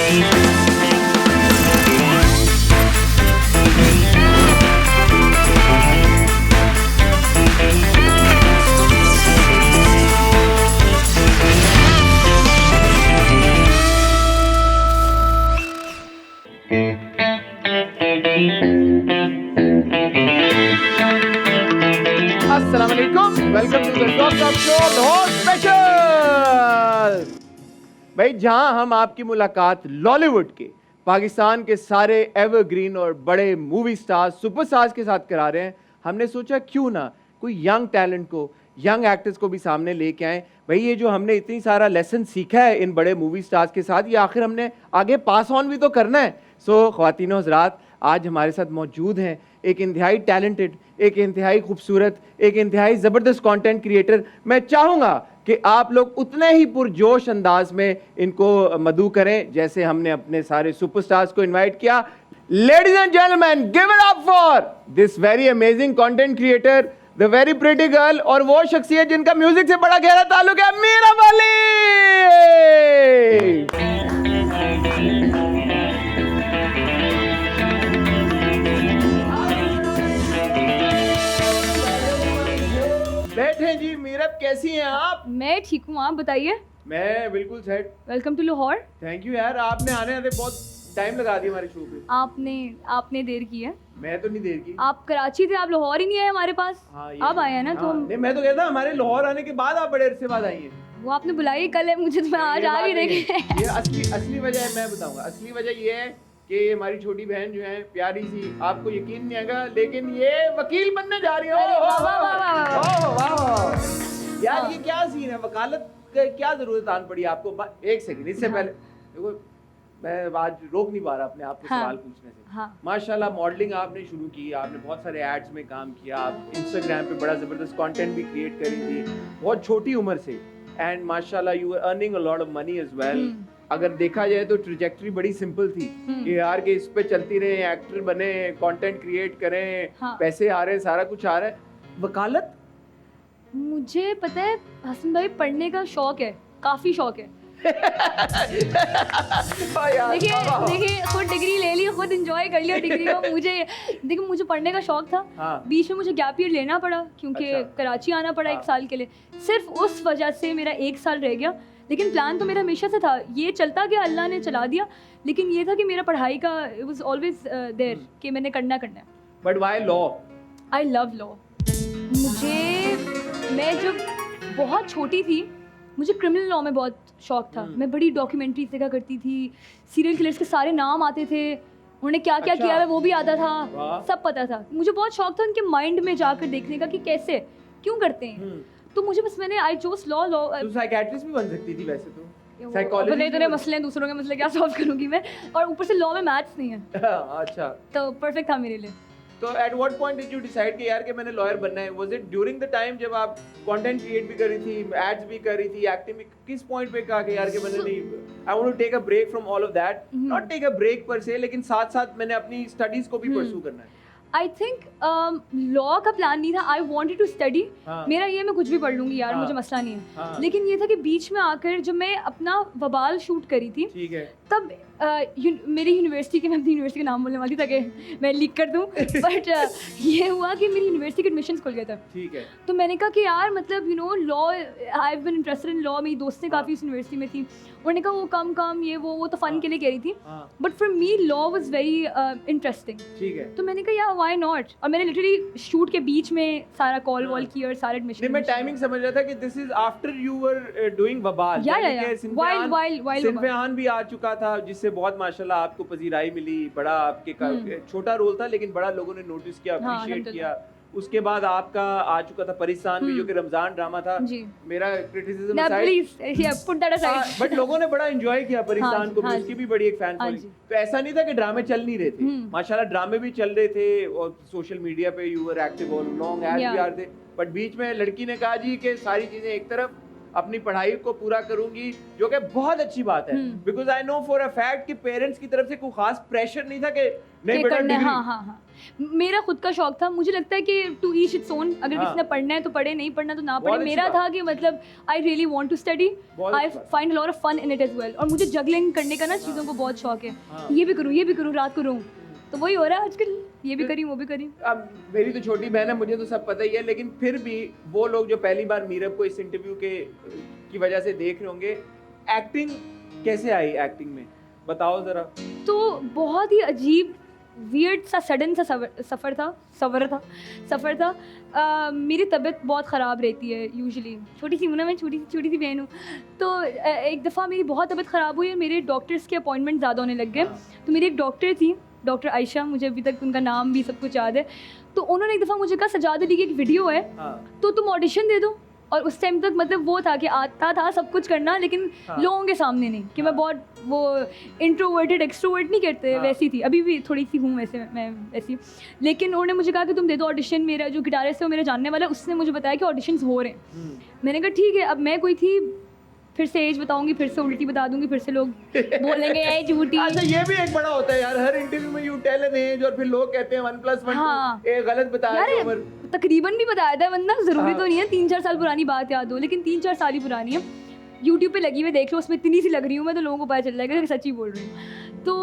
अस्सलाम वालेकुम, welcome to the top show Lahore special. भाई जहां हम आपकी मुलाकात लॉलीवुड के, पाकिस्तान के सारे एवरग्रीन और बड़े मूवी स्टार्स, सुपरस्टार्स के साथ करा रहे हैं, हमने सोचा क्यों ना कोई यंग टैलेंट को, यंग एक्टर्स को भी सामने लेके आए। भाई ये जो हमने इतनी सारा लेसन सीखा है इन बड़े मूवी स्टार्स के साथ, ये आखिर हमने आगे पास ऑन भी तो करना है। सो ख्वातीन हज़रात, आज हमारे साथ मौजूद हैं एक इंतहाई टैलेंटेड, एक इंतहाई खूबसूरत, एक इंतहाई ज़बरदस्त कंटेंट क्रिएटर। मैं चाहूँगा कि आप लोग उतने ही पुरजोश अंदाज में इनको मदू करें जैसे हमने अपने सारे सुपरस्टार्स को इनवाइट किया। Ladies and gentleman, give it up for this very amazing content creator, the very pretty girl, और वो शख्सियत जिनका म्यूजिक से बड़ा गहरा ताल्लुक है, मीरा वली। बैठे जी। मीरब, कैसी हैं आप? मैं ठीक हूँ, आप बताइए। मैं बिल्कुल set. Welcome to Lahore. Thank you यार, आपने आने आते बहुत टाइम लगा दिया हमारे शो पे। आपने देर की है। मैं तो नहीं देर की। आप कराची थे, आप लाहौर ही नहीं आए हमारे पास। हाँ, अब आए हैं ना। तो नहीं, मैं तो कहता हमारे लाहौर आने के बाद आप बड़े अरसे बाद आई हैं। वो आपने बुलाई कल है मुझे, तो मैं आज आ रही देखी। ये असली वजह है, मैं बताऊंगा। असली वजह ये है कि हमारी छोटी बहन जो है प्यारी सी, आपको यकीन नहीं आएगा, लेकिन ये वकील बनने जा रही है। यार ये क्या सीन है, वकालत का क्या जरूरत आन पड़ी आपको? एक सेकंड, इससे पहले देखो, मैं आज रोक नहीं पा रहा अपने आप को सवाल पूछने से। हाँ। माशाल्लाह मॉडलिंग आपने शुरू की, आपने बहुत सारे एड्स में काम किया, आप इंस्टाग्राम पे बड़ा जबरदस्त कंटेंट भी क्रिएट करी थी बहुत छोटी उम्र से, एंड माशाल्लाह you are earning a lot of money as well. अगर देखा जाए तो ट्रैजेक्टरी बड़ी सिंपल थी कि यार के इस पे चलती रहे, एक्टर बने, कंटेंट क्रिएट करें, हाँ। पैसे आ रहे हैं, सारा कुछ आ रहा है। वकालत, मुझे पता है हसन भाई, पढ़ने का शौक है, काफी शौक है। देखिए खुद डिग्री ले ली, खुद एंजॉय कर लिया डिग्री को। मुझे पढ़ने का शौक था। हाँ। बीच में मुझे गैप ईयर लेना पड़ा क्योंकि अच्छा। कराची आना पड़ा। हाँ। 1 साल के लिए, सिर्फ उस वजह से मेरा 1 साल रह गया। लेकिन प्लान तो मेरा हमेशा से था, ये चलता गया, अल्लाह ने चला दिया। लेकिन ये था कि मेरा पढ़ाई का इट वाज ऑलवेज देयर कि मैंने करना है। But why law? I love law. मैं जब बहुत छोटी थी, मुझे क्रिमिनल लॉ में बहुत शौक था। मैं बड़ी डॉक्यूमेंट्रीज देखा करती थी, सीरियल किलर्स के सारे नाम आते थे, उन्होंने क्या क्या किया है वो भी आता था, सब पता था। मुझे बहुत शौक था उनके माइंड में जाकर देखने का कि कैसे, क्यों करते हैं। तो मुझे बस मैंने आई चोज लॉ। तू साइकियाट्रिस्ट भी बन सकती थी वैसे तो। अपने इतने मसले हैं, दूसरों के मसले क्या सॉल्व करूंगी मैं, और ऊपर से लॉ में मैथ्स नहीं है। अच्छा, तो परफेक्ट था मेरे लिए। तो at what point did you decide कि यार कि मैंने लॉयर बनना है? Was it during the time जब आप कंटेंट क्रिएट भी कर रही थी, एड्स भी कर रही थी, एक्टिंग भी? किस पॉइंट पे कहा कि यार कि मैंने नहीं, I want to take a break from all of that, not take a break per se, लेकिन साथ साथ मैंने अपनी स्टडीज को भी परस्यू करना है? आई थिंक लॉ का प्लान नहीं था, आई वॉन्टेड टू स्टडी। मेरा ये मैं कुछ भी पढ़ लूंगी यार, मुझे मसला नहीं है। लेकिन ये था कि बीच में आकर जब मैं अपना वबाल शूट करी थी, ठीक है, तब मेरी यूनिवर्सिटी के, मैं अपनी यूनिवर्सिटी का नाम बोलने वाली था कि मैं लीक कर दूं, बट ये हुआ कि मेरी यूनिवर्सिटी के एडमिशन्स खुल गए थे। ठीक है। तो मैंने कहा कि यार मतलब law, I have been interested in law. मेरी दोस्तें काफ़ी इस यूनिवर्सिटी में थी, उन्होंने कहा वो कम ये वो तो फ़न के लिए कह रही थी, but for me law was very interesting. ठीक है। तो मैंने कहा यार व्हाई नॉट, और मैंने लिटरली शूट के बीच में सारा कॉल वॉल किया और सारे एडमिशन। मैं टाइमिंग समझ रहा था कि this is after you were doing Bawaal. While सिनफियान भी आ चुका था, जिससे बहुत माशाल्लाह आपको पजीराई मिली, बड़ा आपके छोटा रोल था लेकिन बड़ा लोगों ने नोटिस किया, अप्रिशिएट किया। उसके बाद आपका आ चुका था परिस्तान भी, जो कि रमजान ड्रामा था। मेरा क्रिटिसिज्म असाइड, बट लोगों ने बड़ा एंजॉय किया परिस्तान को भी, उसकी भी बड़ी एक फैन फॉलोइंग। तो ऐसा नहीं था कि ड्रामे चल नहीं रहे थे, माशाल्लाह ड्रामे भी चल रहे थे और सोशल मीडिया पे you were active all along, ads भी आ रहे थे। बट बीच में लड़की ने कहा जी कि सारी चीजें एक तरफ, अपनी पढ़ाई को पूरा करूंगी, जो कि बहुत अच्छी बात है, because I know for a fact कि पेरेंट्स की तरफ से कोई खास प्रेशर नहीं था कि नहीं बेटा डिग्री। हाँ, मेरा खुद का शौक था, मुझे लगता है कि टू ईच इट्स ओन, अगर किसी ने पढ़ना है तो पढ़े, नहीं पढ़ना तो ना पढ़े। मेरा था कि मतलब I really want to study, I find a lot of fun in it as well, और मुझे जगलिंग करने का ना चीज़ों को बहुत शौक है, ये भी करूँ रात को रहूँ, तो वही हो रहा है आजकल, ये भी करी वो भी करी। अब मेरी तो छोटी बहन है, मुझे तो सब पता ही है, लेकिन फिर भी वो लोग जो पहली बार मीरब को इस इंटरव्यू की वजह से देख रहे होंगे, एक्टिंग कैसे आई, एक्टिंग में बताओ जरा। तो बहुत ही अजीब वियर्ड सा सडन सा सफ़र था। मेरी तबीयत बहुत ख़राब रहती है यूजुअली, छोटी सी मैं छोटी सी बहन हूँ, तो एक दफ़ा मेरी बहुत तबीयत ख़राब हुई और मेरे डॉक्टर्स के अपॉइंटमेंट ज़्यादा होने लग गए। तो मेरी एक डॉक्टर थी, डॉक्टर आयशा, मुझे अभी तक उनका नाम भी सब कुछ याद है। तो उन्होंने एक दफ़ा मुझे कहा, सजाद अली की एक वीडियो है, तो तुम ऑडिशन दे दो। और उस टाइम तक मतलब वो था कि आता था सब कुछ करना, लेकिन लोगों के सामने नहीं, कि मैं बहुत वो इंट्रोवर्टेड एक्सट्रोवर्ट नहीं करते, वैसी थी, अभी भी थोड़ी सी हूँ वैसे, मैं वैसी। लेकिन उन्होंने मुझे कहा कि तुम दे दो ऑडिशन, मेरा जो गिटारिस्ट है वो मेरा जानने वाला है, उसने मुझे बताया कि ऑडिशंस हो रहे हैं। मैंने कहा ठीक है। अब मैं कोई थी, फिर से एज बताऊंगी, फिर से उल्टी बता दूंगी, फिर से लोग बोलेंगे ए झूठी। अच्छा, ये भी एक बड़ा होता है यार, हर इंटरव्यू में यू टेल एन एज और फिर लोग कहते हैं 1+1 ये गलत बताया है उम्र। तकरीबन भी बताया था बंदा, जरूरी तो नहीं है 3-4 साल पुरानी बात याद हो, लेकिन 3-4 साल ही पुरानी है। यूट्यूब पे लगी हुई देख लो, उसमें इतनी सी लग रही हूँ मैं, तो लोगों को पता चल जाएगा कि सच्ची बोल रही हूँ। तो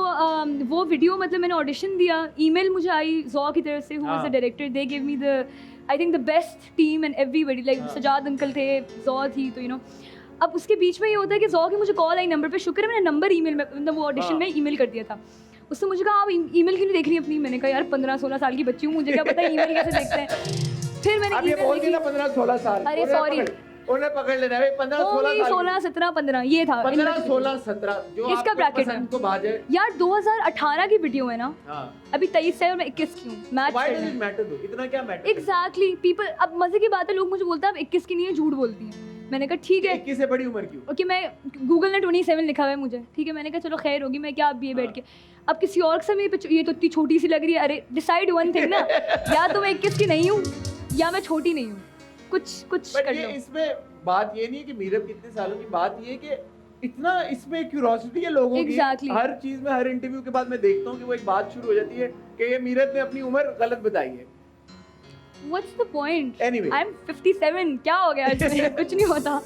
वो वीडियो मतलब मैंने ऑडिशन दिया, ईमेल मुझे आई जॉ की तरफ से, who was the director, they give me the I think the best team and everybody, like Sajjad uncle थे, जॉ थी, तो यू नो। अब उसके बीच में ये होता है कि जॉ की मुझे कॉल आई नंबर पे, शुक्र है मैंने नंबर ईमेल में, मतलब वो ऑडिशन में ईमेल कर दिया था। उसने मुझे कहा आप ईमेल क्यों नहीं देख रही अपनी? मैंने कहा यार 15-16 साल की बच्ची हूँ, मुझे क्या पता ईमेल कैसे देखते हैं। फिर मैंने ईमेल देखी ना 15-16 साल, अरे सॉरी उन्हें पकड़ लेना है 15-16 साल, 16-17-15 ये था 15-16-17 जो इसका ब्रैकेट है को भाजे यार। 2018 की वीडियो है ना, अभी 23 है और मैं 21 की हूँ। मैच इतना क्या मैटर एग्जैक्टली पीपल। अब मजे की बात है, लोग मुझे बोलते हैं आप 21 की नहीं है, झूठ बोलती हैं। मैंने कहा ठीक है, 21 से बड़ी उम्र क्यों? ओके, मैं गूगल ने 27 लिखा हुआ है मुझे, ठीक है। मैंने कहा चलो खैर होगी, मैं क्या अब ये बैठ के अब किसी और से ये तो इतनी छोटी सी लग रही है। अरे डिसाइड वन थिंग ना, या तो मैं 21 की नहीं हूँ या मैं छोटी नहीं हूँ, कुछ कर लो। इसमें बात ये नहीं है कि मीरब कितने सालों की, बात ये है कि इतना इसमें क्यूरोसिटी है लोगों की। हर चीज में, हर इंटरव्यू के बाद मैं देखता हूँ कि वो एक बात शुरू हो जाती है कि ये मीरब ने अपनी उम्र गलत बताई है। What's the point? Anyway, I'm 57, क्या हो गया इसमें? कुछ नहीं होता।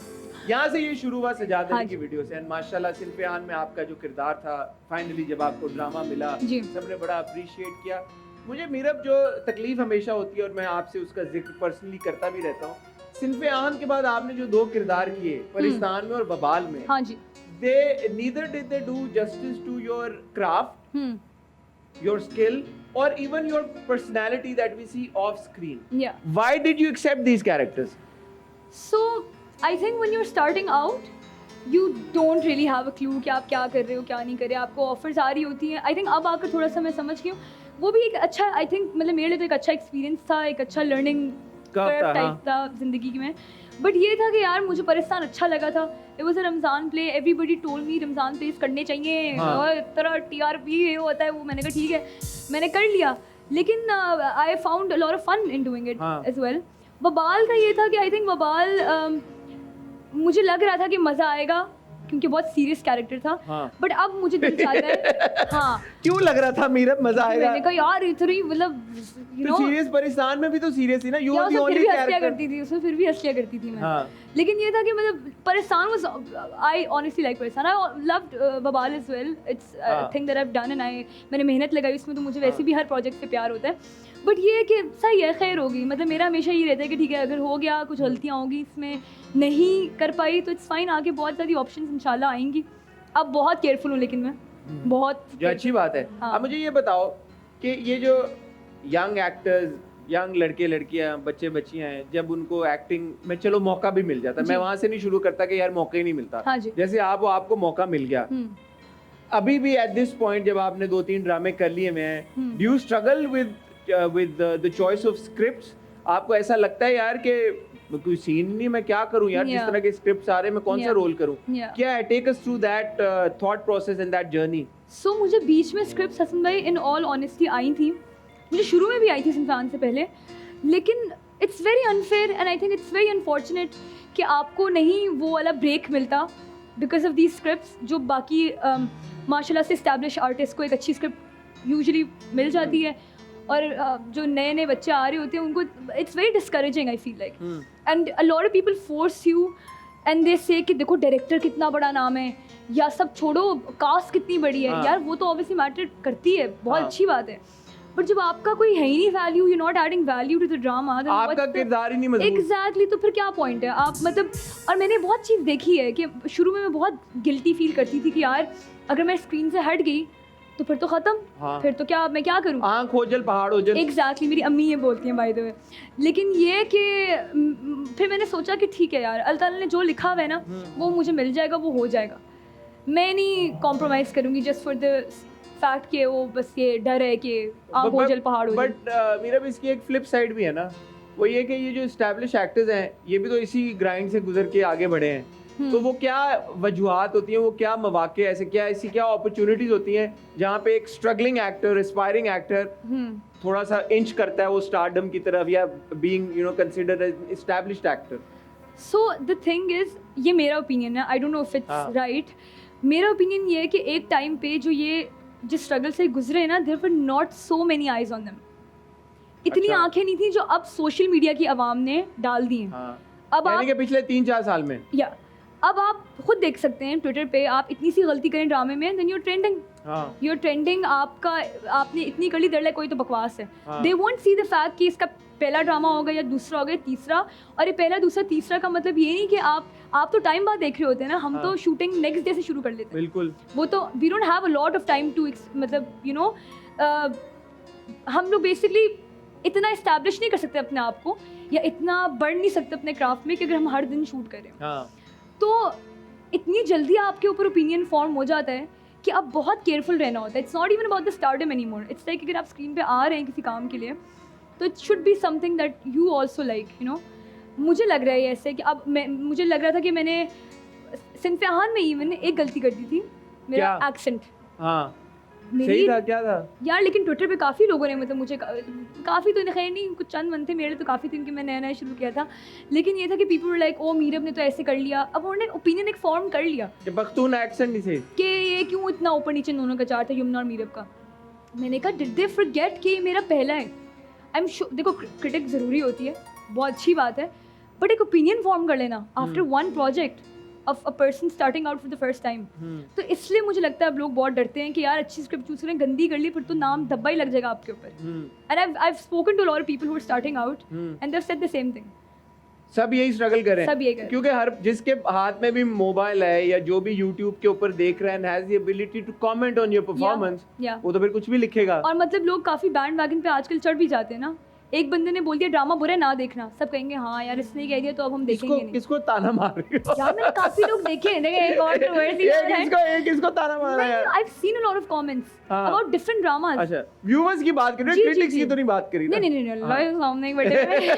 यहाँ से ये शुरू हुआ सजाद अली की वीडियो से, एंड माशाल्लाह सिल्फियान में आपका जो किरदार था, फाइनली जब आपको ड्रामा मिला, सबने बड़ा अप्रिशिएट किया। मुझे मीरब जो तकलीफ हमेशा होती है, और मैं आपसे उसका जिक्र पर्सनली करता भी रहता हूँ, सिल्फियान के बाद आपने जो 2 किरदार किए परिस्तान में और बबाल में, हाँ जी, they neither did they do justice to your craft, your skill, or even your personality that we see off screen. Yeah. Why did you accept these characters? So I think when you're starting out, you don't really have a clue कि आप क्या कर रहे हो क्या नहीं कर रहे, आपको ऑफर्स आ रही होती हैं। आई थिंक अब आकर थोड़ा सा मैं समझ गई हूँ, वो भी एक अच्छा, आई थिंक मतलब मेरे लिए तो एक अच्छा एक्सपीरियंस था, एक अच्छा लर्निंग कर्व टाइप था जिंदगी में। बट ये था कि यार मुझे परिस्तान अच्छा लगा था, it was a Ramzan play, everybody told me Ramzan place करने चाहिए, और तरह टीआरपी ये होता है वो। मैंने कहा ठीक है, मैंने कर लिया, लेकिन I found a lot of fun in doing it as well. बबाल का ये था कि आई थिंक बबाल मुझे लग रहा था कि मज़ा आएगा, क्योंकि बहुत सीरियस कैरेक्टर था। बट अब मुझे दिल चाहता है हाँ क्यों लग रहा था मीरब मजा आएगा? मैंने कहा यार इतनी मतलब यू नो सीरियस परिस्तान में भी तो सीरियस थी ना, you were the only character करती थी उसमें, फिर भी हंसिया करती थी मैं। लेकिन ये था कि मतलब Paristan was, I honestly like Paristan, I loved Bawaal as well, it's thing that I have done, and मैंने मेहनत लगाई उसमें, तो मुझे वैसे भी हर प्रोजेक्ट से प्यार होता है। बट ये है कि सही है, खैर होगी, मतलब मेरा हमेशा ये रहता है कि ठीक है, अगर हो गया, कुछ गलतियाँ होगी इसमें, नहीं कर पाई तो इट्स फाइन, आगे बहुत सारी ऑप्शंस इंशाल्लाह आएंगी। अब बहुत केयरफुल हूँ, लेकिन मैं बहुत जो अच्छी बात है। अब मुझे ये बताओ कि ये जो यंग एक्टर्स, यंग लड़के लड़कियां, बच्चे बच्चियां हैं, जब उनको एक्टिंग में चलो मौका भी मिल जाता है, मैं वहां से नहीं शुरू करता कि यार मौका ही नहीं मिलता, जैसे आपको मौका मिल गया, अभी भी एट दिस पॉइंट जब आपने 2-3 ड्रामे कर लिए में, do you struggle with the choice of scripts? आपको ऐसा लगता है यार कि कोई सीन नहीं, मैं क्या करूं यार, जिस तरह के स्क्रिप्ट्स आ रहे हैं मैं कौन सा रोल करूं? क्या है, take us through that thought process and that journey. So मुझे बीच में स्क्रिप्ट्स हसन भाई इन ऑल ऑनेस्टी आई थी, मुझे शुरू में भी आई थी सिंफान से पहले, लेकिन it's very unfair and I think it's very unfortunate कि आपको नहीं वो वाला ब्रेक मिलता बिकॉज ऑफ दीज स्क्रिप्ट्स जो बाकी माशाल्लाह से इस्टेब्लिश आर्टिस्ट को एक अच्छी स्क्रिप्ट यूजुअली मिल जाती है और जो नए नए बच्चे आ रहे होते हैं उनको it's very discouraging I feel like and a lot of people force you and they से कि देखो डायरेक्टर कितना बड़ा नाम है या सब छोड़ो कास्ट कितनी बड़ी है यार वो तो ऑब्वियसली मैटर करती है बहुत अच्छी बात है बट जब आपका कोई है ही नहीं value you not adding value to the drama आपका किरदार ही नहीं मजबूत एग्जैक्टली तो फिर क्या पॉइंट है आप मतलब और मैंने बहुत चीज़ देखी है कि शुरू में मैं बहुत गिल्टी फील करती थी कि यार अगर मैं स्क्रीन से हट गई तो फिर तो खत्म फिर तो क्या मैं क्या करूँ आँख ओझल पहाड़ ओझल एग्जैक्टली मेरी अम्मी ये बोलती हैं बाय द वे लेकिन ये कि फिर मैंने सोचा कि ठीक है यार अल्लाह ताला ने जो लिखा हुआ है ना वो मुझे मिल जाएगा वो हो जाएगा मैं नहीं कॉम्प्रोमाइज़ करूँगी जस्ट फॉर द फैक्ट कि वो बस ये डर है कि आँख ओझल पहाड़ ओझल बट मेरा भी इसकी एक फ्लिप साइड भी है ना वो ये कि ये जो एस्टैब्लिश एक्टर्स हैं ये भी तो इसी ग्राइंड से गुजर के आगे बढ़े हैं तो वो क्या वजूहात होती हैं वो क्या मौके ऐसे क्या ऐसी क्या अपॉर्चुनिटीज होती हैं जहाँ पे एक स्ट्रगलिंग एक्टर एस्पायरिंग एक्टर थोड़ा सा इंच करता है वो स्टारडम की तरफ या being you know considered as established actor so the thing is ये मेरा ओपिनियन है I don't know if it's right मेरा ओपिनियन ये है कि एक टाइम पे जो ये जिस स्ट्रगल से गुजरे ना there were not so many eyes on them इतनी आंखें नहीं थी जो अब सोशल मीडिया की आवाम ने डाल दी हैं अब यानी कि पिछले 3-4 साल में या अब आप खुद देख सकते हैं ट्विटर पे आप इतनी सी गलती करें ड्रामे में देन यूर ट्रेंडिंग आपका आपने इतनी कर ली दर लाइक कोई तो बकवास है they won't see the fact कि इसका पहला ड्रामा होगा या दूसरा होगा या तीसरा और ये पहला दूसरा तीसरा का मतलब ये नहीं कि आप तो टाइम बाद देख रहे होते हैं ना हम तो शूटिंग नेक्स्ट डे से शुरू कर लेते हैं बिल्कुल वो तो we don't have a lot of time to मतलब यू नो हम लोग बेसिकली इतना इस्टेब्लिश नहीं कर सकते अपने आप को या इतना बढ़ नहीं सकते अपने क्राफ्ट में कि अगर हम हर दिन शूट करें तो इतनी जल्दी आपके ऊपर ओपिनियन फॉर्म हो जाता है कि अब बहुत केयरफुल रहना होता है it's not even about the stardom any more it's like अगर आप स्क्रीन पे आ रहे हैं किसी काम के लिए तो it should be something that you also like you no मुझे लग रहा है ऐसे कि अब मुझे लग रहा था कि मैंने सिंफियान में इवन एक गलती कर दी थी मेरा एक्सेंट सही था क्या था यार लेकिन ट्विटर पे काफ़ी लोगों ने मतलब मुझे काफ़ी तो खैर नहीं कुछ चंद मन थे मेरे तो काफ़ी थे कि मैं नया नया शुरू किया था लेकिन ये था कि पीपल लाइक ओ मीरब ने तो ऐसे कर लिया अब उन्होंने ओपिनियन एक फॉर्म कर लिया कि पख्तून एक्सेंट नहीं थे कि ये क्यों इतना ऊपर नीचे दोनों का चार था यमुना और मीरब का मैंने कहा डिड दे फॉरगेट कि ये मेरा पहला है आई एम श्योर देखो क्रिटिक ज़रूरी होती है बहुत अच्छी बात है बट एक ओपिनियन फॉर्म कर लेना after one project of a person starting out for the first time तो इसलिए मुझे लगता है अब लोग बहुत डरते हैं कि यार अच्छी स्क्रिप्ट चूज करें गंदी कर ली फिर तो नाम धब्बा ही लग जाएगा आपके ऊपर and I have spoken to lot of people who are starting out and they have said the same thing सब यही स्ट्रगल कर रहे हैं सब यही कर क्योंकि हर जिसके हाथ में भी मोबाइल है या जो भी यूट्यूब के ऊपर देख रहा है has the ability to comment on your performance वो तो फिर कुछ भी लिखेगा और मतलब लोग काफी बैंड वैगन पे आजकल चढ़ भी जाते हैं ना एक बंदे ने बोल दिया ड्रामा बुरा ना देखना सब कहेंगे हाँ यार इसने कह दिया तो अब हम देखेंगे नहीं किसको ताना मार रही हो यार मैंने काफी लोग देखे हैं एक कंट्रोवर्सी है किसको ताना मार रहा है I have seen a lot of comments about different dramas अच्छा व्यूअर्स की बात कर रहे हो क्रिटिक्स की तो नहीं बात करी नहीं अल्लाह सामने बैठे हुए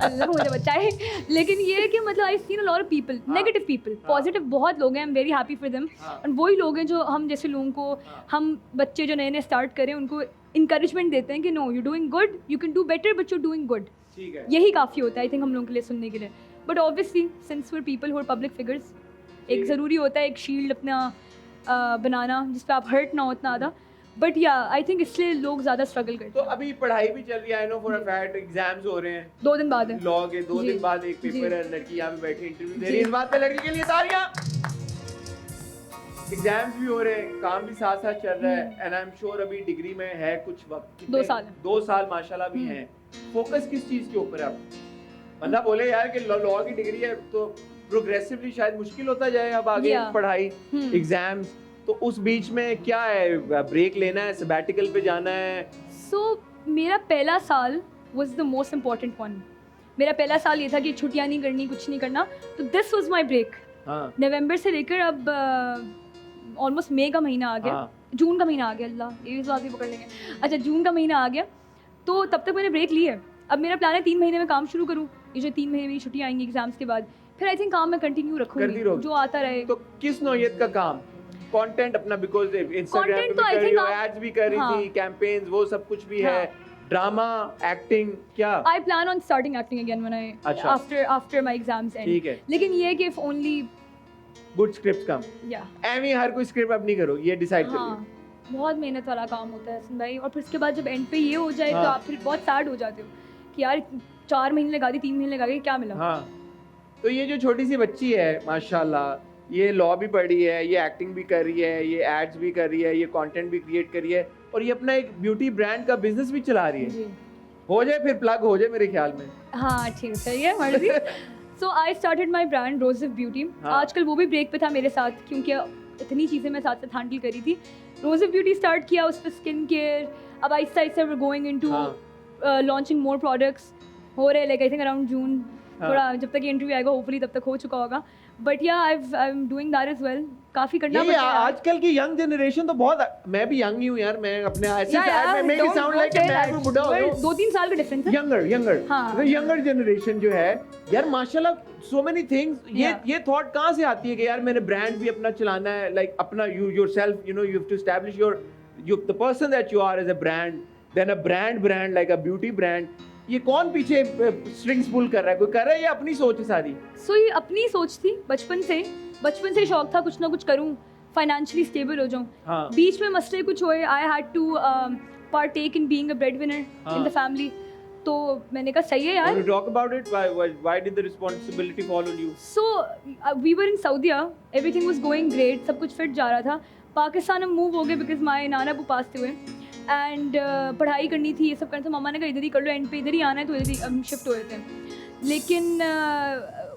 अल्लाह मुझे बचाए लेकिन ये है कि मतलब I seen a lot of people negative people positive बहुत लोग हैं I am very happy for them and वही लोग हैं जो हम जैसे लोगों को हम बच्चे जो नए नए स्टार्ट करें उनको इंकरेजमेंट देते हैं कि no you doing good you can do better but you doing good यही काफ़ी होता है आई थिंक हम लोगों के लिए सुनने के लिए but obviously since for people who are public figures एक ज़रूरी होता है एक शील्ड अपना बनाना जिस पे आप हर्ट ना हो इतना ज़्यादा बट या आई थिंक इसलिए लोग ज़्यादा स्ट्रगल करते हैं तो अभी पढ़ाई भी चल रही है I know for a fact exams हो रहे हैं 2 दिन बाद है लॉ के 2 दिन बाद एक पेपर है लड़की यहाँ पे बैठी इंटरव्यू दे रही है इस बात पे लड़की के लिए तालियां एग्जाम्स भी हो रहे हैं काम भी साथ साथ चल रहा है एंड आई एम श्योर अभी डिग्री में है कुछ वक्त 2 साल माशाल्लाह भी हैं फोकस किस चीज के ऊपर है अब बंदा बोले यार कि लॉ की डिग्री है तो प्रोग्रेसिवली शायद मुश्किल होता जाए अब आगे पढ़ाई एग्जाम्स तो उस बीच में क्या है ब्रेक लेना है सबैटिकल पे जाना है सो मेरा पहला साल was the most important one मेरा पहला साल ये था कि छुट्टियां नहीं करनी कुछ नहीं करना तो दिस वाज माय ब्रेक नवंबर से लेकर अब ऑलमोस्ट मई का महीना आ गया जून का महीना आ गया अल्लाह ये बात भी पकड़ लेंगे अच्छा जून का महीना आ गया तो तब तक मैंने ब्रेक ली है अब मेरा प्लान है 3 महीने में काम शुरू करूँ ये जो 3 महीने में छुट्टियाँ आएंगी एग्जाम्स के बाद फिर आई थिंक काम मैं कंटिन्यू रखूँगी जो आता रहे तो किस नौयत का काम कंटेंट अपना बिकॉज़ इंस्टाग्राम पे भी कर रही हो एड्स भी कर रही थी कैंपेन्स वो सब कुछ भी है ड्रामा, एक्टिंग, क्या? I plan on starting acting again when I अच्छा। after my exams end. ठीक है। लेकिन ये है कि if only good script come. yeah एमी हर कोई स्क्रिप्ट अब नहीं करो, ये डिसाइड कर लिया। हाँ बहुत मेहनत वाला काम होता है हसन भाई, और फिर उसके बाद जब एंड पे ये हो जाए तो हाँ। आप फिर बहुत सैड हो जाते हो कि यार 4 महीने लगा दी, 3 महीने लगा गए, क्या मिला? हाँ, तो ये जो छोटी सी बच्ची है माशाल्लाह, ये लॉ भी पढ़ी है, ये एक्टिंग भी कर रही है, ये एड्स भी कर रही है, ये कंटेंट भी क्रिएट कर रही है, और ये अपना एक ब्यूटी ब्रांड का बिजनेस भी चला रही है। जी हो जाए फिर प्लग हो जाए मेरे ख्याल में। हाँ ठीक है, ये मर्जी। So I started my brand रोजिव ब्यूटी। हाँ। आजकल वो भी ब्रेक पे था मेरे साथ, क्योंकि इतनी चीज़ें मैं साथ साथ हैंडल करी थी। रोजिव ब्यूटी स्टार्ट किया, उस पर स्किन केयर, अब आहिस्ता आहिस्ता we going into launching more products हो रहे, like I think around June. हाँ। थोड़ा जब तक इंटरव्यू आएगा होपफुली तब तक हो चुका होगा, but yeah I am doing that as well. काफ़ी करना ये पड़ता है यार। आजकल की यंग जनरेशन तो बहुत, मैं भी यंग ही हूँ यार, मैं अपने ऐसे Yeah, yeah, make it sound like मैं कोई बुढ़ा हो गया हूँ। 2-3 साल का डिफरेंस है। यंगर हाँ। यंगर जनरेशन जो है यार माशाल्लाह, सो मेनी थिंग्स। Yeah. ये थॉट कहाँ से आती है कि यार मैंने ब्रांड भी अपना चलाना है, लाइक अपना you yourself, you know, you have to establish the person that you are as a brand, then a brand like a beauty brand. ये कौन पीछे स्ट्रिंग्स पुल कर रहा है? कोई कर रहा है या अपनी सोच है सारी? सो ये अपनी सोच थी बचपन से शौक था कुछ ना कुछ करूं, फाइनेंशियली स्टेबल हो जाऊं। हाँ। बीच में मसले कुछ हुए, I had to partake in being a breadwinner in the family. तो मैंने कहा सही है यार। When you talk about it, why did the responsibility fall on you? So we were in Saudi, everything was going great, सब कुछ fit जा रहा था। पाकिस्तान हम मूव हो गए बिकॉज माय नाना अबू पास हुए, एंड पढ़ाई करनी थी, ये सब करना था। मामा ने कहा इधर ही कर लो, एंड पे इधर ही आना है, तो इधर ही हम शिफ्ट हुए थे। लेकिन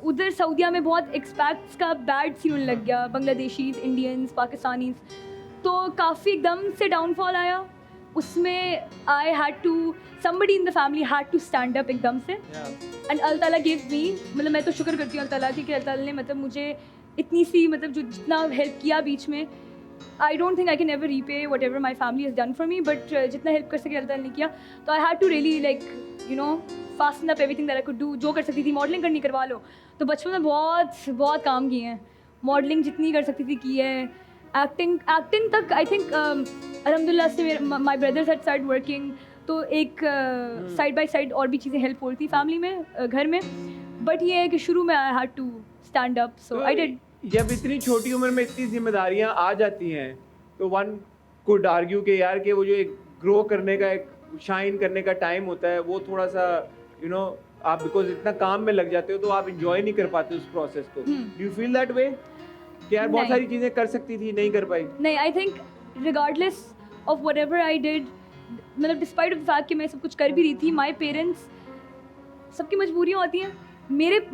उधर सऊदिया में बहुत एक्सपैक्ट्स का बैड सीन होने लग गया, बांग्लादेशीज, इंडियंस, पाकिस्तानीज, तो काफ़ी एकदम से डाउनफॉल आया उसमें। I had to, somebody in the family had to stand up एकदम से, एंड अल्लाह ताला गिव मी, मतलब मैं तो शुक्र करती हूँ अल्लाह ताला की कि अल्लाह ताला ने मतलब मुझे इतनी सी, मतलब जो जितना हेल्प किया बीच में, I don't think I can ever repay whatever my family has done for me, but जितना हेल्प कर सके अल्लाह ताला ने किया। तो I had to really like you know fasten up everything that I could do. जो कर सकती थी, मॉडलिंग करनी करवा लो, तो बचपन में बहुत काम किए हैं, मॉडलिंग जितनी कर सकती थी की है, एक्टिंग तक आई थिंक अल्हम्दुलिल्लाह से माई ब्रदर्स हैड स्टार्टेड वर्किंग, तो एक साइड बाय साइड और भी चीज़ें हेल्प हो रही थी फैमिली में, घर में। बट ये है कि शुरू में I had to stand up, so I did. जब इतनी छोटी उम्र में इतनी जिम्मेदारियां आ जाती हैं, तो वन कुड आर्ग्यू कि यार कि वो जो एक ग्रो करने का, एक शाइन करने का टाइम होता है, वो थोड़ा सा यू नो आप बिकॉज इतना काम में लग जाते हो तो आप इंजॉय नहीं कर पाते उस प्रोसेस को। Do you feel that way कि यार बहुत नहीं। सारी चीज़ें कर सकती थी, नहीं कर पाई? नहीं, I think regardless of what ever I did, मतलब डिस्पाइट ऑफ द फैक्ट कि मैं सब कुछ कर भी रही थी, माई पेरेंट्स, सबकी मजबूरियाँ होती हैं,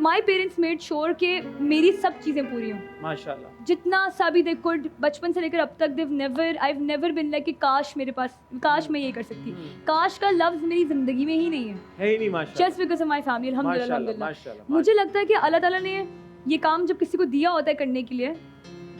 माई पेरेंट्स मेड श्योर कि मेरी सब चीज़ें पूरी हों माशाल्लाह। जितना सा भी दे कुड, बचपन से लेकर अब तक। आई नेवर बिन लाइक कि काश मेरे पास, काश मैं ये कर सकती। काश का लफ्ज़ मेरी ज़िंदगी में ही नहीं है ही नहीं माशाल्लाह। Just because of my family. माशाल्लाह, अल्हम्दुलिल्लाह। माशाल्लाह। मुझे लगता है कि अल्लाह ताला ने ये काम जब किसी को दिया होता है करने के लिए,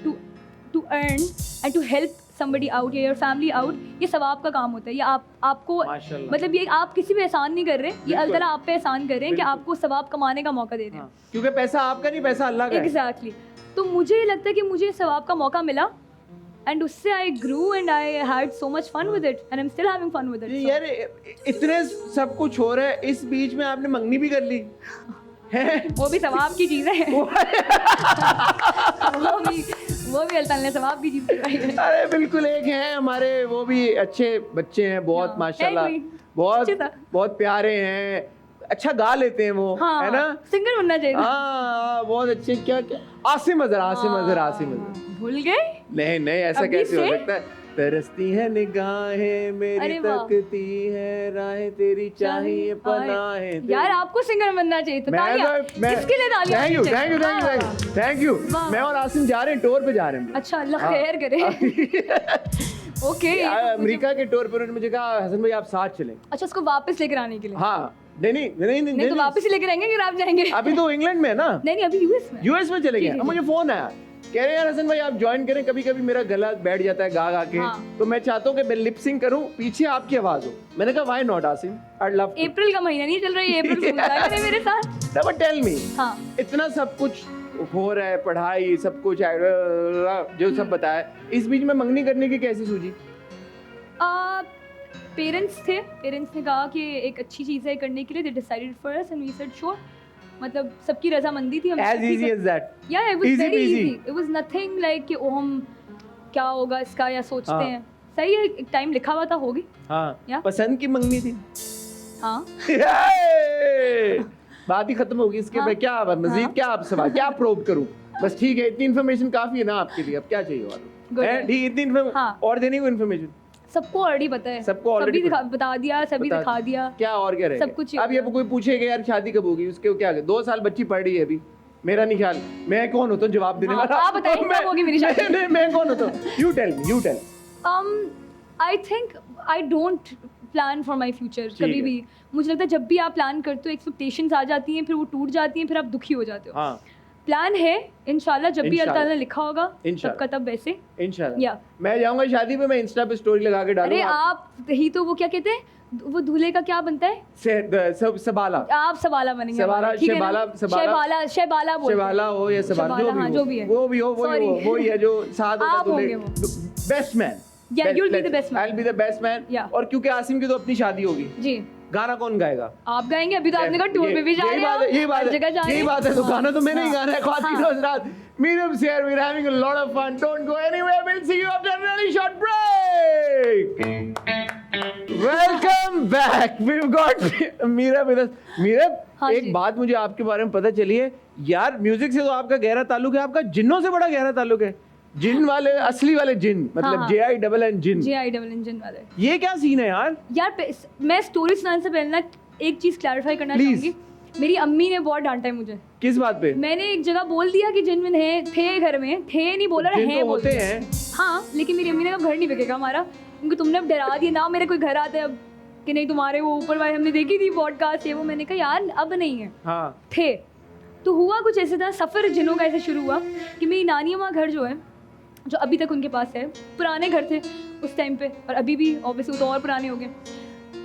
to earn and to help somebody out या योर फैमिली आउट, ये सवाब का काम होता है। ये आपको माशाल्लाह। मतलब ये आप किसी पे एहसान नहीं कर रहे, ये अल्लाह ताला आप पे एहसान कर रहे हैं कि आपको सवाब कमाने का मौका दे रहे हैं। क्योंकि पैसा आपका नहीं, पैसा अल्लाह का है। एग्जैक्टली। तो मुझे लगता है कि मुझे सवाब का मौका मिला, एंड उससे I grew and I had so much fun with it, and I am still having fun with it. यार इतने सब कुछ हो रहा है, इस बीच में आपने मंगनी भी कर ली है? वो भी सवाब की चीज़ है। वो भी अल्लाह ने सवाब की चीज़ कराई है। अरे बिल्कुल, एक हैं हमारे वो भी अच्छे बच्चे हैं, बहुत हाँ, माशाल्लाह, है कोई? बहुत अच्छे था। बहुत प्यारे हैं, अच्छा गा लेते हैं वो, हाँ, है ना? सिंगर बनना चाहिए था। हाँ बहुत अच्छे। क्या आसिम अजहर। भूल गए? नहीं ऐसा अभी कैसे हो से? सकता है? तरसती है निगाहें मेरी, अरे वाह। तकती है राहें तेरी, चाहिए पनाहें तेरी। यार आपको सिंगर बनना चाहिए था। तालियां, इसके लिए तालियां थैंक यू होनी चाहिए। Thank you. वाह। मैं और आसिम जा रहे हैं, टूर पे जा रहे हैं। अच्छा, अल्लाह खैर करे। ओके। अमेरिका के टूर पर उन्होंने मुझे कहा हसन भाई आप साथ चलें। अच्छा, उसको वापस लेकर आने के लिए? हाँ नहीं तो वापस ही लेकर आएंगे, अगर आप जाएंगे। अभी तो इंग्लैंड में है ना? नहीं अभी यूएस में चले गए। जी। अब मुझे फोन आया, कह रहे हैं यार हसन भाई आप ज्वाइन करें, कभी कभी मेरा गला बैठ जाता है गा के। हाँ। तो मैं चाहता हूँ कि मैं लिप सिंक करूँ, पीछे आपकी आवाज हो। मैंने कहा why not Asim, I love. April का महीना नहीं चल रहा है, अप्रैल में मजा करे मेरे साथ। बट टेल मी, हाँ, इतना सब कुछ हो रहा है, पढ़ाई सब कुछ जो सब बताया, इस बीच में मंगनी करने की कैसी सूझी? पेरेंट्स ने कहा कि एक अच्छी चीज़ है करने के लिए, they decided for us and we said sure. मतलब सबकी रजामंदी थी। As easy as that. Yeah, it was Easy very peasy. easy. It was nothing like कि ओ हम क्या होगा इसका या सोचते हाँ। हैं। सही है, एक टाइम लिखा हुआ था, होगी। हाँ, या? पसंद की मंगनी थी। हाँ। बात ही खत्म होगी इसके हाँ। मैं क्या मजीद हाँ। क्या आप सवाल क्या प्रोब करूं? बस ठीक है, इतनी इन्फॉर्मेशन काफी है ना आपके लिए, अब क्या चाहिए और? Good हैं? है। ठीक, इतनी इन्फॉर्मेशन हाँ। और देने को इन्फॉर्मेशन सबको ऑलरेडी पता है। सबको already सभी पता- बता दिया, सभी बता- दिखा दिया। क्या और क्या रह सब गया? कुछ ही अब हो ये गया। कोई पूछेगा यार शादी कब होगी, उसके क्या 2 साल बच्ची पढ़ रही है अभी, मेरा नहीं ख्याल, मैं कौन होता हूँ जवाब देने हाँ, वाला? आप बताइए, कब मैं- होगी मेरी शादी? मैं कौन होता हूँ? You tell. I think I don't plan for my future ठीक कभी है। भी। मुझे लगता है जब भी आप प्लान करते हो एक्सपेक्टेशंस आ जाती हैं, फिर वो टूट जाती हैं, फिर आप दुखी हो जाते हो। हाँ, प्लान है इंशाल्लाह, जब भी अल्लाह इंशाल्लाह। ताला ने लिखा होगा इंशाल्लाह। तब का तब वैसे। इंशाल्लाह। या। मैं जाऊंगा शादी पे, मैं इंस्टा पे स्टोरी लगा के अरे डालूंगा। आप ही तो वो क्या कहते हैं, वो दूल्हे का क्या बनता है? सबाला आप सवाला बनेंगे। सवाला, ठीक है ना? शहबाला- शहबाला बोलते हैं। शिवाला हो या सबाला, शिवाला, हाँ, जो भी हो, वो Sorry. वो ही है जो साथ होता आप होंगे वो। Best man. Yeah, you'll be the best man. I'll be the best man. Yeah. और क्योंकि आसिम की तो अपनी शादी होगी, जी। गाना कौन गाएगा? आप गाएंगे, अभी तो आपने कहा टूर पे भी जा रहे हो, यही बात हर जगह जा है, रहे यही हो। बात है, तो गाना तो मैंने ही हाँ। गाना है। ख्वातीन हाँ। हज़रात, Miriam's here, we're having a lot of fun. Don't go anywhere, we'll see you after a really short break. Welcome back. We've got Mira with us. Mira, हाँ एक जी। बात मुझे आपके बारे में पता चली है यार, म्यूजिक से तो आपका गहरा ताल्लुक है, आपका जिन्नों से बड़ा गहरा ताल्लुक है। जिन वाले, असली वाले जिन, मतलब हाँ। JINN जिन। JINN जिन वाले। ये क्या सीन है यार? यार मैं स्टोरी सुनाने से पहले ना एक चीज क्लैरिफाई करना Please. चाहूंगी। मेरी अम्मी ने बहुत डांटा है मुझे। किस बात पे? मैंने एक जगह बोल दिया कि जिन है, थे घर में, थे नहीं बोला, जिन है तो बोल होते दिया। हैं। हाँ, लेकिन मेरी अम्मी ने कहा घर नहीं बिकेगा हमारा, क्योंकि तुमने अब डरा दिया ना, मेरे कोई घर आते अब कि नहीं तुम्हारे वो ऊपर वाले, हमने देखी थी पॉडकास्ट ये वो। मैंने कहा यार अब नहीं है, हाँ। थे। तो हुआ कुछ ऐसे था, सफ़र जिनों का ऐसे शुरू हुआ कि मेरी नानी अम्मा घर जो है, जो अभी तक उनके पास है, पुराने घर थे उस टाइम पे, और अभी भी ऑब्वियसली तो और पुराने हो गए।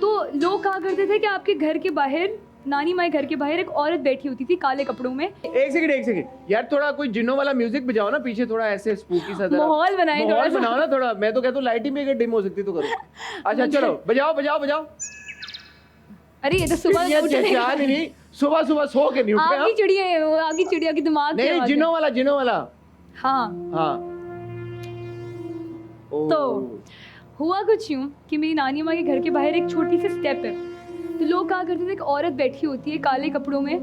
तो लोग कहा करते थे कि आपके घर के बाहर, नानी माँ घर के बाहर एक औरत बैठी होती थी काले कपड़ों में। एक सेकंड यार, थोड़ा कोई जिन्नों वाला म्यूजिक बजाओ ना पीछे, थोड़ा ऐसे स्पूकी सा जरा। माहौल बनाए माहौल थोड़ा सा। बनाओ ना थोड़ा। मैं तो कहता हूँ लाइटिंग भी अगर डिम हो सकती तो करो। अच्छा चलो, बजाओ। अरे ये तो सुबह ये उठने- चेचान ही नहीं, सुबह सो के नहीं उठे आगी हम। चिड़िया है वो, आगी चिड़िया की दिमाग की नहीं, आवाज़ है। जिन्नों वाला। हाँ। हाँ। ओह। तो हुआ कुछ यूँ कि मेरी नानी माँ के घर के बाहर एक छोटी सी स्टेप है, तो लोग कहा करते थे एक औरत बैठी होती है काले कपड़ों में,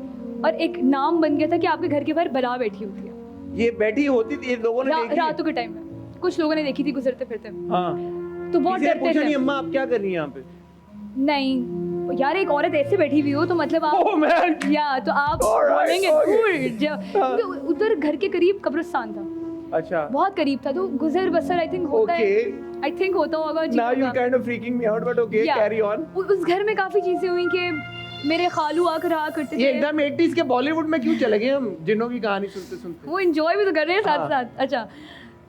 और एक नाम बन गया था कि आपके घर के बाहर बला बैठी होती है। ये बैठी होती थी, लोगों ने देखी? रातों के टाइम में कुछ लोगों ने देखी थी गुजरते फिरते, हाँ। तो बहुत किसी ने डरते पूछा थे। नहीं अम्मा आप क्या कर रही हैं यहाँ पे? नहीं यार, एक औरत ऐसे बैठी हुई हो तो मतलब आप ओह मैन। या तो आप Alright, बोलेंगे okay. क्योंकि उधर घर के करीब कब्रिस्तान था, अच्छा। बहुत करीब था, तो गुजर बसर आई थिंक होता है, Okay. आई थिंक होता होगा जी Now you're होगा। kind of freaking me out, but okay, Yeah. carry on. उस घर में काफी चीजें हुई कि मेरे खालू आकर रहा करते ये थे। एकदम 80s के बॉलीवुड में क्यों चले गए हम, जिन्नों की कहानी सुनते। वो एंजॉय भी तो कर रहे हैं साथ हाँ। साथ। अच्छा,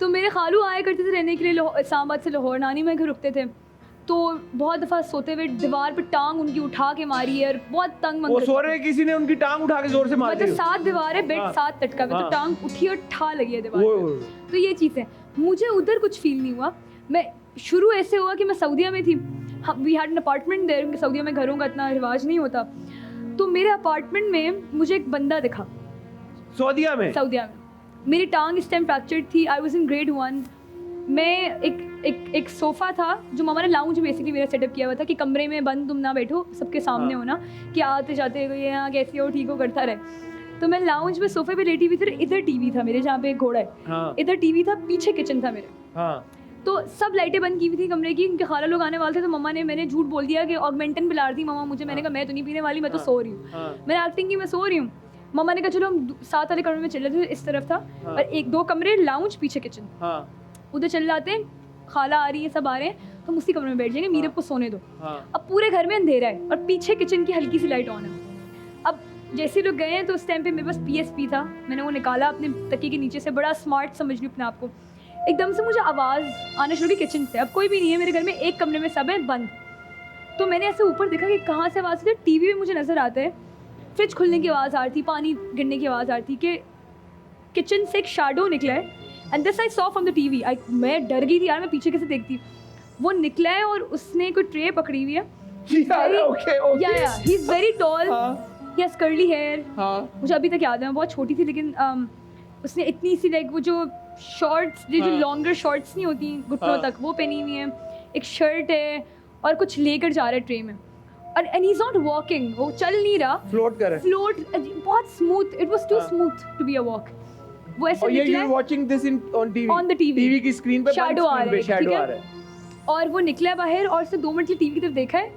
तो मेरे खालू आया करते थे रहने के लिए इस्लामाबाद से लाहौर, नानी में घर रुकते थे। तो बहुत दफ़ा सोते हुए दीवार पे टांग उनकी उठा के मारी है, और बहुत तंग वो सो रहे किसी ने उनकी टांग उठा के जोर से मार दी। मतलब 7 दीवार है, बेड हाँ। 7 तटका में, हाँ। तो टांग उठी और ठा लगी है दीवार वो पे। तो ये चीज़ें मुझे उधर कुछ फील नहीं हुआ। मैं शुरू ऐसे हुआ कि मैं सऊदीया में थी, we had an apartment there, Saudia में घरों का इतना रिवाज नहीं होता। तो मेरे अपार्टमेंट में मुझे एक बंदा दिखा सऊदीया में। मेरी टांग इस टाइम फ्रैक्चर्ड थी, आई वाज इन ग्रेड 1। मैं एक सोफ़ा था जो मामा ने लाउंज बेसिकली मेरा सेटअप किया हुआ था कि कमरे में बंद तुम ना बैठो, सबके सामने हो ना, कि आते जाते ये यहाँ कैसे हो ठीक हो करता रहे। तो मैं लाउंज में सोफे पे लेटी हुई थी, इधर टीवी था मेरे, जहाँ पे एक घोड़ा है, हाँ। इधर टीवी था, पीछे किचन था मेरे। हाँ। तो सब लाइटें बंद की हुई थी कमरे की, उनके खाला लोग आने वाले थे। तो मम्मा ने, मैंने झूठ बोल दिया कि ऑगमेंटन पिला रही थी मम्मा मुझे। मैंने कहा मैं तो नहीं पीने वाली, मैं तो सो रही हूँ। मैंने एक्टिंग की मैं सो रही हूँ। मम्मा ने कहा चलो हम 7 वाले कमरे में चले थे, इस तरफ था, और 1-2 कमरे लाउंज पीछे किचन, उधर चले जाते हैं, खाला आ रही है, सब आ रहे हैं, हम उसी कमरे में बैठ जाएंगे, मीरब को सोने दो। अब पूरे घर में अंधेरा है और पीछे किचन की हल्की सी लाइट ऑन है। अब जैसे लोग गए हैं तो उस टाइम पे मेरे पास PSP था, मैंने वो निकाला अपने तकिए के नीचे से, बड़ा स्मार्ट समझ ली अपने आप को। एकदम से मुझे आवाज़ आना शुरू की किचन से। अब कोई भी नहीं है मेरे घर में, एक कमरे में सब है बंद। तो मैंने ऐसे ऊपर देखा कि कहाँ से आवाज़ थी। टीवी में मुझे नज़र आता है, फ्रिज खुलने की आवाज़ आ रही थी, पानी गिरने की आवाज़ आ रही थी, कि किचन से एक शैडो निकला है। And this I saw from the TV. मैं डर गई थी यार, मैं पीछे कैसे देखती। वो निकला है और उसने कोई ट्रे पकड़ी हुई है. यार okay okay. Yeah, he's very tall. हाँ He has curly hair. हाँ. मुझे अभी तक याद है, मैं बहुत छोटी थी लेकिन उसने इतनी सी लाइक वो जो शॉर्ट्स जो हाँ. लॉन्गर शॉर्ट्स नहीं होती घुटनों हाँ. तक, वो पहनी हुई है, एक शर्ट है और कुछ लेकर जा रहा है ट्रे में. और and he is not walking, वो चल नहीं रहा, फ्लोट कर रहा है. फ्लोट बहुत स्मूथ, इट वाज टू हाँ. Smooth to be a walk. वो ऐसे और ये निकला यू है watching this in on TV. On the TV. TV की स्क्रीन पे Shadow आ रहा है, शैडो ठीक आ है? रहा है. और वो निकला है बाहर और उसने 2 मिनट की टीवी की तरफ देखा है,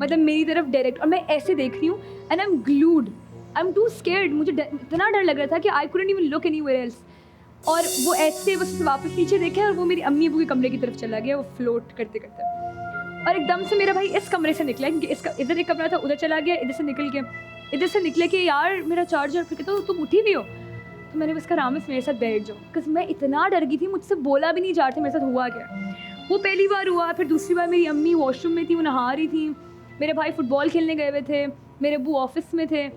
मतलब मेरी तरफ डायरेक्ट, और मैं ऐसे देख रही हूँ and I am glued, I am too scared. मुझे इतना डर लग रहा था कि I couldn't even look anywhere else. और वो ऐसे बस वापस नीचे देखा और वो मेरी अम्मी अबू के कमरे की तरफ चला गया, वो फ्लोट करते करते. और एकदम से मेरा भाई इस कमरे से निकला, क्योंकि इसका इधर एक कमरा था, उधर चला गया, इधर से निकले कि यार मेरा चार्जर. फिर कहता तुम उठी भी हो? तो मैंने उसका राम मेरे साथ बैठ जाओ, बिकॉज मैं इतना डर गई थी, मुझसे बोला भी नहीं जा रहा था मेरे साथ हुआ क्या. वो पहली बार हुआ. फिर दूसरी बार मेरी अम्मी वॉशरूम में थी, वो नहा रही थी, मेरे भाई फुटबॉल खेलने गए हुए थे, मेरे अबू ऑफिस में थे,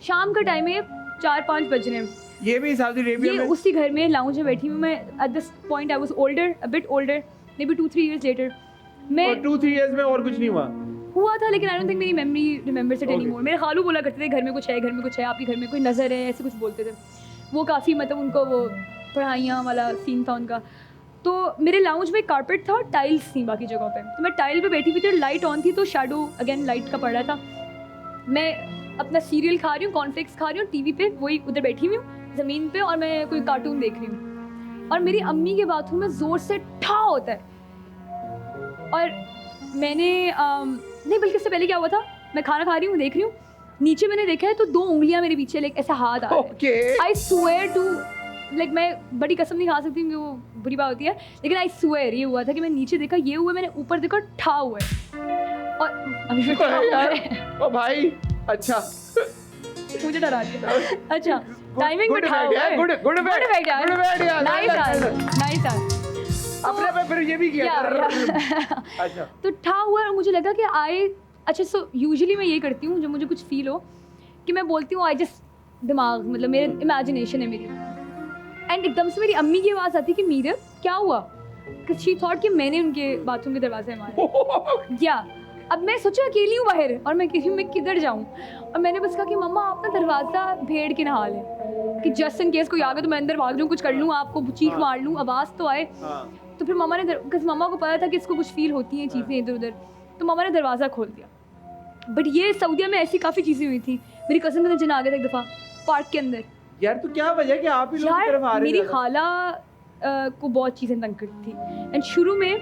शाम का टाइम है, 4-5 बज रहे हैं. ये भी सऊदी अरेबिया ये में उसी घर में लाउंज में बैठी हूँ मैं. At this point I was older, a bit older, maybe 2-3 years later. मैं और 2-3 years में और कुछ नहीं हुआ था, लेकिन आई डोंट थिंक मेरी memory remembers it Okay. Anymore. मेरे खालू बोला करते थे घर में कुछ है, घर में कुछ है, आपके घर में कोई नज़र है, ऐसे कुछ बोलते थे. वो काफ़ी मतलब उनको वो पढ़ाइयाँ वाला सीन था उनका. तो मेरे लाउंज में कारपेट था और टाइल्स थी बाकी जगहों पे, तो मैं टाइल पे बैठी हुई थी और लाइट ऑन थी, तो शैडो अगेन लाइट का पड़ रहा था. मैं अपना सीरियल खा रही हूँ, कॉर्नफ्लेक्स खा रही हूँ, टीवी पे वही उधर बैठी हुई हूँ ज़मीन पे, और मैं कोई कार्टून देख रही हूँ. और मेरी अम्मी के बाथरूम में ज़ोर से ठा होता है. और मैंने नहीं, बल्कि इससे पहले क्या हुआ था, मैं खाना खा रही हूँ, देख रही हूँ, नीचे मैंने देखा है तो 2 उंगलियां मेरे पीछे लाइक ऐसा हाथ आ रहा है. Okay. I swear to, like मैं बड़ी कसम नहीं खा सकती क्योंकि वो बुरी बात होती है, लेकिन आई स्वेयर ये हुआ था कि मैं नीचे देखा, ये हुआ, मैंने ऊपर देखा ठा हुआ है. और अभी भी ठा हुआ है. ओ भाई अच्छा. मुझे डरा दिया. अच्छा टाइमिंग में good ठा effect, हुआ यार, है. good effect यार. Good effect यार. नाइस यार. अपने पे फिर ये भी किया. या अच्छा. तो ठा हुआ और मुझे लगा कि अच्छा सो यूजुअली मैं ये करती हूँ जब मुझे कुछ फील हो कि मैं बोलती हूँ आई जस्ट दिमाग, मतलब मेरे इमेजिनेशन है मेरी. एंड एकदम से मेरी अम्मी की आवाज़ आती कि मीरा क्या हुआ, बिकॉज शी थॉट कि मैंने उनके बाथरूम के दरवाजे मारे. या अब मैं सोचा अकेली हूँ बाहर और मैं कह मैं किधर जाऊँ, और मैंने बस कहा कि मम्मा आप ना दरवाज़ा भेड़ के नहा लें कि जस्ट इन केस कोई आ गया तो मैं अंदर भाग जाऊँ, कुछ कर लूँ, आपको चीख मार लूँ, आवाज़ तो आए. तो फिर मम्मा ने, बिकॉज मम्मा को पता था कि इसको कुछ फील होती हैं चीज़ें इधर उधर, तो मम्मा ने दरवाज़ा खोल दिया. बट ये सऊदीया में ऐसी काफ़ी चीज़ें हुई थी. मेरी कज़न का जन आ गया था एक दफ़ा पार्क के अंदर. यार तो क्या वजह कि आप ही लोग की तरफ आ यार रहे मेरी थे? खाला को बहुत चीज़ें तंग करती थी. एंड शुरू में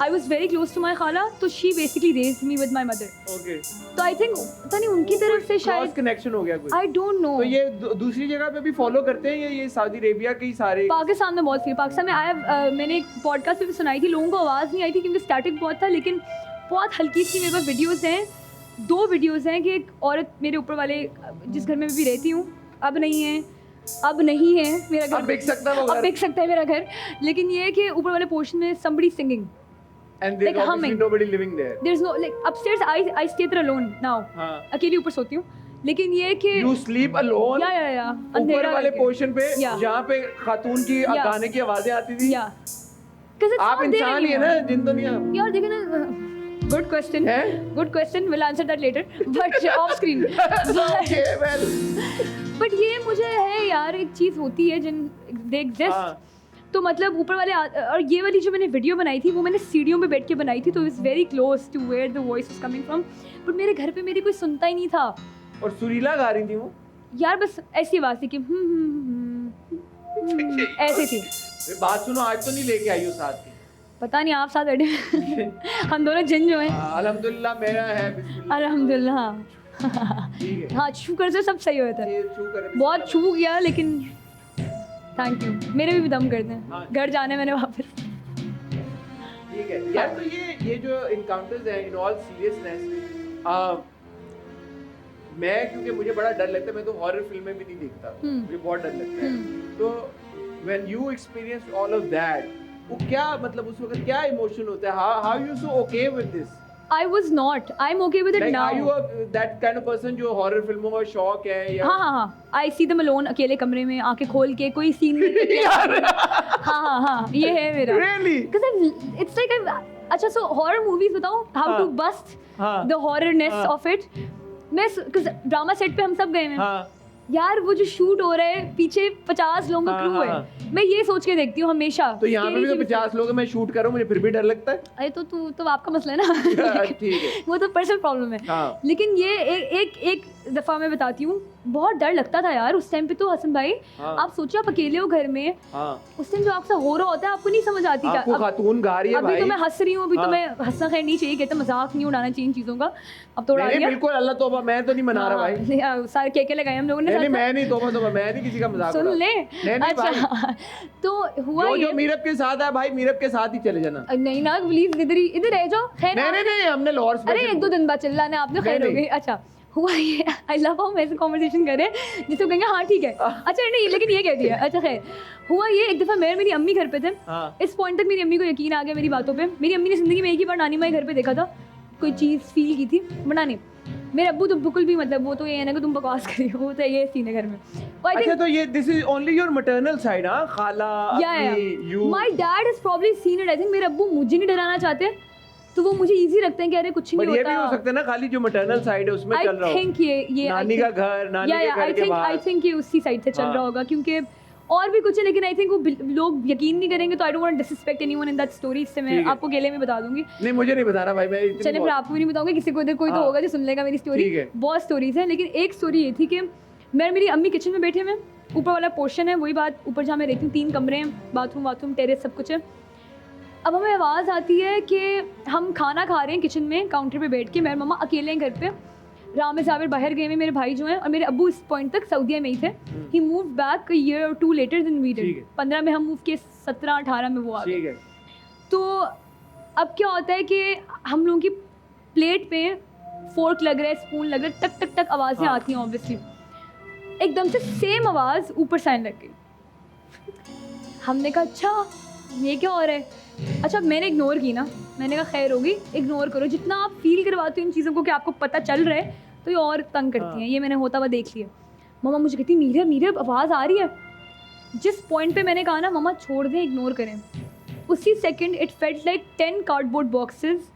I was very close to my खाला, तो she basically raised me with my mother. Okay. तो आई थिंक पता नहीं उनकी तरफ से शायद कनेक्शन हो गया कुछ. आई डोंट नो. तो ये दूसरी जगह पे भी फॉलो करते हैं ये सऊदी अरेबिया के सारे? पाकिस्तान में बहुत फील, पाकिस्तान में मैंने एक पॉडकास्ट पे भी सुनाई थी, लोगों को आवाज़ नहीं आई थी क्योंकि स्टैटिक बहुत था, लेकिन बहुत हल्की सी मेरे पास वीडियोज़ हैं, 2 वीडियोज़ हैं कि एक औरत मेरे ऊपर वाले जिस घर में मैं भी रहती हूँ, अब नहीं है मेरा घर, अब बिक सकता है वो अब घर. बिक सकता है मेरा घर, लेकिन ये है कि ऊपर वाले पोर्शन में somebody singing, And there's like obviously humming. nobody living there. there's no like upstairs I stay there alone now. हाँ. अकेली ऊपर सोती हूँ, लेकिन ये है कि You sleep alone. या ऊपर अंधेरा वाले करके. पोर्शन पे Yeah. जहाँ पे खातून की Yeah. गाने की आवाजें आती थी. या because it's आप not there इंसान ही है ना, anymore. जिन दुनिया यार देखो ना, गुड क्वेश्चन है. Good question, will answer that later but off screen. Okay, well. But ये मुझे है यार, एक चीज़ होती है जिन दे एग्जिस्ट. हाँ. तो मतलब ऊपर वाले और ये वाली जो मैंने वीडियो बनाई थी वो मैंने सीढ़ियों पे बैठ के बनाई थी, तो it's very close to where the voice is coming from. But मेरे घर पे मेरी कोई सुनता ही नहीं था और सुरीला गा रही थी वो. यार, बस ऐसी आवाज़ थी कि ऐसे थी. बात सुनो, आज तो नहीं लेके आई हो साथ की? पता नहीं, आप साथ बैठे हम दोनों जिन जो हैं. अल्हम्दुलिल्लाह मेरा है. बिस्मिल्लाह. अल्हम्दुलिल्लाह. हाँ ठीक है. हाँ, छू कर से सब सही होता है. ये छू कर बहुत छू गया, लेकिन थैंक यू, मेरे भी दम करते हैं. हाँ. घर जाने मैंने वापस. ठीक है यार. तो ये जो इनकाउंटर्स हैं, इन ऑल सीरियसनेस, मैं क्योंकि मुझे बड़ा डर लगता है, मैं तो हॉरर फिल्में भी नहीं देखता, मुझे बहुत डर लगता है. तो when you experience all of that, वो क्या मतलब उस वक्त क्या इमोशन होता है? How you so okay with this? I was not. I'm okay with it Like, now. are you that kind of person जो हॉरर फिल्मों का शौक है या? हाँ. I see them alone, अकेले कमरे में आंखें खोल के, कोई सीन नहीं. हाँ, ये है मेरा. Really? Because it's like अच्छा सो हॉरर मूवीज बताओ, हाउ हाँ। टू बस्ट हाँ। द हॉररनेस हाँ। Of it. मैं ड्रामा सेट पे हम सब गए हैं हाँ यार, वो जो शूट हो रहा है पीछे 50 लोगों का हाँ, क्रू हाँ, है, हाँ। मैं ये सोच के देखती हूँ हमेशा। तो यहाँ पे भी तो Scary things 50 लोग हैं, मैं शूट कर रहा हूँ, मुझे फिर भी डर लगता है। अरे तो आपका मसला है ना ठीक है। वो तो पर्सनल प्रॉब्लम है। हाँ। लेकिन ये एक दफा मैं बताती हूँ, बहुत डर लगता था यार उस टाइम पे तो हसन भाई। हाँ। आप सोचिए आप अकेले हो घर में, हाँ। उस टाइम जो आपसे हो रहा होता है आपको नहीं समझ आती क्या। आपको खातून गा रही है अभी भाई। तो मैं हंस रही हूँ, अभी तो हाँ। मैं हंसना खैर नहीं चाहिए, कहते मजाक नहीं उड़ाना चाहिए इन चीजों का, अब तो उड़ा नहीं दिया। बिल्कुल, अल्लाह तौबा, मैं तो नहीं मना रहा भाई। भाई सारे केके लगाए हम लोगों ने नहीं साथ-साथ। मैं नहीं, तौबा मैं नहीं किसी का मजाक सुन उड़ा। ले। नहीं भाई, अच्छा तो हुआ जो ये, मीरब के साथ है भाई, मीरब के साथ ही चले जाना। नहीं ना प्लीज इधर रह जाओ। खैर नहीं हमने लाहौर अरे स्पेशल। 1-2 दिन बाद चिल्लाना आपने, खैर हो नहीं। गई। अच्छा हुआ ये, आई लव हाउ हम ऐसे कॉन्वर्सेशन करें जिससे कहेंगे हाँ ठीक है। अच्छा नहीं लेकिन ये कह दिया। अच्छा खैर हुआ ये, एक दफ़ा मैं मेरी अम्मी घर पे थे। हाँ। इस पॉइंट तक मेरी अम्मी को यकीन आ गया मेरी बातों पे। मेरी अम्मी ने ज़िंदगी में एक ही बार नानी माँ के घर पे देखा था, कोई चीज़ फील की थी बनाने। मेरे अब्बू तो बिल्कुल भी, मतलब वो तो ये है ना कि तुम बकवास करी हो, वो तो ये सीन है घर में। अच्छा तो ये this is only your maternal side? हाँ, खाला you. My dad has probably seen it. I think मेरे अब्बू मुझे नहीं डराना चाहते, तो वो मुझे इजी लगता है कि अरे कुछ नहीं बट ये होता। भी हो सकता है ना, खाली जो मैटरनल साइड है उसमें चल रहा हो। आई थिंक ये नानी का घर, नानी के घर के बाहर। आई थिंक ये उसी साइड से चल हाँ। रहा होगा, क्योंकि और भी कुछ है, लेकिन आई थिंक वो लोग यकीन नहीं करेंगे, तो I don't want to disrespect anyone in that story, इससे मैं ठीक है। आपको गेले में बता दूंगी। नहीं मुझे नहीं बताना भाई, मैं इतनी चलिए फिर बहुत- आपको भी नहीं बताऊंगी, किसी को इधर कोई तो हाँ। होगा जो सुन लेगा मेरी स्टोरी। ठीक है। बहुत स्टोरीज हैं, लेकिन एक स्टोरी ये थी कि मैं मेरी अम्मी किचन में बैठे हुए, ऊपर वाला पोर्शन है, वही बात ऊपर जहाँ मैं रहती हूँ, 3 कमरे हैं, बाथरूम टेरेस सब कुछ है। अब हमें आवाज़ आती है कि हम खाना खा रहे हैं किचन में काउंटर पे बैठ के, मेरे मम्मा अकेले हैं घर पे, राम साबिर बाहर गए हैं, मेरे भाई जो हैं, और मेरे अब्बू इस पॉइंट तक सऊदीया में ही थे। ही मूव बैक ईयर और 2 लेटर देन वी ठीक डिड। है। 15 में हम मूव किए, 17-18 में वो आ गए। ठीक है। तो अब क्या होता है कि हम लोगों की प्लेट पे फोर्क लग रहा है, स्पून लग रहा है, टक टक टक आवाज़ें हाँ। आती हैं ऑब्वियसली। एकदम से सेम आवाज़ ऊपर से आने लग गई। हमने कहा अच्छा ये क्या हो रहा है। अच्छा मैंने इग्नोर की ना, मैंने कहा खैर होगी, इग्नोर करो, जितना आप फील करवाते हो इन चीज़ों को कि आपको पता चल रहा है तो ये और तंग करती हैं। ये मैंने होता हुआ देख लिया। मम्मा मुझे कहती मीरब आवाज़ आ रही है। जिस पॉइंट पे मैंने कहा ना मम्मा छोड़ दें, इग्नोर करें, उसी second it felt like 10 cardboard boxes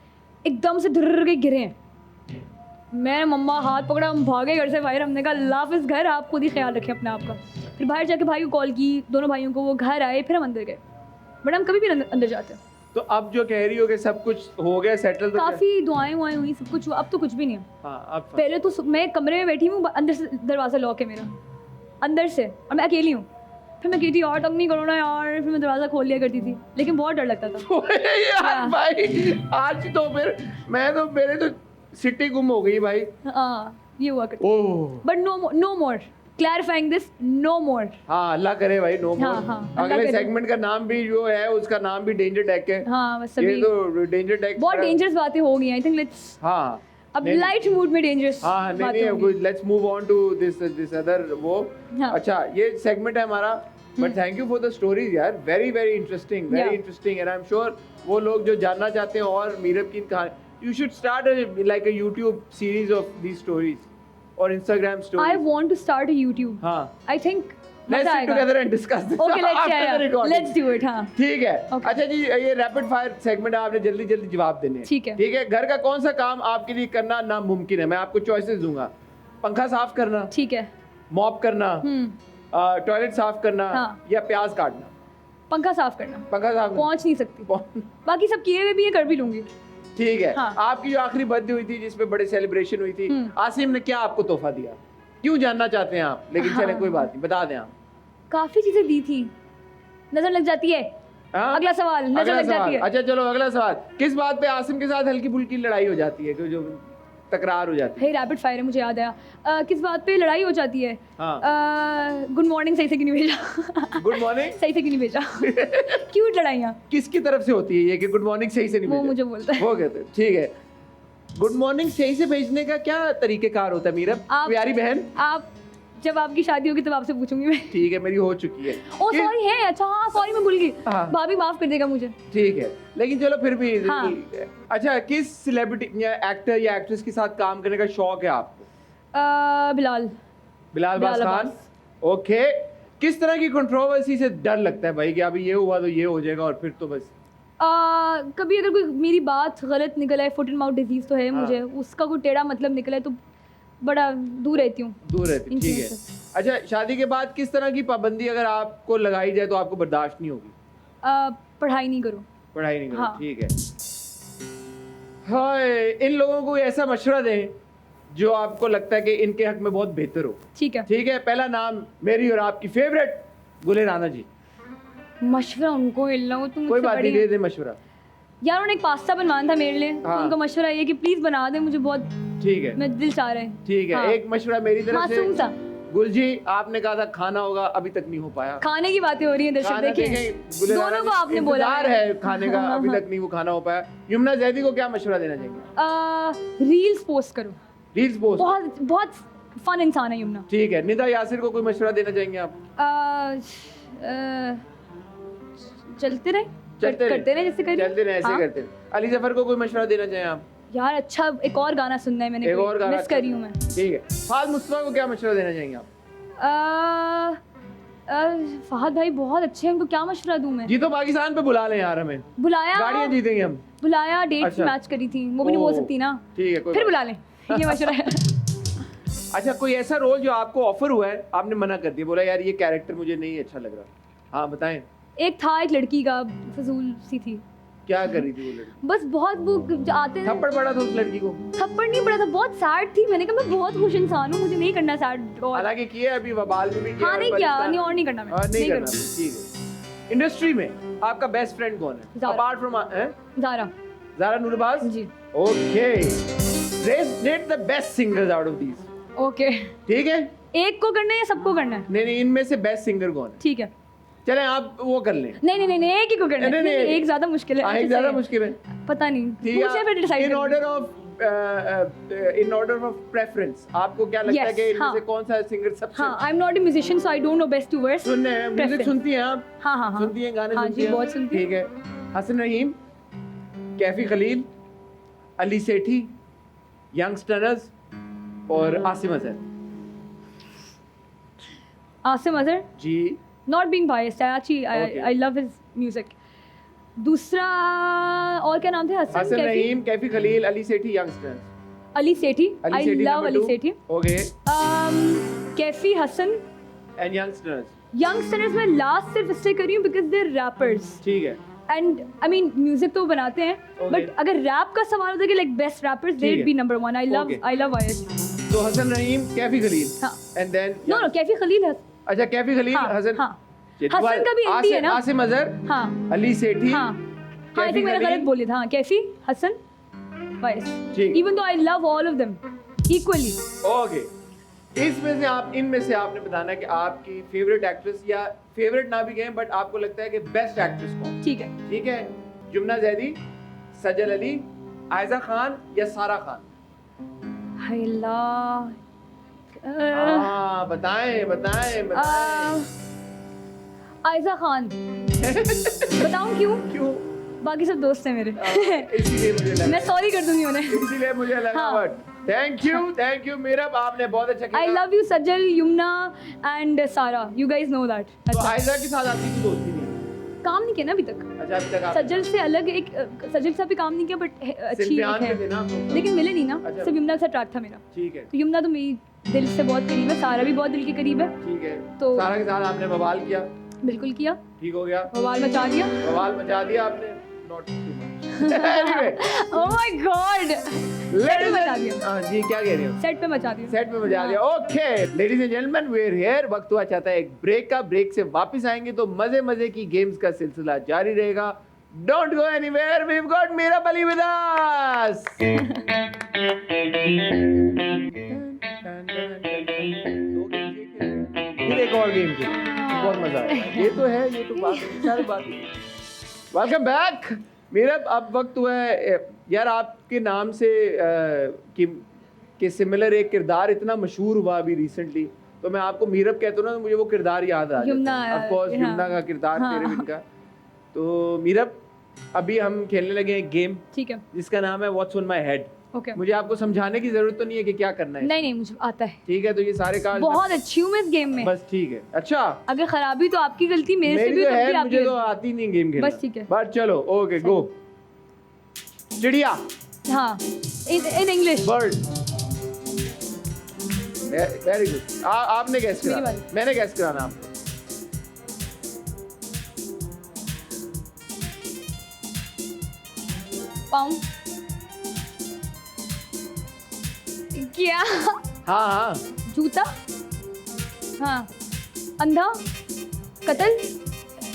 एकदम से धुर्र के गिरे हैं। मैं मम्मा हाथ पकड़ा, हम भागे घर से बाहर। हमने कहा अल्लाह हाफ़िज़ घर, आप खुद ही ख्याल रखें अपना आपका। फिर बाहर जाके भाई को कॉल की, दोनों भाइयों को, वो घर आए, फिर हम अंदर गए। बट हम कभी भी अंदर जाते हैं। तो अब जो कह रही हो कि सब कुछ हो गया सेटल, तो काफ़ी दुआएं हुई सब कुछ हुआ, अब तो कुछ भी नहीं है। हाँ अब पहले तो मैं कमरे में बैठी हूँ, अंदर से दरवाज़ा लॉक है मेरा, अंदर से, और मैं अकेली हूँ। फिर मैं कहती यार तंग नहीं करो ना यार, फिर मैं दरवाज़ा खोल लिया करती थी, लेकिन बहुत डर लगता था। यार भाई आज तो फिर मैं तो, मेरे तो सिटी गुम हो गई भाई। हाँ ये हुआ करता, oh but no more, clarifying this, no more. हाँ अल्लाह करे भाई, नो हाँ, मोर। हाँ, अल्लाह अगले करे। सेगमेंट का नाम भी जो है उसका नाम भी डेंजर टैक है। हाँ बस ये सभी तो डेंजर टैक बहुत डेंजरस बातें हो गई। आई थिंक लेट्स हाँ अब नहीं- लाइट मूड में डेंजरस हाँ बातें नहीं होंगी। Let's move on to this other वो। हाँ। अच्छा ये सेगमेंट है हमारा, but thank you for the stories यार, very very interesting, very Yeah. Interesting, and I am sure वो लोग जो जानना चाहते हैं और मीरब की कहानी, you should start like a YouTube series of these stories और Instagram I stories. want to start a YouTube. हाँ I think let's मजा sit आएगा। together and discuss this Okay, let's after the recording. let's do it। हाँ ठीक है। Okay. अच्छा जी, ये rapid fire segment है, आपने जल्दी जल्दी जवाब देने हैं। ठीक है। ठीक है। घर का कौन सा काम आपके लिए करना नामुमकिन है? मैं आपको चॉइसेस दूंगा। पंखा साफ करना, ठीक है। मॉप करना, टॉयलेट साफ करना, हाँ। या प्याज काटना। पंखा साफ करना, पंखा साफ पहुंच नहीं सकती, करना। बाकी सब किए हुए भी है, कर भी लूंगी। ठीक है। हाँ। आपकी जो आखिरी बर्थडे हुई थी जिसमें बड़े सेलिब्रेशन हुई थी, हम्म। आसिम ने क्या आपको तोहफा दिया? क्यों जानना चाहते हैं आप? लेकिन हाँ। चले कोई बात नहीं, बता दें आप। काफी चीजें दी थी, नजर लग जाती है। हाँ? अगला सवाल, नजर अगला लग जाती सवाल। है। अच्छा चलो अगला सवाल। किस बात पे आसिम के साथ हल्की फुल्की लड़ाई हो जाती है, जो तकरार हो जाती है? हे रैपिड फायर है, मुझे याद आया। किस बात पे लड़ाई हो जाती है? हाँ। गुड मॉर्निंग सही से क्यों नहीं भेजा? गुड मॉर्निंग सही से क्यों नहीं भेजा? क्यूट लड़ाइयाँ, किसकी तरफ से होती है ये कि गुड मॉर्निंग सही से नहीं वो भेजा? मुझे बोलता है। वो कहते हैं। ठीक है। गुड मॉर्निंग सही से भेजने का क्या तरीकेकार होता है मीरब, आप- प्यारी बहन? आप जब आपकी शादी होगी तब आपसे पूछूंगी मैं। ठीक है, मेरी हो चुकी है। ओ कि- सॉरी है, अच्छा हाँ सॉरी मैं भूल गई। हाँ। भाभी माफ कर देगा मुझे। ठीक है, लेकिन चलो फिर भी। हाँ। अच्छा किस सेलिब्रिटी या एक्टर या एक्ट्रेस के साथ काम करने का शौक है आपको? बिलाल बिलाल बास बिलाल खान। अब्बास। ओके। किस तरह की कंट्रोवर्सी से डर लगता है भाई कि अभी ये हुआ तो ये हो जाएगा और फिर तो बस? कभी अगर कोई मेरी बात गलत निकल आए, फुट एंड माउथ डिजीज तो है हाँ। मुझे, उसका कोई टेढ़ा मतलब निकले तो बड़ा दूर रहती हूँ दूर रहती, इन ठीक है। चीज़ों से। अच्छा, शादी के बाद किस तरह की पाबंदी अगर आपको लगाई जाए तो आपको बर्दाश्त नहीं होगी? पढ़ाई नहीं करो। पढ़ाई नहीं करो, हाँ। ठीक है। हाय, इन लोगों को ऐसा मशवरा दें जो आपको लगता है कि इनके हक में बहुत बेहतर हो। ठीक है। ठीक है, पहला नाम मेरी और आपकी फेवरेट गुले राना जी। मशवरा उनको मिलना हो तुम कोई मुझसे बात नहीं, बड़ी दे हैं। दे मशवरा। यार उन्होंने एक पास्ता बनवाना था मेरे लिए, तो हाँ। उनका मशवरा ये कि प्लीज बना दे, मुझे बहुत ठीक है, मैं दिल चाह रहा है। ठीक है। हाँ। एक मशवरा मेरी तरफ मासूम सा। से। गुल जी, आपने कहा था खाना होगा, अभी तक नहीं हो पाया। खाने की बातें हो रही हैं दर्शक, खाना देखिए देखें, गुले राना दोनों को जी, आपने बोला इंतजार है खाने का, अभी तक नहीं वो खाना हो पाया। यमुना जैदी को क्या मशवरा देना चाहेंगे? रील्स पोस्ट करो, रील्स पोस्ट। बहुत बहुत फन इंसान है यमुना। ठीक है। निदा यासिर को कोई मशवरा देना चाहेंगे आप? चलते रहे, करते रहे जैसे करिए। चलते रहे, ऐसे हाँ। करते रहे। अली जफर को कोई मशवरा देना चाहें आप? यार अच्छा एक और गाना सुनना है मैंने, एक और गाना मिस करी हूँ मैं। ठीक है। फाज मुस्तफा को क्या मशवरा देना चाहेंगे आप? फहद भाई बहुत अच्छे हैं, उनको क्या मशवरा दूं मैं? जी तो पाकिस्तान पे बुला लें यार, हमें बुलाया, गाड़ियाँ जीतेंगे हम। बुलाया, डेट्स अच्छा। मैच करी थी, वो भी नहीं बोल ओह, सकती ना। ठीक है, कोई फिर बात बुला लें, ये मशवरा है। अच्छा, कोई ऐसा रोल जो आपको ऑफर हुआ है, आपने मना कर दिया, बोला यार ये कैरेक्टर मुझे नहीं अच्छा लग रहा? हाँ बताएं। एक था, एक लड़की का, फजूल सी थी, क्या कर रही थी वो लड़की? बस बहुत वो जो आते थे, थप्पड़ पड़ा था उस लड़की को? थप्पड़ नहीं पड़ा था, बहुत सैड थी। मैंने कहा मैं बहुत खुश इंसान हूँ, मुझे नहीं करना सैड रोल। हालांकि किया अभी वबाल में भी किया। हाँ और नहीं किया, बलिस्तान- नहीं और नहीं करना मैं, हाँ, नहीं करना, करना। ठीक है। इंडस्ट्री में आपका बेस्ट फ्रेंड कौन है ज़ारा। Apart from Zara Zara Noorbaz? जी। Okay, rate the best singers out of these. Okay, ठीक है। एक को करना है या सबको करना है? नहीं, इनमें से बेस्ट सिंगर कौन है? ठीक है। चलें आप वो कर लें। नहीं, एक ही को करना है। नहीं, नहीं, एक ज्यादा मुश्किल है। हाँ, एक अच्छा, ज्यादा सही है। मुश्किल है। पता नहीं, ठीक पूछे फिर है। Decide in order of preference, आपको क्या लगता है Yes, कि इनमें हाँ। से कौन सा सिंगर सबसे हाँ, I am not a musician so I don't know best to worst. सुनने हैं, म्यूजिक Preference. सुनती हैं आप? हाँ। सुनती हैं, गाने हाँ सुनती जी, हैं? बहुत सुनती ठीक है। हसन रहीम, कैफी खलील, अली सेठी, यंगस्टर्स और आसिम अजहर। आसिम अजहर, जी। Not being biased, actually Okay. I love his music. दूसरा और क्या नाम थे? Hasan Kaifi, Raheem, Kaifi Khalil, Ali Sethi, youngsters. Ali Sethi, I love number Ali 2. Sethi. Okay. Kaifi, Hasan, and youngsters. Youngsters में लास्ट सिर्फ इससे करी हूँ बिकॉज दे रैपर्स ठीक है। एंड आई मीन म्यूजिक तो वो बनाते हैं, Okay. बट अगर रैप का सवाल होता है कि लाइक बेस्ट रैपर्स, ठीक है। They be number 1। Okay. I love आयश। तो हसन रहीम, कैफी खलील, हाँ। And then no Kaifi Khalil है। अच्छा, कैफी खलील, हाँ, हसन। हाँ। ये हसन तुम्हारे- का भी हिंदी है ना? आसिम अजहर, हाँ अली सेठी, हाँ, आई थिंक मैंने गलत बोले था। हाँ, कैफी, हसन, वायस। ठीक। Even though I love all of them equally. Okay. इसमें से आप, इनमें से आपने बताना है कि आपकी फेवरेट एक्ट्रेस, या फेवरेट ना भी कहें बट आपको लगता है कि बेस्ट एक्ट्रेस कौन? ठीक है। ठीक है। जुमना जैदी, सजल अली, आयजा खान या सारा खान? हाय अल्लाह। हाँ, बताएं। आयजा खान। बताऊं क्यों? क्यों? बाकी सब दोस्त हैं मेरे। इसीलिए मुझे लगा, मैं सॉरी कर दूंगी उन्हें। इसीलिए मुझे लगा। हाँ। बट थैंक यू मेरा, आपने बहुत अच्छा किया। I love you Sajal, Yamuna and सारा, you guys know that। तो आयजा के साथ आपकी कोई दोस्ती नहीं? काम नहीं किया ना अभी तक। अच्छा, अभी तक आप सजल से अलग एक सजल से भी काम नहीं किया, बट अच्छी सिल्फियान एक में थे है, ना आप लोग? लेकिन मिले नहीं ना। अच्छा। सिर्फ यमुना के साथ ट्रैक था मेरा। ठीक है, तो यमुना तो मेरी दिल से बहुत करीब है, सारा भी बहुत दिल के करीब है। ठीक है। तो- सारा के साथ आपने बवाल किया, बिल्कुल किया, ठीक हो गया, बवाल मचा दिया। बवाल मचा दिया आपने, not too much. Anyway, oh my God, set पे मचा दिया, हाँ जी, क्या कह रहे हो? सेट पे मचा दिया। सेट में मजा दिया। Okay ladies and gentleman, we are here. वक्त हुआ चाहता है एक ब्रेक का। ब्रेक से वापस आएंगे तो मजे मजे की गेम्स का सिलसिला जारी रहेगा। Don't go anywhere, we have got Meera Bali with us. फिर एक और गेम खेलें, बहुत मजा आएगा। ये तो है, ये तो बात है, सारी बात है। Welcome back Meera. अब वक्त हुआ है यार, आपके नाम से कि सिमिलर एक किरदार इतना मशहूर हुआ अभी रिसेंटली, तो मैं आपको मीरब कहता हूँ ना, तो मुझे वो किरदार याद आ यमुना, जाता है। ऑफ कोर्स हाँ। यमुना का किरदार हाँ। तेरे बिन का। तो मीरब, अभी हम खेलने लगे हैं गेम ठीक है। जिसका नाम है what's on my head. Okay मुझे आपको समझाने की जरूरत तो नहीं है कि क्या करना है। नहीं मुझे आता है, ठीक है, तो ये सारे कार्ड बहुत अच्छी हूँ मैं इस गेम में। बस ठीक है। अच्छा, अगर खराबी तो आपकी गलती, मेरे से मेरी भी तो तब भी है, आपकी मुझे तो गलती। आती नहीं गेम खेलना। बस ठीक है। बट चलो, ओके गो। चिड़िया। हाँ, in English. Bird. Very good. आपने गैस मेरी करा, बारी। मैंने गैस कराना आपको। पाँव। क्या? हाँ हाँ, जूता। हाँ, अंधा।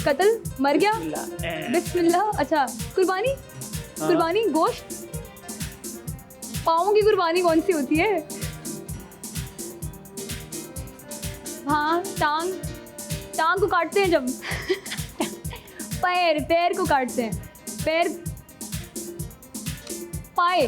कत्ल, मर गया। बिस्मिल्लाह। अच्छा, कुर्बानी। हाँ। कुर्बानी, गोश्त। पाँव की कुर्बानी कौन सी होती है? हाँ, टांग को काटते हैं जब। पैर को काटते हैं। पैर। पाए।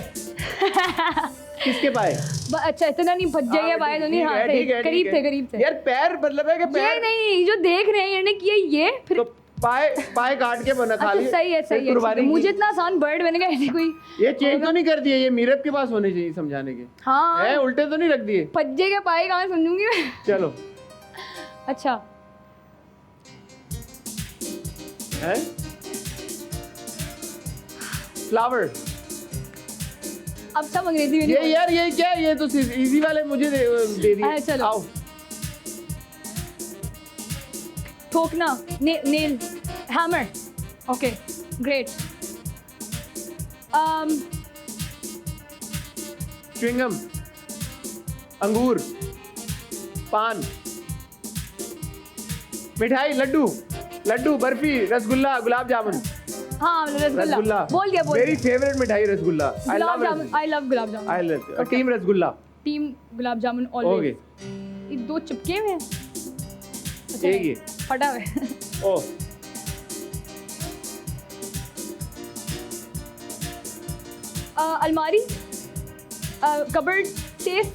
किसके पाए? अच्छा, इतना नहीं भज जाइए पाए तो नहीं। हाँ, सही, करीब थे। यार पैर मतलब है कि ये पैर नहीं, जो देख रहे हैं इन्होंने किया ये, फिर तो पाए काट के बना खा अच्छा लिए। सही है फिर ठीक है। कुर्बानी मुझे की। इतना आसान बर्ड मैंने कहा ऐसे कोई ये चेंज तो नहीं कर दिए, ये मीरब के पास होने चाहिए समझाने के। हाँ है, उल्टे तो नहीं रख दिए। भज्जे के पाए कहाँ समझूंगी मैं। चलो। अच्छा, है फ्लावर। अब सब अंग्रेजी में ये नहीं यार ये क्या है? ये तो इजी वाले मुझे दे दिए। चलो। आओ। ठोकना, nail, hammer. Okay, great. Chewing gum, अंगूर, पान, मिठाई, लड्डू, बर्फी, रसगुल्ला, गुलाब जामुन। हाँ, रसगुल्ला बोल दिया। मेरी फेवरेट मिठाई rasgulla. Gulab jamun, I love gulab jamun. I love team rasgulla. Team gulab jamun okay, always. ये दो चिपके हुए हैं। अच्छा, एक ये फटा हुआ है। ओ अलमारी, कबर्ड, सेफ।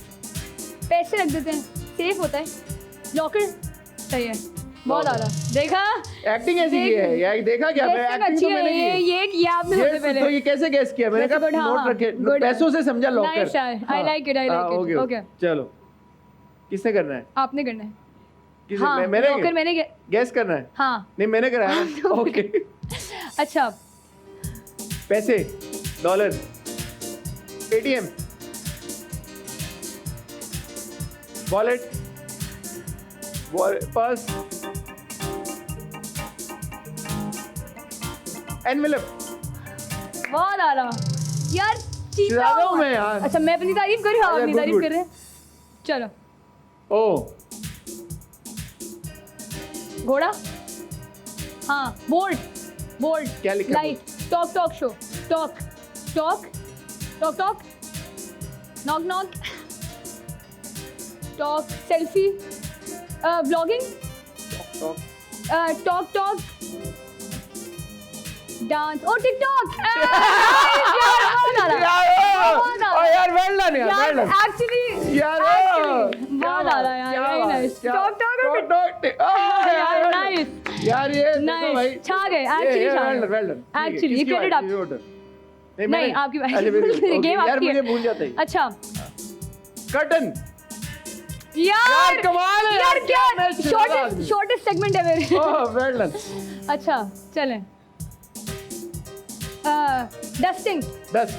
पैसे रख देते हैं, सेफ होता है। लॉकर। सही है, बहुत आला। देखा, एक्टिंग ऐसी की है यार, देखा क्या? मैं Guessing एक्टिंग अच्छी तो मैंने है। की। ये किया आपने सबसे तो पहले। ये कैसे गैस किया? मैंने That's कहा good, हाँ, नोट हाँ, रखे, good. पैसों से समझा locker. Nice, I like it, I like it. Okay. चलो, किसने करना है? आपने करना है। किसे? हाँ, मैंने लॉकर मैंने गैस करना है। हाँ। नहीं, मैंने कराया ना। ओके। अच्छा, पैसे, dollar, ATM, wallet, purse, envelope. बहुत आला यार। चीता ज्यादा हूँ हूँ मैं यार। अच्छा, मैं अपनी तारीफ कर रही हूँ, आप अच्छा, अपनी good, तारीफ good. कर रहे हैं। चलो, ओ घोड़ा। हाँ, बोर्ड। क्या लिखा है? Light, talk show, talk, knock, talk, selfie, blogging, talk, dance, oh TikTok. यार वेल डन यार, वेल डन एक्चुअली यार। बहुत आ रहा है यार, वेरी नाइस। टॉक यार, नाइस यार ये देखो नाइस, भाई, छा गए एक्चुअली, वेल डन। एक्चुअली ये क्रेडिट आप। नहीं, आपकी बारी। गेम यार आपकी मुझे है। भूल जाता है। अच्छा कर्टन। यार कमाल है यार, क्या मैं शॉर्टेस्ट सेगमेंट है मेरे। ओह वेल डन। अच्छा, चलें। डस्टिंग। 10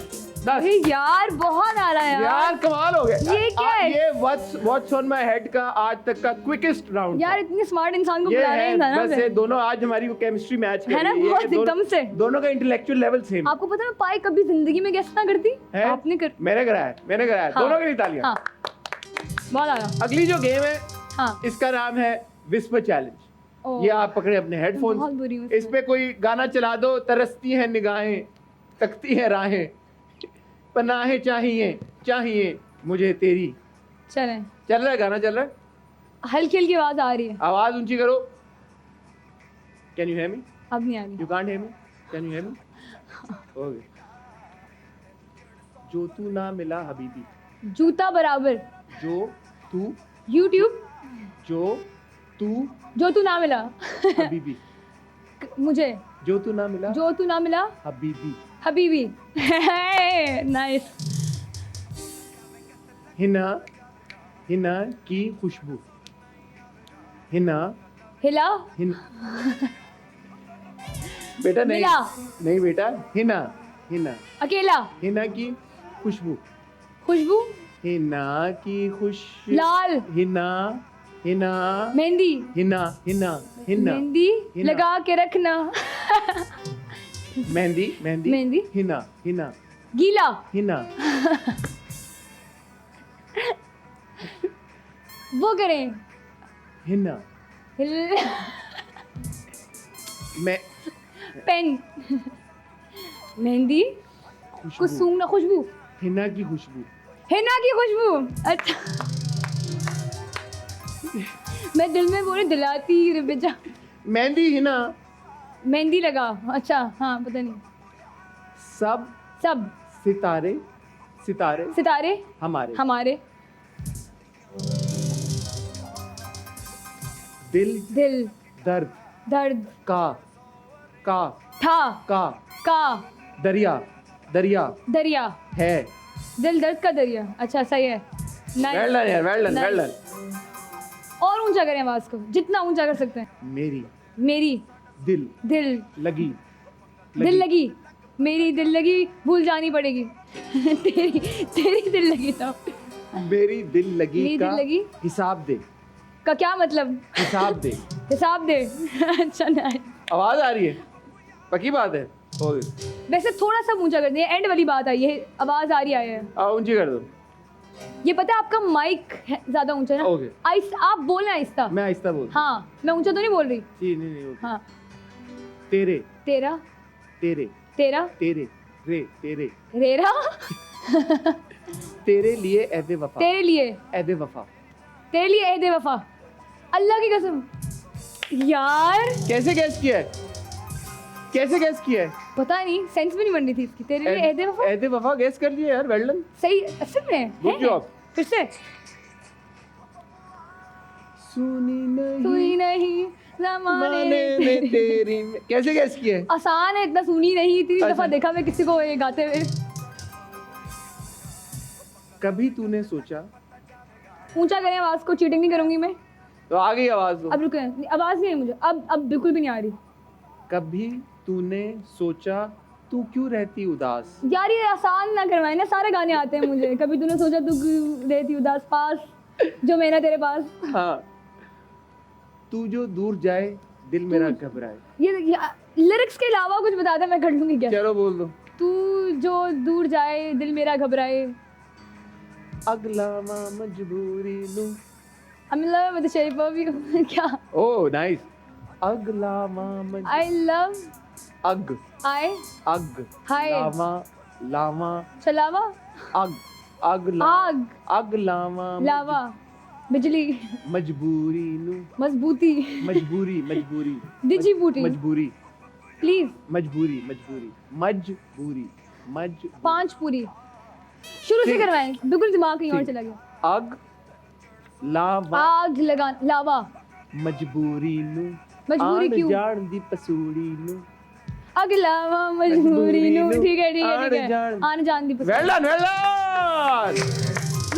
अरे यार, बहुत आ रहा है यार कमाल हो गया। ये क्या है? ये व्हाट्स ऑन माय हेड का आज तक का क्विकेस्ट राउंड यार, इतनी स्मार्ट इंसान को ये बुला रहे है। हैं ना बस ये दोनों आज हमारी को केमिस्ट्री मैच कर है ना, रही बहुत ये एकदम से। दोनों का इंटेलेक्चुअल लेवल सेम आपको पता है मैं पाई कभी जिंदगी में गेस ना करती। है। आपने कर। मैंने कराया हाँ। दोनों के लिए तालियां। हाँ, बहुत आ रहा। अगली जो गेम है हाँ, इसका नाम है विस्पर चैलेंज। ओह, ये आप पकड़े अपने बहुत हेडफोन्स, बुरी हूँ इस पे कोई गाना चला दो। तरसती हैं निगाहें, तकती हैं राहें, पनाहें चाहिए मुझे तेरी। चलें। चल रहा है गाना, चल रहा है। हल्की हल्की आवाज आ रही है। आवाज ऊंची करो। Can you hear me? अब नहीं आ रही। You can't hear me? Can you hear me? Okay. जो तू ना मिला हबीबी, जूता बराबर। जो तू YouTube। जो तू ना मिला। हबीबी, मुझे जो तू ना मिला जो तू ना मिला हबीबी। हबीबी। नाइस। हिना, हिना की खुशबू, हिना, हिला, हिना बेटा नहीं, मिला। नहीं बेटा, हिना, हिना, अकेला, हिना की खुशबू, खुशबू, हिना की खुश, लाल, हिना, हिना, मेहंदी, हिना, हिना, हिना, मेहंदी हिना। लगा के रखना, मेहंदी, मेहंदी, मेहंदी, हिना, हिना, गीला, हिना, वो करें, हिना, हिल, मैं पेन, मेहंदी, खुशबू, कुसुम ना खुशबू, हिना की खुशबू, हिना की खुशबू। अच्छा, मैं दिल में बोले दिलाती रे बेजा, मेहंदी, हिना, मेहंदी लगा। अच्छा हाँ, पता नहीं। सब सब सितारे, सितारे सितारे हमारे, हमारे, दिल दिल दर्द दर्द का, का, था, का दरिया, दरिया दरिया, है। दिल दर्द का दरिया। अच्छा सही है। वेल डन यार, well done, Nice. Well done. और ऊंचा करें आवाज को, जितना ऊंचा कर सकते हैं। मेरी मेरी दिल दिल लगी, दिल लगी, मेरी दिल लगी, भूल जानी पड़ेगी। तेरी तेरी दिल लगी तो मेरी दिल लगी मेरी का दिल लगी हिसाब दे, का क्या मतलब? हिसाब दे। हिसाब दे। अच्छा ना, आवाज आ रही है, पक्की बात है। ओके, वैसे थोड़ा सा ऊंचा कर दिए, एंड वाली बात आई है, आवाज आ रही है। आओ ऊंची कर दो। ये पता है आपका माइक ज्यादा ऊंचा है ना? ओके। आप बोलना आहिस्ता। मैं आहिस्ता बोल। हाँ, मैं ऊंचा तो नहीं बोल रही। जी नहीं नहीं, ओके। हाँ, तेरे, तेरा तेरे, तेरा तेरे, रे, तेरे, रेरा, तेरे लिए ऐदे वफा, तेरे लिए, ऐदे वफा। तेरे लिए एहदे वफा। अल्लाह की कसम यार, कैसे गैस किया है, कैसे गैस किया है? पता नहीं, सेंस भी नहीं बन रही थी इसकी। तेरे लिए एहदे वफा, ऐदे वफा गैस कर लिया यार, वेल डन। सही असल में Good है। job. फिर से सुनी नहीं सुनी नहीं ज़माने माने ने ने तेरी में। कैसे गैस किया है? आसान है, इतना सुनी नहीं, इतनी अच्छा। दफा देखा मैं किसी को ये गाते हुए। कभी तूने सोचा, ऊंचा करें आवाज को, चीटिंग नहीं करूंगी मैं। तो आ गई आवाज तो। अब रुके, आवाज नहीं आई मुझे, अब बिल्कुल भी नहीं आ रही। कभी तूने सोचा तू क्यों रहती उदास, यार ये आसान ना करवाए ना, सारे गाने आते हैं मुझे। कभी तूने सोचा तू क्यों रहती उदास, पास जो मैं ना तेरे पास। हाँ, तू जो दूर जाए दिल मेरा घबराए। ये लिरिक्स के अलावा कुछ बता दे, मैं कर लूंगी क्या। चलो बोल दो। तू जो दूर जाए दिल मेरा घबराए, अगला माँ मजबूरी नू। I'm in love with the shape of you। क्या? Oh nice. अगला माँ I love अग, I अग, हाय लावा, लावा, चलावा, अग, अग, आग, अग, लावा, लावा, बिजली, मजबूरी नू, मजबूती, मजबूरी, मजबूरी, दिजी बूटी, मजबूरी, प्लीज, मजबूरी, मजबूरी, मजबूरी, मज, 5 पूरी। शुरू से ठीक। करवाएं, बिल्कुल दिमाग कहीं और ठीक। चला गया। अग, लावा, आग लगा, लावा, मजबूरी नू, मजबूरी आन क्यों? जान दी पसूड़ी नू। आग लावा, मजबूरी नू। ठीक है ठीक है आन ठीक है। जान- आने जान दी पसंद। Well done, well done.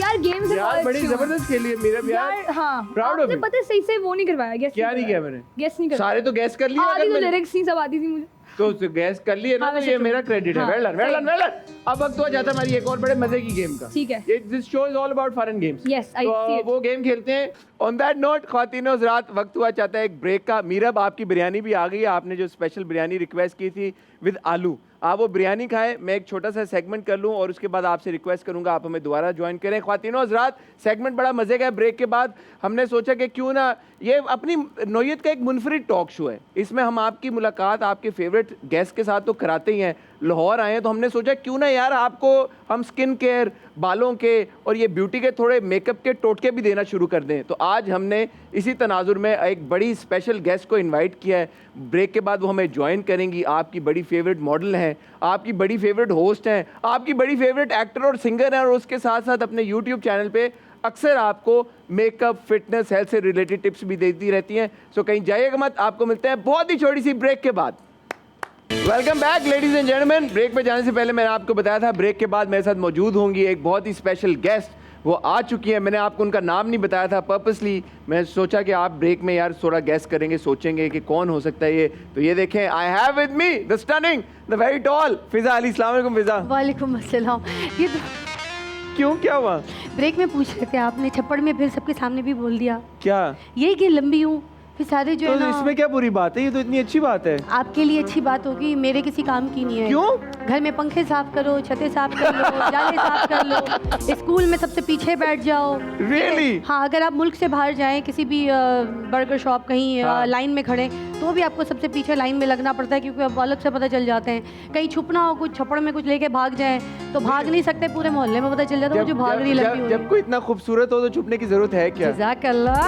यार गेम से यार बड़ी जबरदस्त खेली है मेरा यार। यार। हाँ, Proud of आपने you. पता है सही से वो नहीं करवाया, गेस क्या नहीं किया मैंने? गेस नहीं करवाया। सारे तो गैस कर लिए। आधी अगर तो मैंने- लिरिक्स नहीं सब आती थी मुझे। तो गैस कर लिए ना, हाँ, तो वैसे ये तो- मेरा क्रेडिट है। हाँ, वेल डन, वेल डन, सही। Well done. अब वक्त हो जाता है हमारी एक और बड़े मजे की गेम का। ठीक है। This show is all about fun and games. Yes, I see it. वो गेम खेलते हैं। ऑन दैट नोट ख्वातीनो हज़रात, वक्त हुआ चाहता है एक ब्रेक का। मीरब, आपकी बिरयानी भी आ गई है। आपने जो स्पेशल बिरयानी रिक्वेस्ट की थी विद आलू, आप वो बिरयानी खाएं। मैं एक छोटा सा सेगमेंट कर लूं और उसके बाद आपसे रिक्वेस्ट करूंगा आप हमें दोबारा ज्वाइन करें। ख्वातीनो हज़रात, सेगमेंट बड़ा मजे का है। ब्रेक के बाद हमने सोचा कि क्यों ना, ये अपनी नौयत का एक मुनफरिद टॉक शो है। इसमें हम आपकी मुलाकात आपके फेवरेट गेस्ट के साथ तो कराते ही हैं। लाहौर आए हैं तो हमने सोचा क्यों ना यार आपको हम स्किन केयर, बालों के और ये ब्यूटी के थोड़े मेकअप के टोटके भी देना शुरू कर दें। तो आज हमने इसी तनाजुर में एक बड़ी स्पेशल गेस्ट को इनवाइट किया है। ब्रेक के बाद वो हमें ज्वाइन करेंगी। आपकी बड़ी फेवरेट मॉडल हैं, आपकी बड़ी फेवरेट होस्ट हैं, आपकी बड़ी फेवरेट एक्टर और सिंगर हैं, और उसके साथ साथ अपने यूट्यूब चैनल पे अक्सर आपको मेकअप, फिटनेस, हेल्थ से रिलेटेड टिप्स भी देती रहती हैं। सो कहीं जाइएगा मत, आपको मिलते हैं बहुत ही छोटी सी ब्रेक के बाद। Welcome back ladies and gentleman. Break पे जाने से पहले मैंने आपको बताया था ब्रेक के बाद मेरे साथ मौजूद होंगी एक बहुत ही स्पेशल गेस्ट, वो आ चुकी हैं। मैंने आपको उनका नाम नहीं बताया था पर्पसली, मैं सोचा कि आप ब्रेक में यार थोड़ा गैस करेंगे, सोचेंगे कि कौन हो सकता है ये। तो ये देखें, I have with me the stunning, the very tall Fiza Ali. अस्सलाम वालेकुम फिजा। वालेकुम अस्सलाम। ये तो क्यों, क्या हुआ? ब्रेक में पूछ रहे थे आपने, छप्पड़ में फिर सबके सामने भी बोल दिया। क्या यही कि लंबी हूँ, फिर सारे जो है तो ना। इसमें क्या बुरी बात है, ये तो इतनी अच्छी बात है। आपके लिए अच्छी बात होगी, मेरे किसी काम की नहीं है। क्यों? घर में पंखे साफ करो, छतें साफ कर लो, जाले साफ कर लो, स्कूल में सबसे पीछे बैठ जाओ। Really? हाँ, अगर आप मुल्क से बाहर जाएं, किसी भी बर्गर शॉप कहीं हाँ। लाइन में खड़े, तो भी आपको सबसे पीछे लाइन में लगना पड़ता है, क्योंकि अब अलग से पता चल जाते हैं। कहीं छुपना हो, कुछ छप्पड़ में कुछ लेके भाग जाएं तो भाग नहीं सकते, पूरे मोहल्ले में पता चल जाता है वो जो भाग रही लंबी हो रही जब कोई इतना खूबसूरत हो तो छुपने की जरूरत है क्या? जज़ाकल्लाह।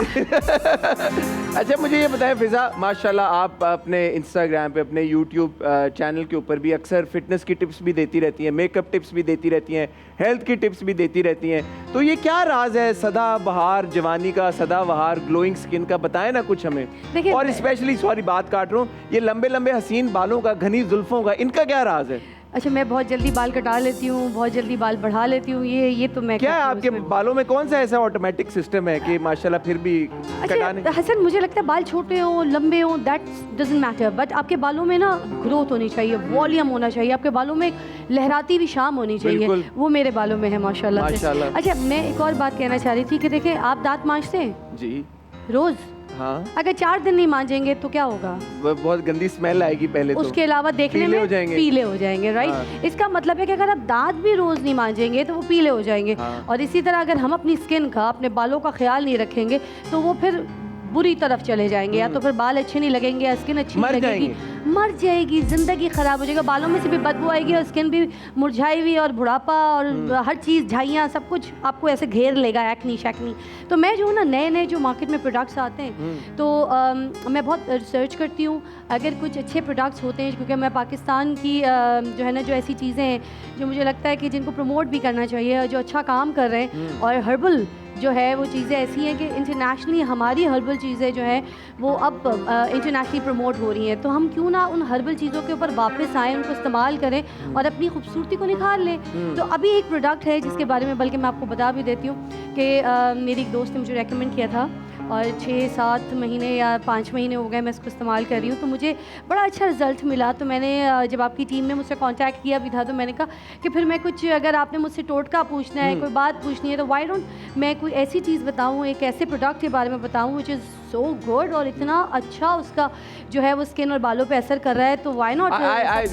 अच्छा मुझे ये बताएं फिजा, माशाल्लाह आप अपने इंस्टाग्राम पे, अपने यूट्यूब चैनल के ऊपर भी अक्सर फिटनेस की टिप्स भी देती रहती हैं, मेकअप टिप्स भी देती रहती हैं, हेल्थ की टिप्स भी देती रहती हैं। तो ये क्या राज है सदा बहार जवानी का, सदा बहार ग्लोइंग स्किन का? बताएं ना कुछ हमें। देखिए, और स्पेशली, सॉरी बात काट रहा हूँ, ये लंबे लंबे हसीन बालों का, घनी जुल्फों का, इनका क्या राज है? अच्छा, मैं बहुत जल्दी बाल कटा लेती हूँ, बहुत जल्दी बाल बढ़ा लेती हूँ, ये तो मैं क्या है करती हूँ आपके उसमें। बालों में कौन सा ऐसा ऑटोमेटिक सिस्टम है कि माशाल्लाह फिर भी कटाने? अच्छा हसन, मुझे लगता है बाल छोटे हो लंबे हो दैट डजंट मैटर, बट आपके बालों में ना ग्रोथ होनी चाहिए, वॉल्यूम होना चाहिए, आपके बालों में एक लहराती हुई शाम होनी चाहिए। बिल्कुल। वो मेरे बालों में है माशाल्लाह से। माशाल्लाह। अच्छा, मैं एक और बात कहना चाह रही थी कि देखिए, आप दांत मांजते हैं जी रोज? हाँ, अगर 4 दिन नहीं मांजेंगे तो क्या होगा? वो बहुत गंदी स्मेल आएगी पहले तो। उसके अलावा देखने पीले में हो जाएंगे। पीले हो जाएंगे, राइट? हाँ। इसका मतलब है कि अगर आप दांत भी रोज नहीं मांजेंगे तो वो पीले हो जाएंगे। हाँ। और इसी तरह अगर हम अपनी स्किन का, अपने बालों का ख्याल नहीं रखेंगे तो वो फिर बुरी तरफ चले जाएंगे, या तो फिर बाल अच्छे नहीं लगेंगे, या स्किन अच्छी मर नहीं लगेगी, मर जाएगी, जिंदगी खराब हो जाएगा, बालों में से भी बदबू आएगी और स्किन भी मुरझाई हुई, और बुढ़ापा और हर चीज़, झाइयाँ, सब कुछ आपको ऐसे घेर लेगा, एक्नी शैक्नी। तो मैं जो ना नए नए जो मार्केट में प्रोडक्ट्स आते हैं, तो मैं बहुत रिसर्च करती हूँ। अगर कुछ अच्छे प्रोडक्ट्स होते हैं, क्योंकि मैं पाकिस्तान की जो है ना, जो ऐसी चीज़ें हैं जो मुझे लगता है कि जिनको प्रमोट भी करना चाहिए, जो अच्छा काम कर रहे हैं, और हर्बल जो है वो चीज़ें ऐसी हैं कि इंटरनेशनली हमारी हर्बल चीज़ें जो हैं वो अब इंटरनेशनली प्रमोट हो रही हैं। तो हम क्यों ना उन हर्बल चीज़ों के ऊपर वापस आएँ, उनको इस्तेमाल करें और अपनी खूबसूरती को निखार लें। तो अभी एक प्रोडक्ट है जिसके बारे में बल्कि मैं आपको बता भी देती हूँ कि मेरी एक दोस्त ने मुझे रेकमेंड किया था, और 6-7 महीने या 5 महीने हो गए मैं इसको इस्तेमाल कर रही हूँ, तो मुझे बड़ा अच्छा रिजल्ट मिला। तो मैंने जब आपकी टीम ने मुझसे कांटेक्ट किया भी था, तो मैंने कहा कि फिर मैं कुछ, अगर आपने मुझसे टोटका पूछना है, कोई बात पूछनी है, तो वाई डोंट मैं कोई ऐसी चीज़ बताऊँ, एक ऐसे प्रोडक्ट के बारे में बताऊँ विच इज़ सो गुड, और इतना अच्छा उसका जो है वो स्किन और बालों पे असर कर रहा है, तो वाई नॉट।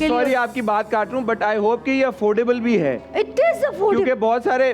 सॉरी आपकी बात काट रहा हूँ, बट आई होप कि ये अफोर्डेबल भी है। इट इज़ अफोर्डेबल, क्योंकि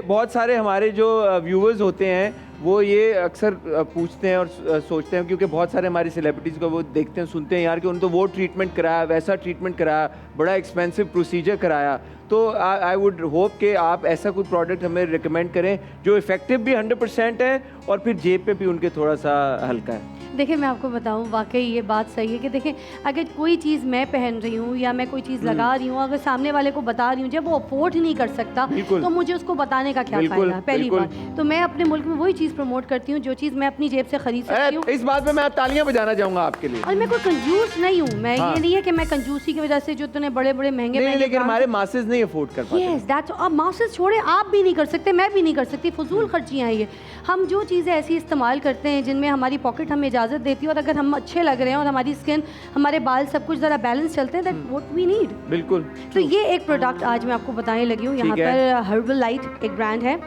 बहुत सारे हमारे जो व्यूअर्स होते हैं वो ये अक्सर पूछते हैं और सोचते हैं, क्योंकि बहुत सारे हमारी सेलिब्रिटीज़ को वो देखते हैं, सुनते हैं यार कि उन्होंने तो वो ट्रीटमेंट कराया, वैसा ट्रीटमेंट कराया, बड़ा एक्सपेंसिव प्रोसीजर कराया। तो आई वुड होप कि आप ऐसा कोई प्रोडक्ट हमें रिकमेंड करें जो इफ़ेक्टिव भी 100% है और फिर जेब पे भी उनके थोड़ा सा हल्का है। देखिए, मैं आपको बताऊं, वाकई ये बात सही है कि देखें, अगर कोई चीज़ मैं पहन रही हूँ या मैं कोई चीज़ लगा रही हूँ, अगर सामने वाले को बता रही हूँ, जब वो अफोर्ड नहीं कर सकता तो मुझे उसको बताने का क्या फ़ायदा? पहली बात तो मैं अपने मुल्क में वही चीज़ प्रमोट करती हूँ जो चीज़ मैं अपनी जेब से खरीद सकती हूँ। इस बात में मैं तालियां बजाना चाहूँगा आपके लिए। और मैं कोई कंजूस नहीं हूँ, मैं ये नहीं है कि मैं कंजूसी की वजह से जो तूने बड़े बड़े महंगे नहीं, लेकिन हमारे मासेस नहीं अफोर्ड कर पाते। यस दैट्स, अब मासेस छोड़े, आप भी नहीं कर सकते, मैं भी नहीं कर सकती, फजूल खर्चियाँ हैं ये। हम जो चीज़ें ऐसी इस्तेमाल करते हैं जिनमें हमारी पॉकेट हमें इजाज़त देती है, और अगर हम अच्छे लग रहे हैं और हमारी स्किन, हमारे बाल, सब कुछ ज़रा बैलेंस चलते हैं, दैट व्हाट वी नीड। बिल्कुल। तो ये एक प्रोडक्ट आज मैं आपको बताने लगी हूँ। यहाँ पर हर्बल लाइट एक ब्रांड है,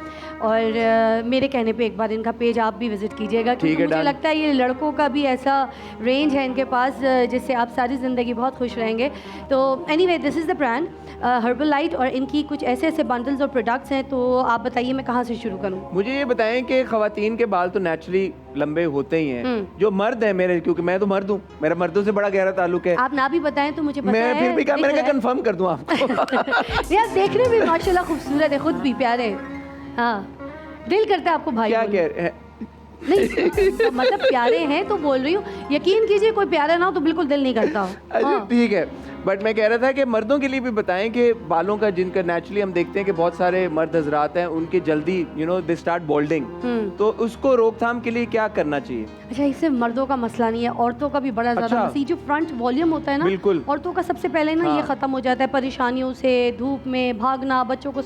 और मेरे कहने पे एक बार इनका पेज आप भी विजिट कीजिएगा, क्योंकि मुझे लगता है ये लड़कों का भी ऐसा रेंज है इनके पास जिससे आप सारी ज़िंदगी बहुत खुश रहेंगे। तो anyway, this is the brand herbal light, और इनकी कुछ ऐसे ऐसे बंडल्स और प्रोडक्ट्स हैं। तो आप बताइए मैं कहाँ से शुरू करूँ? मुझे ये बताएं कि ख़वातीन के बाल तो नेचुरली लंबे होते ही हैं, जो मर्द हैं मेरे, क्योंकि मैं तो मर्द हूँ, मेरा मर्दों से बड़ा गहरा ताल्लुक है। आप ना भी बताएं तो मुझे पता मैं है, फिर भी मैंने कहा कंफर्म कर दूं आपको। यार देखने में माशाल्लाह खूबसूरत है, खुद भी प्यारे हैं। हाँ, दिल करता है आपको भाई क्या बोलूं। कह रहे हैं? नहीं मतलब प्यारे हैं तो बोल रही हूँ, यकीन कीजिए कोई प्यारा ना हो तो बिल्कुल दिल नहीं करता हो। अच्छा हाँ। ठीक है, बट मैं कह रहा था कि मर्दों के लिए भी बताएं कि बालों का जिनका नेचुरली हम देखते हैं कि बहुत सारे मर्द हजरात हैं उनके जल्दी दे स्टार्ट बोल्डिंग, तो उसको रोकथाम के लिए क्या करना चाहिए? अच्छा, इससे मर्दों का मसला नहीं है, औरतों का भी बड़ा ज़्यादा अच्छा। मसला। जो फ्रंट वॉल्यूम होता है ना, बिल्कुल। औरतों का सबसे पहले ना ये ख़त्म हो जाता है परेशानियों से, धूप में भागना, बच्चों को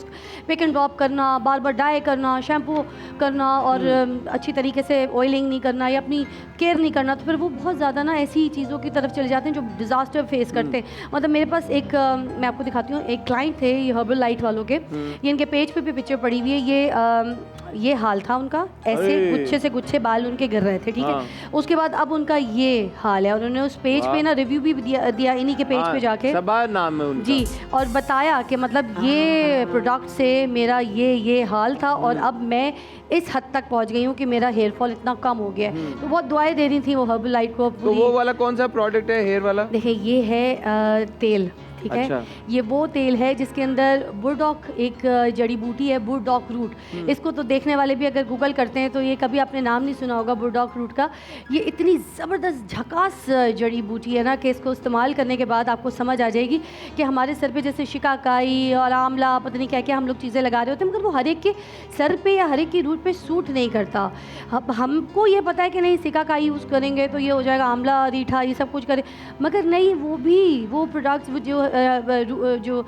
पिक एंड ड्रॉप करना, बार बार डाई करना, शैम्पू करना और अच्छी तरीके से ऑयलिंग नहीं करना या अपनी केयर नहीं करना, तो फिर वो बहुत ज़्यादा ना ऐसी चीज़ों की तरफ चले जाते हैं जो डिज़ास्टर फेस करते हैं। मतलब मेरे पास एक मैं आपको दिखाती हूँ, एक क्लाइंट थे ये हर्बल लाइट वालों के, ये इनके पेज पे भी पिक्चर पड़ी हुई है। ये हाल था उनका, ऐसे गुच्छे से गुच्छे बाल उनके गिर रहे थे, ठीक है। उसके बाद अब उनका ये हाल है, और उन्होंने उस पेज पे ना रिव्यू भी दिया इन्हीं के पेज पे जाके, सबा नाम है उनका जी, और बताया कि मतलब ये प्रोडक्ट से मेरा ये हाल था और अब मैं इस हद तक पहुंच गई हूँ कि मेरा हेयर फॉल इतना कम हो गया है। तो बहुत दुआएं दे रही थी वो हर्बल लाइट को। तो वो वाला कौन सा प्रोडक्ट है हेयर वाला? देखिए ये है तेल, ठीक है। अच्छा। ये वो तेल है जिसके अंदर बुरडॉक एक जड़ी बूटी है, बुरडॉक रूट। इसको तो देखने वाले भी अगर गूगल करते हैं तो ये कभी आपने नाम नहीं सुना होगा बुरडॉक रूट का। ये इतनी ज़बरदस्त झकास जड़ी बूटी है ना कि इसको इस्तेमाल करने के बाद आपको समझ आ जाएगी कि हमारे सर पे जैसे शिकाकाई और आंवला पता नहीं क्या क्या हम लोग चीज़ें लगा रहे होते हैं, मगर वो हर एक के सर पे या हर एक की रूट पे सूट नहीं करता। हमको ये पता है कि नहीं शिकाकाई यूज़ करेंगे तो ये हो जाएगा, आंवला रीठा ये सब कुछ करें, मगर नहीं, वो प्रोडक्ट्स जो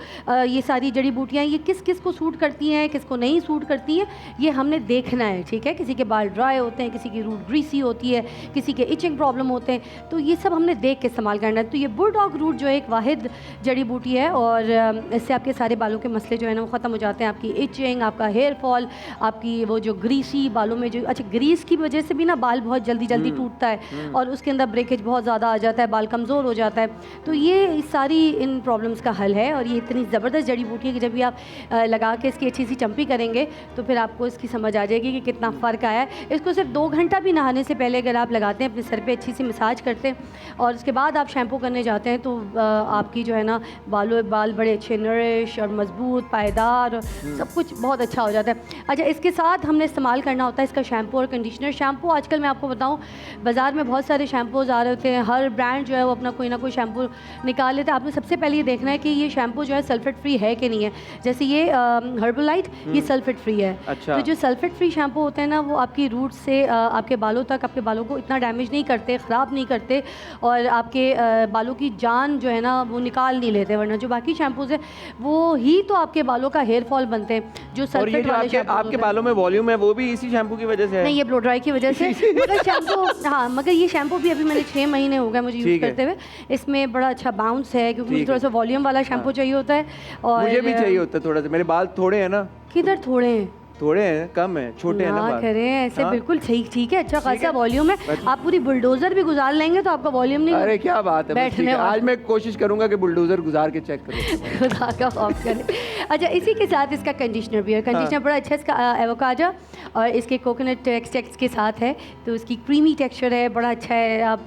ये सारी जड़ी बूटियाँ ये किस किस को सूट करती हैं, किसको नहीं सूट करती हैं, ये हमने देखना है, ठीक है। किसी के बाल ड्राई होते हैं, किसी की रूट ग्रीसी होती है, किसी के इचिंग प्रॉब्लम होते हैं, तो ये सब हमने देख के इस्तेमाल करना है। तो ये बुलडॉग रूट जो एक वाहिद जड़ी बूटी है और इससे आपके सारे बालों के मसले जो है ना वो ख़त्म हो जाते हैं। आपकी इचिंग, आपका हेयर फॉल, आपकी वो जो ग्रीसी बालों में जो ग्रीस की वजह से भी ना बाल बहुत जल्दी टूटता है और उसके अंदर ब्रेकेज बहुत ज़्यादा आ जाता है, बाल कमज़ोर हो जाता है। तो ये सारी इन प्रॉब्लम्स का हल है और ये इतनी ज़बरदस्त जड़ी बूटी है कि जब भी आप लगा के इसकी अच्छी सी चंपी करेंगे तो फिर आपको इसकी समझ आ जाएगी कि कितना फ़र्क आया है। इसको सिर्फ 2 घंटा भी नहाने से पहले अगर आप लगाते हैं, अपने सर पे अच्छी सी मसाज करते हैं और उसके बाद आप शैम्पू करने जाते हैं तो आपकी जो है ना बाल बड़े अच्छे नरिश और मजबूत पायदार सब कुछ बहुत अच्छा हो जाता है। अच्छा, इसके साथ हमने इस्तेमाल करना होता है इसका शैम्पू और कंडीशनर। शैम्पू आजकल मैं आपको बताऊँ बाज़ार में बहुत सारे शैम्पूज़ आ रहे होते हैं, हर ब्रांड जो है वो अपना कोई ना कोई शैम्पू निकाल लेता है। आपने सबसे पहले ये देखना है कि ये शैम्पू जो है सल्फेट फ्री है कि नहीं है। जैसे ये हर्बल लाइट ये सल्फेट फ्री है। अच्छा। तो जो सल्फेट फ्री शैम्पू होते हैं ना वो आपकी रूट से आपके बालों तक, आपके बालों को इतना डैमेज नहीं करते, ख़राब नहीं करते और आपके बालों की जान जो है ना वो निकाल नहीं लेते। वरना जो बाकी शैम्पूज़ है वो ही तो आपके बालों का हेयर फॉल बनते हैं। जो और ये सल्फेट जो वाले आपके बालों में वॉल्यूम है वो भी इसी शैम्पू की वजह से है? नहीं, ये ब्लो ड्राई की वजह से। मगर शैम्पू, हाँ, मगर ये शैम्पू भी अभी मैंने 6 महीने हो गए मुझे यूज़ करते हुए। इसमें बड़ा अच्छा बाउंस है क्योंकि मुझे थोड़ा सा वॉल्यूम वाला शैम्पू चाहिए होता है। और मुझे भी चाहिए होता है थोड़ा सा, मेरे बाल थोड़े हैं ना। किधर थोड़े हैं? थोड़े हैं, कम है, छोटे हैं ना बाल। करें ऐसे, हाँ? बिल्कुल ठीक है, अच्छा खासा है। वॉल्यूम है। आप पूरी बुलडोजर भी गुजार लेंगे तो आपका वॉल्यूम नहीं। अरे क्या बात है, बस ठीक है। आज मैं कोशिश करूंगा कि बुलडोजर गुजार के चेक करूं। खुदा का खौफ करें। अच्छा, इसी के साथ इसका कंडीशनर भी है। कंडीशनर बड़ा अच्छा है इसका, एवोकाडो और इसके कोकोनट एक्सट्रैक्ट के साथ है, तो इसकी क्रीमी टेक्सचर है, बड़ा अच्छा है। आप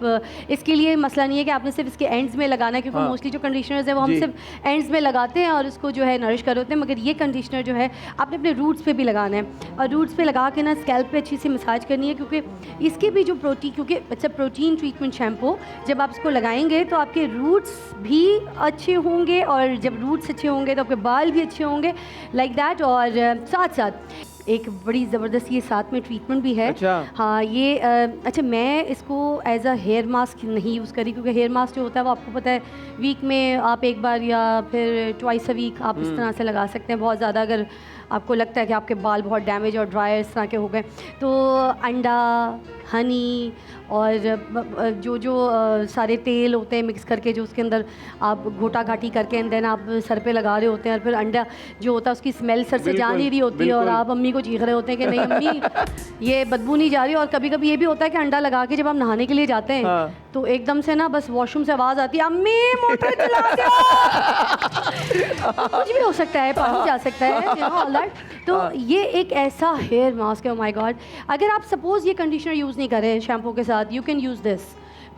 इसके लिए मसला नहीं है कि आपने सिर्फ इसके एंड्स में लगाना है, क्योंकि मोस्टली जो कंडीशनर्स है वो हम सिर्फ एंड्स में लगाते हैं और उसको जो है नरिश कर होते हैं, मगर ये कंडीशनर जो है आपने अपने रूट्स पे भी लगाना है और रूट्स पे लगा के ना स्कैल्प पे अच्छी सी मसाज करनी है, क्योंकि इसके भी जो प्रोटीन, क्योंकि अच्छा प्रोटीन ट्रीटमेंट शैम्पू जब आप इसको लगाएंगे तो आपके रूट्स भी अच्छे होंगे और जब रूट्स अच्छे होंगे तो आपके बाल भी अच्छे होंगे, लाइक दैट। और साथ साथ एक बड़ी ज़बरदस्त ये साथ में ट्रीटमेंट भी है। अच्छा। हाँ, ये अच्छा, मैं इसको एज अ हेयर मास्क नहीं यूज़ करी, क्योंकि हेयर मास्क जो होता है वो आपको पता है वीक में आप एक बार या फिर ट्वाइस अ वीक आप इस तरह से लगा सकते हैं। बहुत ज़्यादा अगर आपको लगता है कि आपके बाल बहुत डैमेज और ड्राई इस तरह के हो गए तो अंडा, हनी और जो सारे तेल होते हैं मिक्स करके जो उसके अंदर आप घोटा घाटी करके एंड देन आप सर पे लगा रहे होते हैं और फिर अंडा जो होता है उसकी स्मेल सर से जा नहीं रही होती है और आप अम्मी को चीख रहे होते हैं कि नहीं अम्मी ये बदबू नहीं जा रही। और कभी कभी ये भी होता है कि अंडा लगा के जब हम नहाने के लिए जाते हैं तो एकदम से ना बस वॉशरूम से आवाज़ आती है, अम्मी मोटर चला दो। कुछ भी हो सकता है, पानी जा सकता है, ऑल दैट। तो ये एक ऐसा हेयर मास्क है, ओ माय गॉड। अगर आप सपोज़ ये कंडीशनर यूज़ नहीं कर रहे शैम्पू के साथ, यू कैन यूज़ दिस।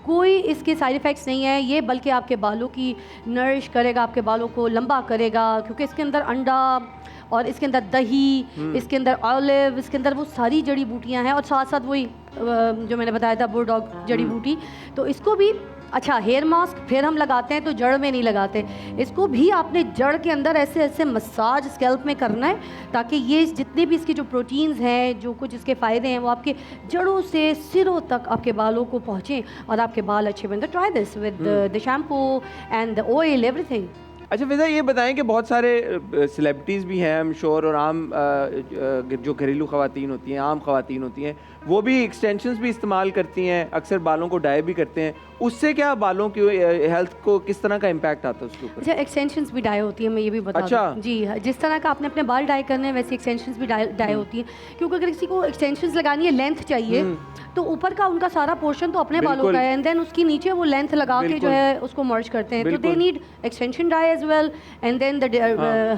कोई इसके साइड इफ़ेक्ट्स नहीं है ये, बल्कि आपके बालों की नरिश करेगा, आपके बालों को लंबा करेगा, क्योंकि इसके अंदर अंडा और इसके अंदर दही, इसके अंदर ऑलिव, इसके अंदर वो सारी जड़ी बूटियां हैं और साथ साथ वही जो मैंने बताया था बुलडॉग जड़ी बूटी, तो इसको भी अच्छा हेयर मास्क फिर हम लगाते हैं तो जड़ में नहीं लगाते, इसको भी आपने जड़ के अंदर ऐसे ऐसे मसाज स्कैल्प में करना है ताकि ये जितने भी इसके जो प्रोटीन्स हैं, जो कुछ इसके फ़ायदे हैं, वो आपके जड़ों से सिरों तक आपके बालों को पहुँचें और आपके बाल अच्छे बने। तो try this with the shampoo and the oil everything. अच्छा फिजा, ये बताएं कि बहुत सारे सेलिब्रिटीज़ भी हैं, आई एम श्योर, और आम जो घरेलू ख़वातीन होती हैं, आम ख़वातीन होती हैं, वो भी एक्सटेंशंस भी इस्तेमाल करती हैं, अक्सर बालों को डाई भी करते हैं। उससे क्या बालों की हेल्थ को किस तरह का इम्पैक्ट आता है उसके ऊपर? अच्छा एक्सटेंशंस भी डाई होती है, मैं ये भी बता अच्छा। दूं। जी हाँ, जिस तरह का आपने अपने बाल डाई करने हैं वैसे एक्सटेंशंस भी डाई होती है, क्योंकि अगर किसी को एक्सटेंशंस लगानी है, लेंथ चाहिए, तो ऊपर का उनका सारा पोर्शन तो अपने बालों का है एंड देन उसकी नीचे वो लेंथ लगा के जो है उसको मर्ज करते हैं, तो they need extension dye as well and then the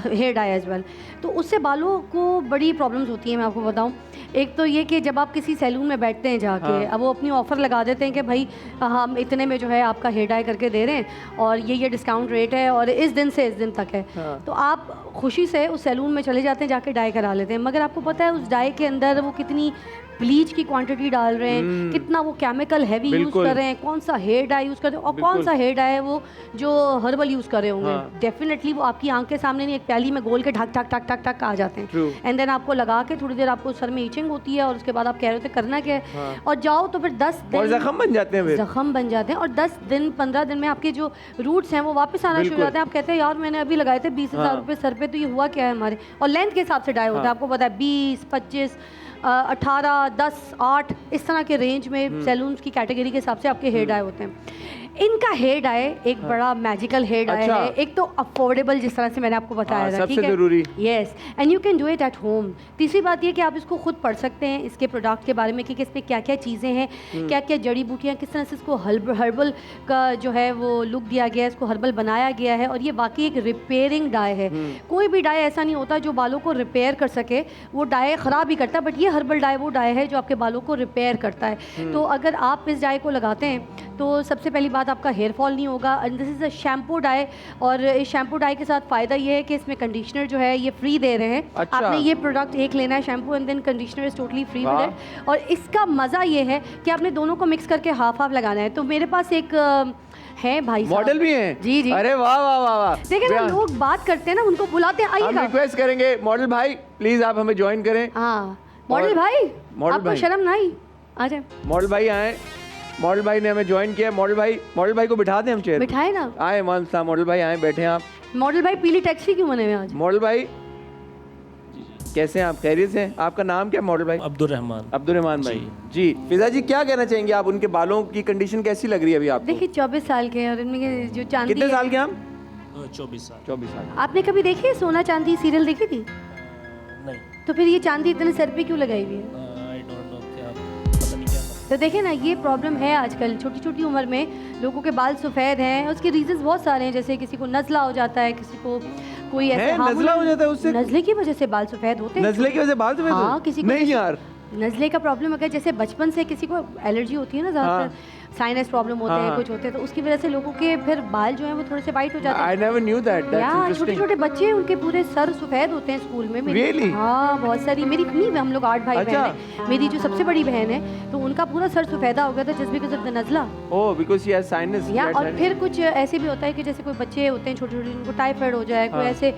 hair dye as well. तो उससे बालों को बड़ी प्रॉब्लम्स होती हैं, मैं आपको बताऊं। एक तो ये कि जब आप किसी सैलून में बैठते हैं जाके, अब वो अपनी ऑफ़र लगा देते हैं कि भाई हम इतने में जो है आपका हेयर डाई करके दे रहे हैं और ये डिस्काउंट रेट है और इस दिन से इस दिन तक है, तो आप खुशी से उस सैलून में चले जाते हैं, जाके डाई करा लेते हैं। मगर आपको पता है उस डाई के अंदर वो कितनी ब्लीच की क्वांटिटी डाल रहे हैं, कितना वो केमिकल हैवी यूज़ कर रहे हैं, कौन सा हेयर डाई यूज़ कर रहे हैं और कौन सा हेयर डाई है वो जो हर्बल यूज़ कर रहे होंगे। डेफिनेटली वो आपकी आंख के सामने नहीं, एक प्याली में गोल के ढक ढक ढक ढक ढक आ जाते हैं एंड देन आपको लगा के थोड़ी देर आपको सर में ईचिंग होती है और उसके बाद आप कह रहे होते करना क्या है और जाओ तो फिर 10 दिन जख्म बन जाते हैं, जख्म बन जाते हैं और 10 दिन 15 दिन में आपके जो रूट्स हैं वो वापस आना शुरू हो जाते हैं। आप कहते हैं यार मैंने अभी लगाए थे 20,000 रुपये सर पे, तो ये हुआ क्या है हमारे। और लेंथ के हिसाब से डाई होता है, आपको पता है 20, 25, 18, 10, 8 इस तरह के रेंज में सैलून्स की कैटेगरी के हिसाब से आपके हेयर डाई होते हैं। इनका हेयर डाई एक बड़ा मैजिकल हेयर डाई है, एक तो अफोर्डेबल जिस तरह से मैंने आपको बताया था, ठीक है, जरूरी, yes, and you can do it at home. तीसरी बात ये कि आप इसको खुद पढ़ सकते हैं इसके प्रोडक्ट के बारे में कि इस पे क्या क्या चीज़ें हैं, क्या क्या जड़ी बूटियाँ, किस तरह से इसको हर्बल का जो है वो लुक दिया गया है, इसको हर्बल बनाया गया है और ये वाकई एक रिपेयरिंग डाई है। कोई भी डाई ऐसा नहीं होता जो बालों को रिपेयर कर सके, वो डाई ख़राब ही करता है, बट ये हर्बल डाई वो डाई है जो आपके बालों को रिपेयर करता है। तो अगर आप इस डाई को लगाते हैं तो सबसे पहली बात आपका हेयर फॉल नहीं होगा। And this is a shampoo dye और इस शैम्पू डाई के साथ फ़ायदा ये है कि इसमें कंडीशनर जो है ये फ्री दे रहे हैं। अच्छा। आपने ये प्रोडक्ट एक लेना है shampoo and then conditioner is totally free with it. और इसका मज़ा ये है कि आपने दोनों को मिक्स करके हाफ हाफ लगाना है। तो मेरे पास एक है भाई मॉडल भी हैं। जी जी, अरे वाह वाह वाह वाह। देखिए ना लोग बात करते हैं ना, उनको बुलाते हैं, हम आइएगा। रिक्वेस्ट करेंगे मॉडल भाई प्लीज आप हमें ज्वाइन करें। हाँ मॉडल भाई, आपको शर्म ना आई? आ जाए मॉडल भाई आए, मॉडल भाई ने हमें ज्वाइन किया। मॉडल भाई को बिठा दें हम चेयर, बिठाए ना, आए मॉडल भाई आए, बैठे हैं आप। मॉडल भाई पीली टैक्सी क्यों बने हुए आज? मॉडल भाई कैसे हैं आप? खैरियत से? आपका नाम क्या है मॉडल भाई? अब्दुर्रहमान भाई जी। फिजा जी क्या कहना चाहेंगे आप, उनके बालों की कंडीशन कैसी लग रही है अभी आपको? देखिए 24 साल के हैं और इनमें जो चांदी, कितने साल के हम? 24 साल। 24 साल। आपने कभी देखी है सोना चांदी सीरियल देखी थी? नहीं। तो फिर ये चांदी इतने सर पे क्यों लगाई हुई है? आई डोंट नो, क्या पता नहीं क्या। तो देखिए ना ये प्रॉब्लम है आजकल, छोटी छोटी उम्र में लोगों के बाल सफ़ेद हैं। उसके रीजंस बहुत सारे हैं, जैसे किसी को नज़ला हो जाता है, किसी को कोई ऐसे नज़ला हो जाता है, उससे नज़ले की वजह से बाल सफ़ेद होते हैं। नज़ले की वजह से बाल सफ़ेद? हाँ, किसी को नहीं यार, नज़ले का प्रॉब्लम अगर जैसे बचपन से किसी को एलर्जी होती है ना, ज़्यादातर साइनस प्रॉब्लम होते हैं, कुछ होते हैं, तो उसकी वजह से लोगों के फिर बाल जो हैं वो थोड़े से वाइट हो जाते हैं। I never knew that. That's यार छोटे interesting. छोटे बच्चे उनके पूरे सर सफ़ेद होते हैं स्कूल में। Really? हाँ बहुत सारी, मेरी नहीं, हम लोग 8 भाई बहन हैं, मेरी जो सबसे बड़ी बहन है तो उनका पूरा सर सफ़ेदा हो गया था जस्ट बिकॉज ऑफ द नज़ला। Oh, because she has sinus. या और फिर कुछ ऐसे भी होता है कि जैसे कोई बच्चे होते हैं छोटे छोटे, उनको टाइफाइड हो जाए, कोई ऐसे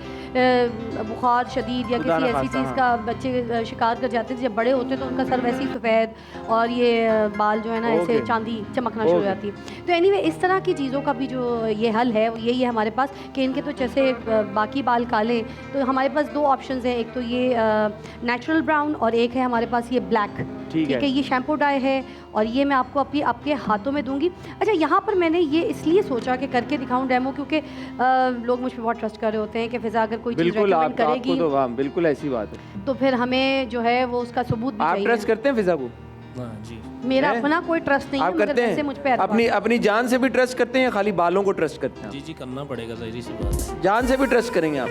बुखार शदीद या किसी ऐसी चीज़ का बच्चे शिकार कर जाते हैं, जब बड़े होते हैं तो उनका सर वैसे ही सफ़ेद और ये बाल जो है ना ऐसे चांदी चमकना शुरू हो जाती है। तो एनीवे इस तरह की चीज़ों का भी जो ये हल है वो यही है हमारे पास कि इनके तो जैसे बाकी बाल काले, तो हमारे पास 2 ऑप्शंस हैं, एक तो ये नेचुरल ब्राउन और एक है हमारे पास ये ब्लैक। ठीक है, ये शैम्पू डाई है और ये मैं आपको आपके हाथों में दूंगी। अच्छा यहाँ पर मैंने ये इसलिए सोचा कि करके दिखाऊं डेमो, क्योंकि लोग मुझ पर बहुत ट्रस्ट कर रहे होते हैं कि फिजा अगर कोई चीज़ रेकमेंड करेगी तो हाँ, बिल्कुल ऐसी बात है, तो फिर हमें जो है वो उसका सबूत भी चाहिए। आप ट्रस्ट करते हैं फिजा को? हाँ जी। मेरा अपना कोई ट्रस्ट नहीं है, आप करते हैं? मुझ पे अपनी जान से भी ट्रस्ट करते हैं या खाली बालों को ट्रस्ट करते हैं? जी जी करना पड़ेगा, ज़ाहिर सी बात है। जान से भी ट्रस्ट करेंगे आप?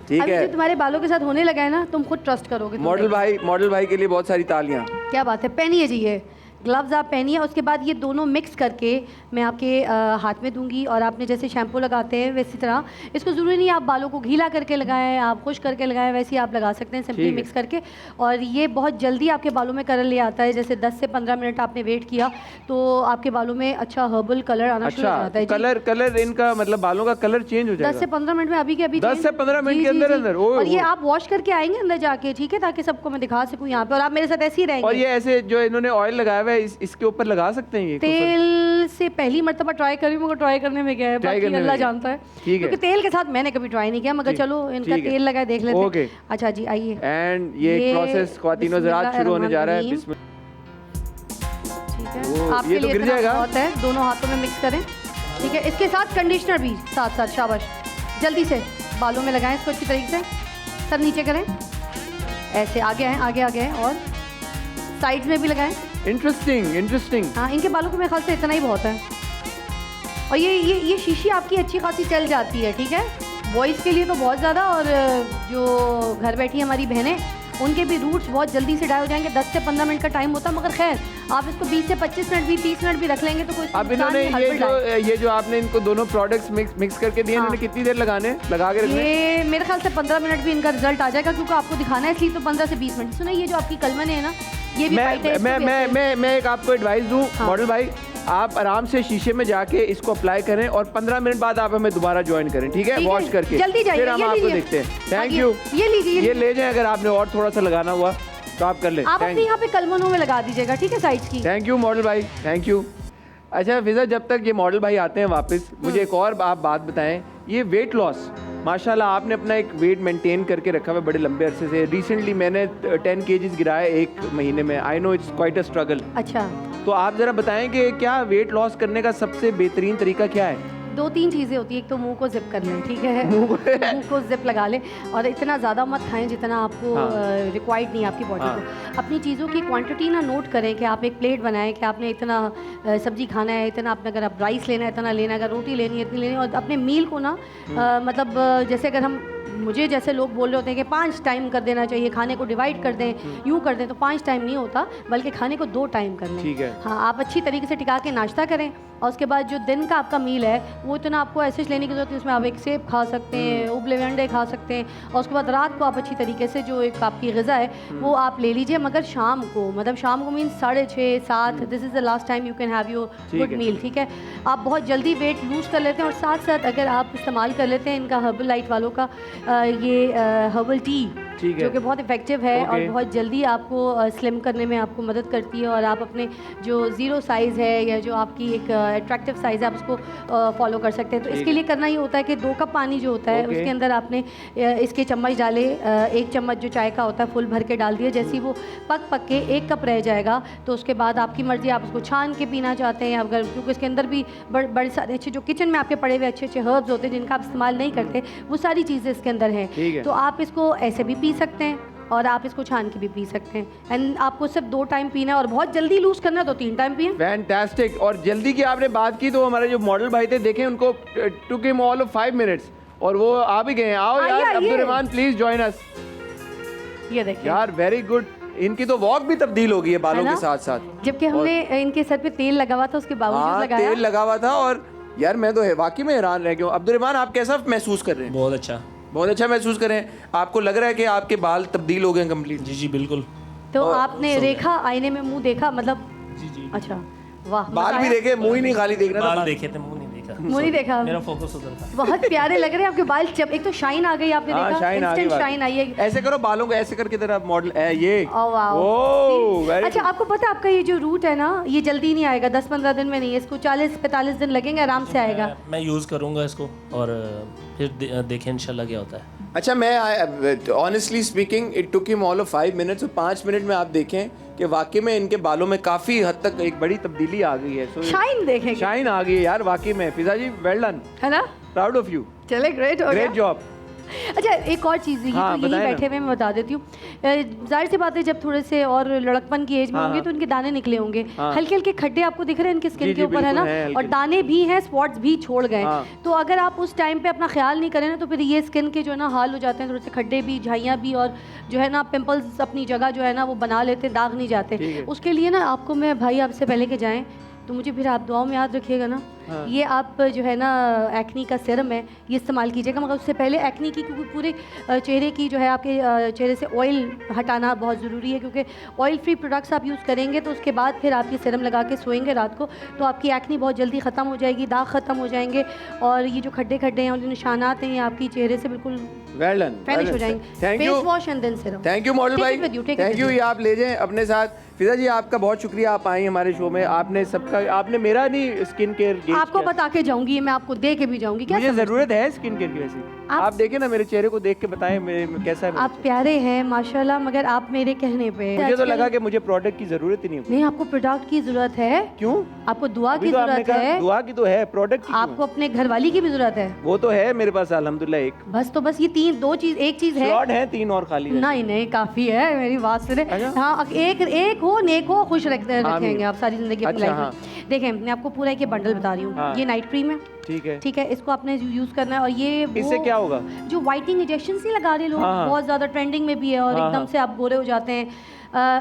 ठीक अभी है, जो तुम्हारे बालों के साथ होने लगा है ना, तुम खुद ट्रस्ट करोगे। मॉडल भाई के लिए बहुत सारी तालियां। क्या बात है, पहनिए जी, ये ग्लव्स आप पहनिए, उसके बाद ये दोनों मिक्स करके मैं आपके हाथ में दूंगी और आपने जैसे शैम्पू लगाते हैं वैसी तरह इसको ज़रूरी नहीं आप बालों को गीला करके लगाएं, आप खुश करके लगाएं, वैसे ही आप लगा सकते हैं सिंपली मिक्स करके। और ये बहुत जल्दी आपके बालों में कलर ले आता है। जैसे 10 से 15 मिनट आपने वेट किया तो आपके बालों में अच्छा हर्बल कलर आना शुरू हो जाता है। कलर इनका मतलब बालों का कलर चेंज हो जाएगा 10 से 15 मिनट में, अभी के अभी 10 से 15 मिनट के अंदर अंदर। और ये आप वॉश करके आएंगे अंदर जाके, ठीक है, ताकि सबको मैं दिखा सकूं यहाँ पे, और आप मेरे साथ ऐसे ही रहेंगे। और ये ऐसे जो इन्होंने ऑयल लगाया हुआ है इसके ऊपर लगा सकते हैं ये तेल से पहली मर्तबा ट्राई करी, मगर ट्राई करने में क्या है, बाकी अल्लाह जानता है, क्योंकि तेल के साथ मैंने कभी ट्राई नहीं किया, मगर चलो इनका तेल लगा देख लेते हैं। अच्छा जी आइए। एंड ये प्रोसेस ख्वातीनो ज़रात शुरू होने जा रहा है। ठीक है, आपके लिए इतना बहुत है, दोनों हाथों में मिक्स करें, ठीक है। इसके साथ कंडीशनर भी साथ साथ, शाबाश, जल्दी से बालों में लगाएं इसको अच्छी तरीके से, सर नीचे करें, ऐसे आगे आए आगे आगे आए, और साइड में भी लगाएं। इंटरेस्टिंग। हाँ, इनके बालों को मेरे ख्याल से इतना ही बहुत है। और ये शीशी आपकी अच्छी खासी चल जाती है, ठीक है, बॉयज़ के लिए तो बहुत ज़्यादा, और जो घर बैठी हमारी बहनें उनके भी रूट्स बहुत जल्दी से डाई हो जाएंगे। 10 से 15 मिनट का टाइम होता है, मगर खैर आप इसको 20 से 25 मिनट भी 30 मिनट भी रख लेंगे तो कोई अब इन्होंने ये जो आपने इनको दोनों प्रोडक्ट्स मिक्स करके दिए, इन्होंने कितनी देर लगा के रखने? ये मेरे ख्याल से 15 मिनट भी इनका रिजल्ट आ जाएगा, क्योंकि आपको दिखाना है, इसलिए तो 15 से 20 मिनट। सुना, ये जो आपकी कलमन है ना, ये भी मैं एक आपको एडवाइस दूं मॉडल भाई, आप आराम से शीशे में जाके इसको अप्लाई करें और 15 मिनट बाद आप हमें दोबारा ज्वाइन करें, ठीक है, वॉश करके, जल्दी जाइए, फिर हम आपको देखते हैं। Thank you. ये लीजिए, ये ले जाएं, अगर आपने और थोड़ा सा लगाना हुआ तो आप कर लें। आप अपने यहाँ पे कलमनों में लगा दीजिएगा, ठीक है, साइड्स की। थैंक यू मॉडल भाई, थैंक यू। अच्छा फिजा, जब तक ये मॉडल भाई आते हैं वापस, मुझे एक और आप बात बताएं, ये वेट लॉस, माशाल्लाह आपने अपना एक वेट मेंटेन करके रखा हुआ है बड़े लंबे अरसे से। रिसेंटली मैंने 10 kgs गिराया एक महीने में। I know it's quite a struggle. अच्छा, तो आप ज़रा बताएं कि क्या वेट लॉस करने का सबसे बेहतरीन तरीका क्या है? 2-3 चीज़ें होती है। एक तो मुंह को जिप कर लें, ठीक है, मुंह को जिप लगा लें, और इतना ज़्यादा मत खाएं जितना आपको रिक्वायर्ड नहीं है आपकी बॉडी को। अपनी चीज़ों की क्वांटिटी ना नोट करें कि आप एक प्लेट बनाएं कि आपने इतना सब्जी खाना है, इतना आपने, अगर आप राइस लेना है इतना लेना है, अगर रोटी लेनी है इतनी लेनी है, और अपने मील को ना मतलब जैसे अगर हम, मुझे जैसे लोग बोल रहे होते हैं कि 5 टाइम कर देना चाहिए, खाने को डिवाइड कर दें, यूँ कर दें, तो 5 टाइम नहीं होता, बल्कि खाने को 2 टाइम कर लें। ठीक है। हाँ, आप अच्छी तरीके से टिका के नाश्ता करें, और उसके बाद जो दिन का आपका मील है वो इतना आपको ऐसे लेने की जरूरत है, उसमें आप एक सेब खा सकते हैं, उबले हुए अंडे खा सकते हैं, और उसके बाद रात को आप अच्छी तरीके से जो एक आपकी ग़िज़ा है वो आप ले लीजिए, मगर शाम को, मतलब शाम को means 6:30 7, this is the last time you can have your good meal, ठीक है। आप बहुत जल्दी वेट लूज़ कर लेते हैं, और साथ साथ अगर आप इस्तेमाल कर लेते हैं इनका हर्बल लाइट वालों का ये हर्बल टी, जो कि बहुत इफेक्टिव है और बहुत जल्दी आपको स्लिम करने में आपको मदद करती है, और आप अपने जो 0 साइज़ है या जो आपकी एक अट्रैक्टिव साइज़ है आप उसको फॉलो कर सकते हैं। तो इसके लिए करना ही होता है कि 2 कप पानी जो होता है उसके अंदर आपने इसके चम्मच डाले, 1 चम्मच जो चाय का होता है फुल भर के डाल दिया। जैसे ही वो पक के 1 कप रह जाएगा तो उसके बाद आपकी मर्ज़ी, आप उसको छान के पीना चाहते हैं, अगर, क्योंकि इसके अंदर भी बड़े सारे अच्छे जो किचन में आपके पड़े हुए अच्छे हर्ब्स होते हैं जिनका आप इस्तेमाल नहीं करते, वो सारी चीज़ें इसके अंदर हैं। तो आप इसको ऐसे भी पी सकते हैं और आप इसको छान के भी पी सकते हैं, एंड आपको सिर्फ 2 टाइम पीना है, और बहुत जल्दी लूज करना है तो 3 टाइम पिए। फैंटास्टिक। और जल्दी की आपने बात की तो हमारे जो मॉडल भाई थे, देखें उनको took him all of 5 minutes और वो आ भी गए। आओ यार Abdul Rahman, please join us. ये देखिए यार, वेरी गुड। इनकी तो वॉक भी तब्दील हो गई है बालों के साथ साथ, जबकि हमने इनके सर पे तेल लगा हुआ था, उसके बावजूद लगाया, तेल लगा हुआ था। और यार मैं तो वाकई में हैरान रह गया हूँ। अब्दुल रहमान, आप कैसा महसूस कर रहे हैं? बहुत अच्छा महसूस करें। आपको लग रहा है कि आपके बाल तब्दील हो गए कंप्लीट? जी बिल्कुल। तो आपने रेखा आईने में मुंह देखा, मतलब? जी। अच्छा, वाह। बाल भी देखे, मुंह ही नहीं खाली देख रहा था। बाल देखे थे, मुंह नहीं देखा। मुंह नहीं देखा, मेरा फोकस उधर था। बहुत प्यारे लग रहे हैं आपके बाल। जब एक तो शाइन आ गई, आपने देखा, इंस्टेंट शाइन आई है। ऐसे करो बालों को, ऐसे करके तेरा मॉडल ये। अच्छा, आपको पता है आपका ये जो रूट है ना, ये जल्दी नहीं आएगा, 10-15 दिन में नहीं है, इसको 40-45 दिन लगेंगे, आराम से आएगा। मैं यूज़ करूँगा इसको और फिर देखें इंशाल्लाह क्या होता है। अच्छा, मैं honestly speaking it took him all of 5 minutes, और 5 मिनट में आप देखें कि वाकई में इनके बालों में काफ़ी हद तक एक बड़ी तब्दीली आ गई है। शाइन देखेंगे, शाइन आ गई है यार वाकई में। फिजा जी, वेल डन, है ना, प्राउड ऑफ यू। चले, ग्रेट जॉब। अच्छा एक और चीज़ ये हाँ, तो यहीं बताएं ना। बैठे हुए मैं बता देती हूँ। जाहिर सी बात है जब थोड़े से और लड़कपन की एज में हाँ, होंगे हाँ। तो इनके दाने निकले होंगे, हाँ। हल्के हल्के खड्डे आपको दिख रहे हैं इनके जी, स्किन जी, के ऊपर, है ना, बिल्कुल हैं, हल्के और दाने भी हैं, स्पॉट्स भी छोड़ गए। हाँ। तो अगर आप उस टाइम पे अपना ख्याल नहीं करें ना तो फिर ये स्किन के जो है ना हाल हो जाते हैं, थोड़े से खड्डे भी, झाइयाँ भी, और जो है ना पिंपल्स अपनी जगह जो है ना वो बना लेते हैं, दाग नहीं जाते। ठीक है। उसके लिए ना आपको मैं भाई आपसे पहले के जाएँ तो मुझे फिर आप दुआओं में याद रखिएगा ना। हाँ। ये आप जो है ना एक्नी का सीरम है ये इस्तेमाल कीजिएगा, मगर उससे पहले एक्नी की, क्योंकि पूरे चेहरे की जो है आपके चेहरे से ऑयल हटाना बहुत ज़रूरी है, क्योंकि ऑयल फ्री प्रोडक्ट्स आप यूज़ करेंगे तो उसके बाद फिर आप ये सीरम लगा के सोएंगे रात को तो आपकी एक्नी बहुत जल्दी ख़त्म हो जाएगी, दाग ख़त्म हो जाएंगे, और ये जो खड्डे खड्डे हैं और जो निशानात हैं ये आपकी चेहरे से बिल्कुल वेल डन, फिनिश हो जाएंगे। Thank you, face wash and then serum. Thank you model Take भाई, it with you, take it thank with you. you. ये आप ले जाएं अपने साथ। फिजा जी आपका बहुत शुक्रिया, आप आई हमारे शो में, आपने सबका, आपने मेरा नहीं स्किन केयर आपको बता के जाऊंगी, मैं आपको दे के भी जाऊंगी। क्या मुझे समझते हैं? जरूरत है स्किन केयर की वैसे। आप देखें ना मेरे चेहरे को देख के बताएं मेरे कैसा है मेरा आप प्यारे हैं माशाल्लाह, मगर आप मेरे कहने पे चेहरा। मुझे तो लगा कि मुझे प्रोडक्ट की जरूरत ही नहीं होगी। नहीं, आपको प्रोडक्ट की जरूरत है। क्यों? आपको दुआ अभी की तो आपने जरूरत कहा है। दुआ की तो है, प्रोडक्ट की क्यों आपको अपने घरवाली की भी जरूरत है। है? वो तो है मेरे पास अल्हम्दुलिल्लाह एक। बस तो बस ये तीन, दो चीज, एक चीज है। स्लॉट है 3 और खाली है। नहीं नहीं, काफी है, मेरी बात सुने। अच्छा। हाँ, एक एक हो, नेक हो, खुश रखेंगे आमीन। आप सारी जिंदगी अपनी अच्छा, लाइफ में। देखें मैं आपको पूरा एक बंडल बता रही हूँ। हाँ। ये नाइट क्रीम है, ठीक है। ठीक है, इसको आपने यूज करना है। और ये इससे क्या होगा? जो वाइटनिंग इंजेक्शन ही लगा रहे लोग, हाँ, हाँ। बहुत ज्यादा ट्रेंडिंग में भी है, और हाँ, एकदम हाँ। से आप गोरे हो जाते हैं।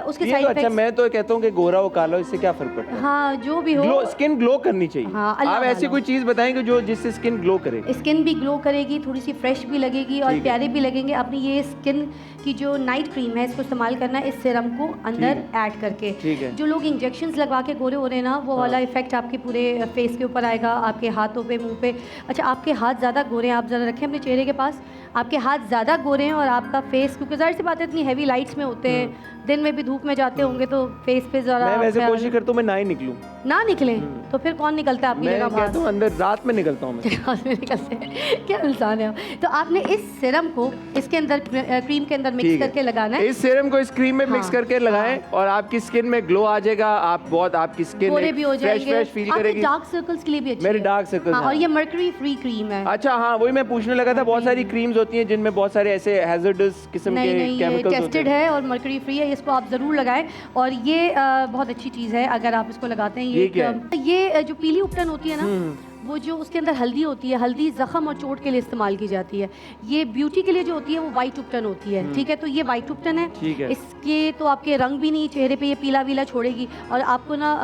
उसके ये साइड तो अच्छा, इफेक्ट्स, मैं तो कहता हूँ कि गोरा हो काला हो इससे क्या फर्क पड़ता है? हाँ जो भी हो, ग्लो, स्किन ग्लो करनी चाहिए। हाँ, अल्लाह आप ऐसी वाला। कोई चीज बताएंगे जो जिससे स्किन ग्लो करे। स्किन भी ग्लो करेगी, थोड़ी सी फ्रेश भी लगेगी और ठीक है। प्यारे भी लगेंगे। अपनी ये स्किन की जो नाइट क्रीम है इसको इस्तेमाल करना है इस सीरम को अंदर ऐड करके। ठीक है। जो लोग इंजेक्शंस लगवा के गोरे हो रहे हैं ना, वो वाला इफेक्ट आपके पूरे फेस के ऊपर आएगा, आपके हाथों पे, मुंह पे। अच्छा, आपके हाथ ज़्यादा गोरे हैं, आप ज़रा रखें अपने चेहरे के पास। आपके हाथ ज़्यादा गोरे हैं और आपका फेस, क्योंकि जाहिर सी बात है इतनी हैवी लाइट्स में होते हैं, दिन में भी धूप में जाते होंगे तो फेस पे ज़रा मैं वैसे ख्याल- कोशिश करता हूँ मैं ना ही निकलूं। ना निकले तो फिर कौन निकलता है आपकी मैं जगह बाहर? कहता हूँ अंदर रात में निकलता हूँ मैं। निकलते हैं। क्या इंसान है आप। तो आपने इस सीरम को इसके अंदर क्रीम के अंदर मिक्स ठीक है। करके लगाना है। इस सीरम को इस क्रीम में मिक्स हाँ, करके लगाएं और आपकी स्किन में ग्लो आ जाएगा। आप बहुत, आपकी स्किन गोरे भी हो फ्रेश जाएंगे, फ्रेश फील आपके करेगी। डार्क सर्कल्स के लिए भी अच्छी मेरे है। डार्क सर्कल्स, हाँ, हाँ। और ये मर्करी फ्री क्रीम है। अच्छा, हाँ वही मैं पूछने लगा था, बहुत सारी क्रीम्स होती हैं जिनमें बहुत सारे ऐसे हैजर्डस किस्म नहीं के नहीं, ये केमिकल्स होते टेस्टेड हैं। है और मर्करी फ्री है, इसको आप ज़रूर लगाएं। और ये बहुत अच्छी चीज़ है अगर आप इसको लगाते हैं। ये क्या ये जो पीली उपटन होती है ना, वो जो उसके अंदर हल्दी होती है, हल्दी जख्म और चोट के लिए इस्तेमाल की जाती है। ये ब्यूटी के लिए जो होती है वो वाइट उपटन होती है, ठीक है। तो ये वाइट उपटन है, ठीक है। इसके तो आपके रंग भी नहीं, चेहरे पे ये पीला वीला छोड़ेगी और आपको ना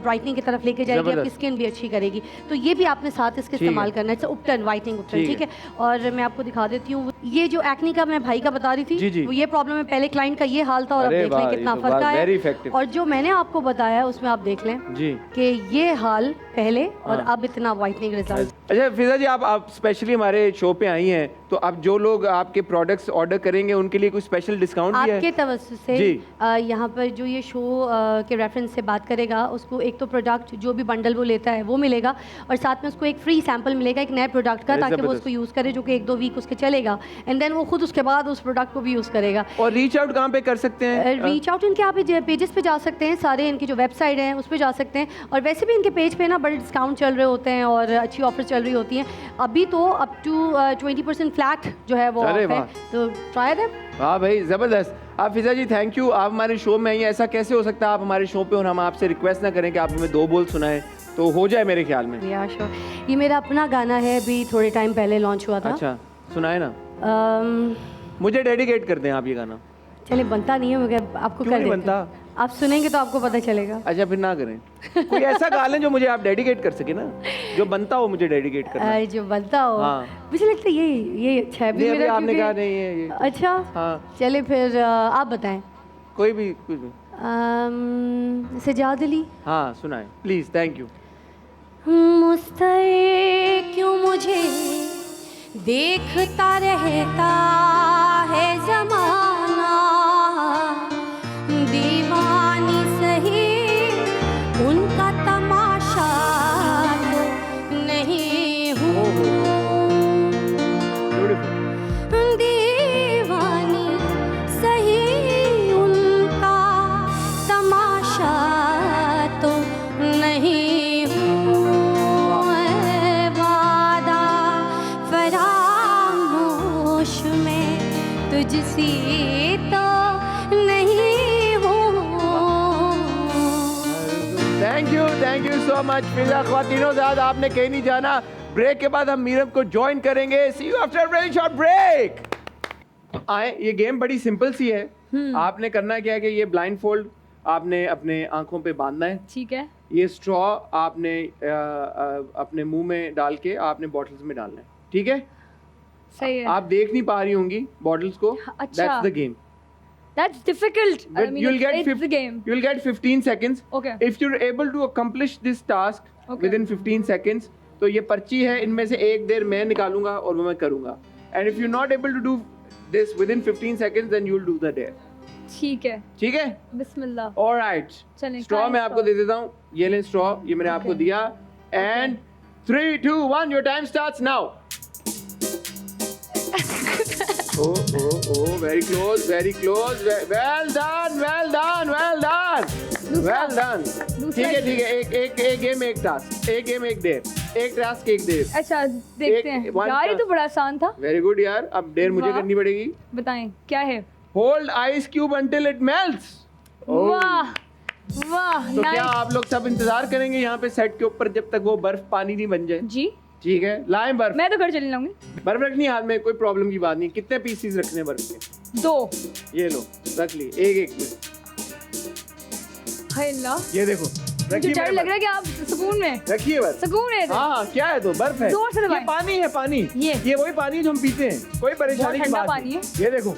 ब्राइटनिंग की तरफ लेके जाएगी, आपकी जबरदस्त। स्किन भी अच्छी करेगी। तो ये भी आपने साथ इसके ठीक है। इस्तेमाल करना है, उपटन, वाइटनिंग उपटन, ठीक ठीक है। और मैं आपको दिखा देती हूँ, ये जो एक्नी का मैं भाई का बता रही जी, जी। थी, वो ये प्रॉब्लम है, पहले क्लाइंट का ये हाल था और अब अरे देख लें वाह, कितना ये तो फर्क बात very है। effective। और जो मैंने आपको बताया है उसमें आप देख लें जी। कि ये हाल पहले और हाँ। अब इतना वाइटनिंग रिजल्ट। अच्छा फिजा जी, आप स्पेशली हमारे शो पे आई हैं, तो अब जो लोग आपके प्रोडक्ट्स ऑर्डर करेंगे उनके लिए कोई स्पेशल डिस्काउंट भी आपके है? तवज्जुह से जी। यहाँ पर जो ये शो के रेफरेंस से बात करेगा उसको एक तो प्रोडक्ट जो भी बंडल वो लेता है वो मिलेगा, और साथ में उसको एक फ्री सैंपल मिलेगा एक नए प्रोडक्ट का, अरे ताकि वो ज़बरदस्त। उसको यूज़ करे, जो कि 1-2 वीक उसके चलेगा, एंड देन वो खुद उसके बाद उस प्रोडक्ट को भी यूज़ करेगा। और रीच आउट कहाँ पे कर सकते हैं? रीच आउट इनके आप पेजेस पे जा सकते हैं, सारे इनकी जो वेबसाइट है उस पे जा सकते हैं, और वैसे भी इनके पेज पे ना बड़े डिस्काउंट चल रहे होते हैं और अच्छी ऑफर चल रही होती हैं। अभी तो अप टू 20% फ्लैट जो है वो अरे ऑफ है, वाह। तो ट्राई देम। हाँ भाई ज़बरदस्त। आप फिजा जी थैंक यू, आप हमारे शो में आई हैं। ऐसा कैसे हो सकता है आप हमारे शो पे और हम आपसे रिक्वेस्ट ना करें कि आप हमें 2 बोल सुनाएं? तो हो जाए मेरे ख्याल में। या श्योर, ये मेरा अपना गाना है, अभी थोड़े टाइम पहले लॉन्च हुआ था। अच्छा सुनाए ना, अम, मुझे डेडिकेट कर दें आप ये गाना। चले बनता नहीं है मगर आपको क्यों कर नहीं देते हैं। बनता? आप सुनेंगे तो आपको पता चलेगा। अच्छा फिर ना करें। कोई ऐसा गा लें जो मुझे आप डेडिकेट कर सके ना, जो बनता हो मुझे डेडिकेट करना। जो बनता हो, हाँ। मुझे लगता है ये अच्छा है नहीं, अभी मेरा, आपने क्योंकि- कहा नहीं है ये। अच्छा हाँ चले फिर आप बताएं। कोई भी कुछ भी। सजाद अली। हाँ सुनाए प्लीज, थैंक यू। मुस्तए क्यों मुझे देखता रहता है जमाना, दीवानी सही उनका तमाशा तो नहीं हूँ, ब्यूटीफुल। दीवानी सही उनका तमाशा तो नहीं हूँ, वादा फरामोश तुझसी तो नहीं हूँ। थैंक यू सो मच फिजा। ख्वातीनों ज़ाद आपने कहीं नहीं जाना, ब्रेक के बाद हम मीरब को ज्वाइन करेंगे। See you after very short break. आए, ये गेम बड़ी सिंपल सी है। आपने करना क्या है कि ये ब्लाइंड फोल्ड आपने अपने आंखों पे बांधना है। ठीक है। ये स्ट्रॉ आपने अपने मुंह में डाल के आपने बॉटल्स में डालना है, ठीक है? सही है। आप देख नहीं पा रही होंगी बॉटल्स को। अच्छा। That's the game. That's difficult. I But mean, you'll get it's the game. You'll get 15 seconds. Okay. If you're able to accomplish this task Okay. within 15 seconds, तो ये पर्ची है, इनमें से एक देर मैं निकालूंगा और वो मैं करूंगा. And if you're not able to do this within 15 seconds, then you'll do the dare. ठीक है। ठीक है? बिस्मिल्लाह। All right. चलें। स्ट्रॉ मैं आपको दे देता हूँ। ये लें स्ट्रॉ, ये मैंने आपको दिया. And 3, 2, 1, your time starts now. Oh, very close, very close. Well done. ठीक है, एक गेम एक टास्क, एक गेम एक डेयर, एक टास्क एक डेयर. अच्छा देखते हैं यार, ये तो बड़ा आसान था। वेरी गुड यार, अब डेयर मुझे वाह। करनी पड़ेगी. बताएं क्या है। Hold ice cube until it melts. वाह वाह, तो क्या nice। आप लोग सब इंतजार करेंगे यहाँ पे सेट के ऊपर जब तक वो बर्फ पानी नहीं बन जाए? जी ठीक है, लाएं बर्फ. मैं तो घर चली लाऊंगी। बर्फ रखनी है हाथ में, कोई प्रॉब्लम की बात नहीं. कितने पीसीज रखने हैं बर्फ के? 2। ये लो, रख ली एक में. हाय अल्लाह, ये देखो, मुझे रखिए डर मेरे लग रहा है कि आप सुकून में रखिए बर्फ. सुकून है। हाँ, क्या है? तो बर्फ है. जोर से ये दबाएं। पानी है, पानी. ये वही पानी है जो हम पीते हैं. कोई परेशानी की ठंडा बात पानी नहीं. ये देखो,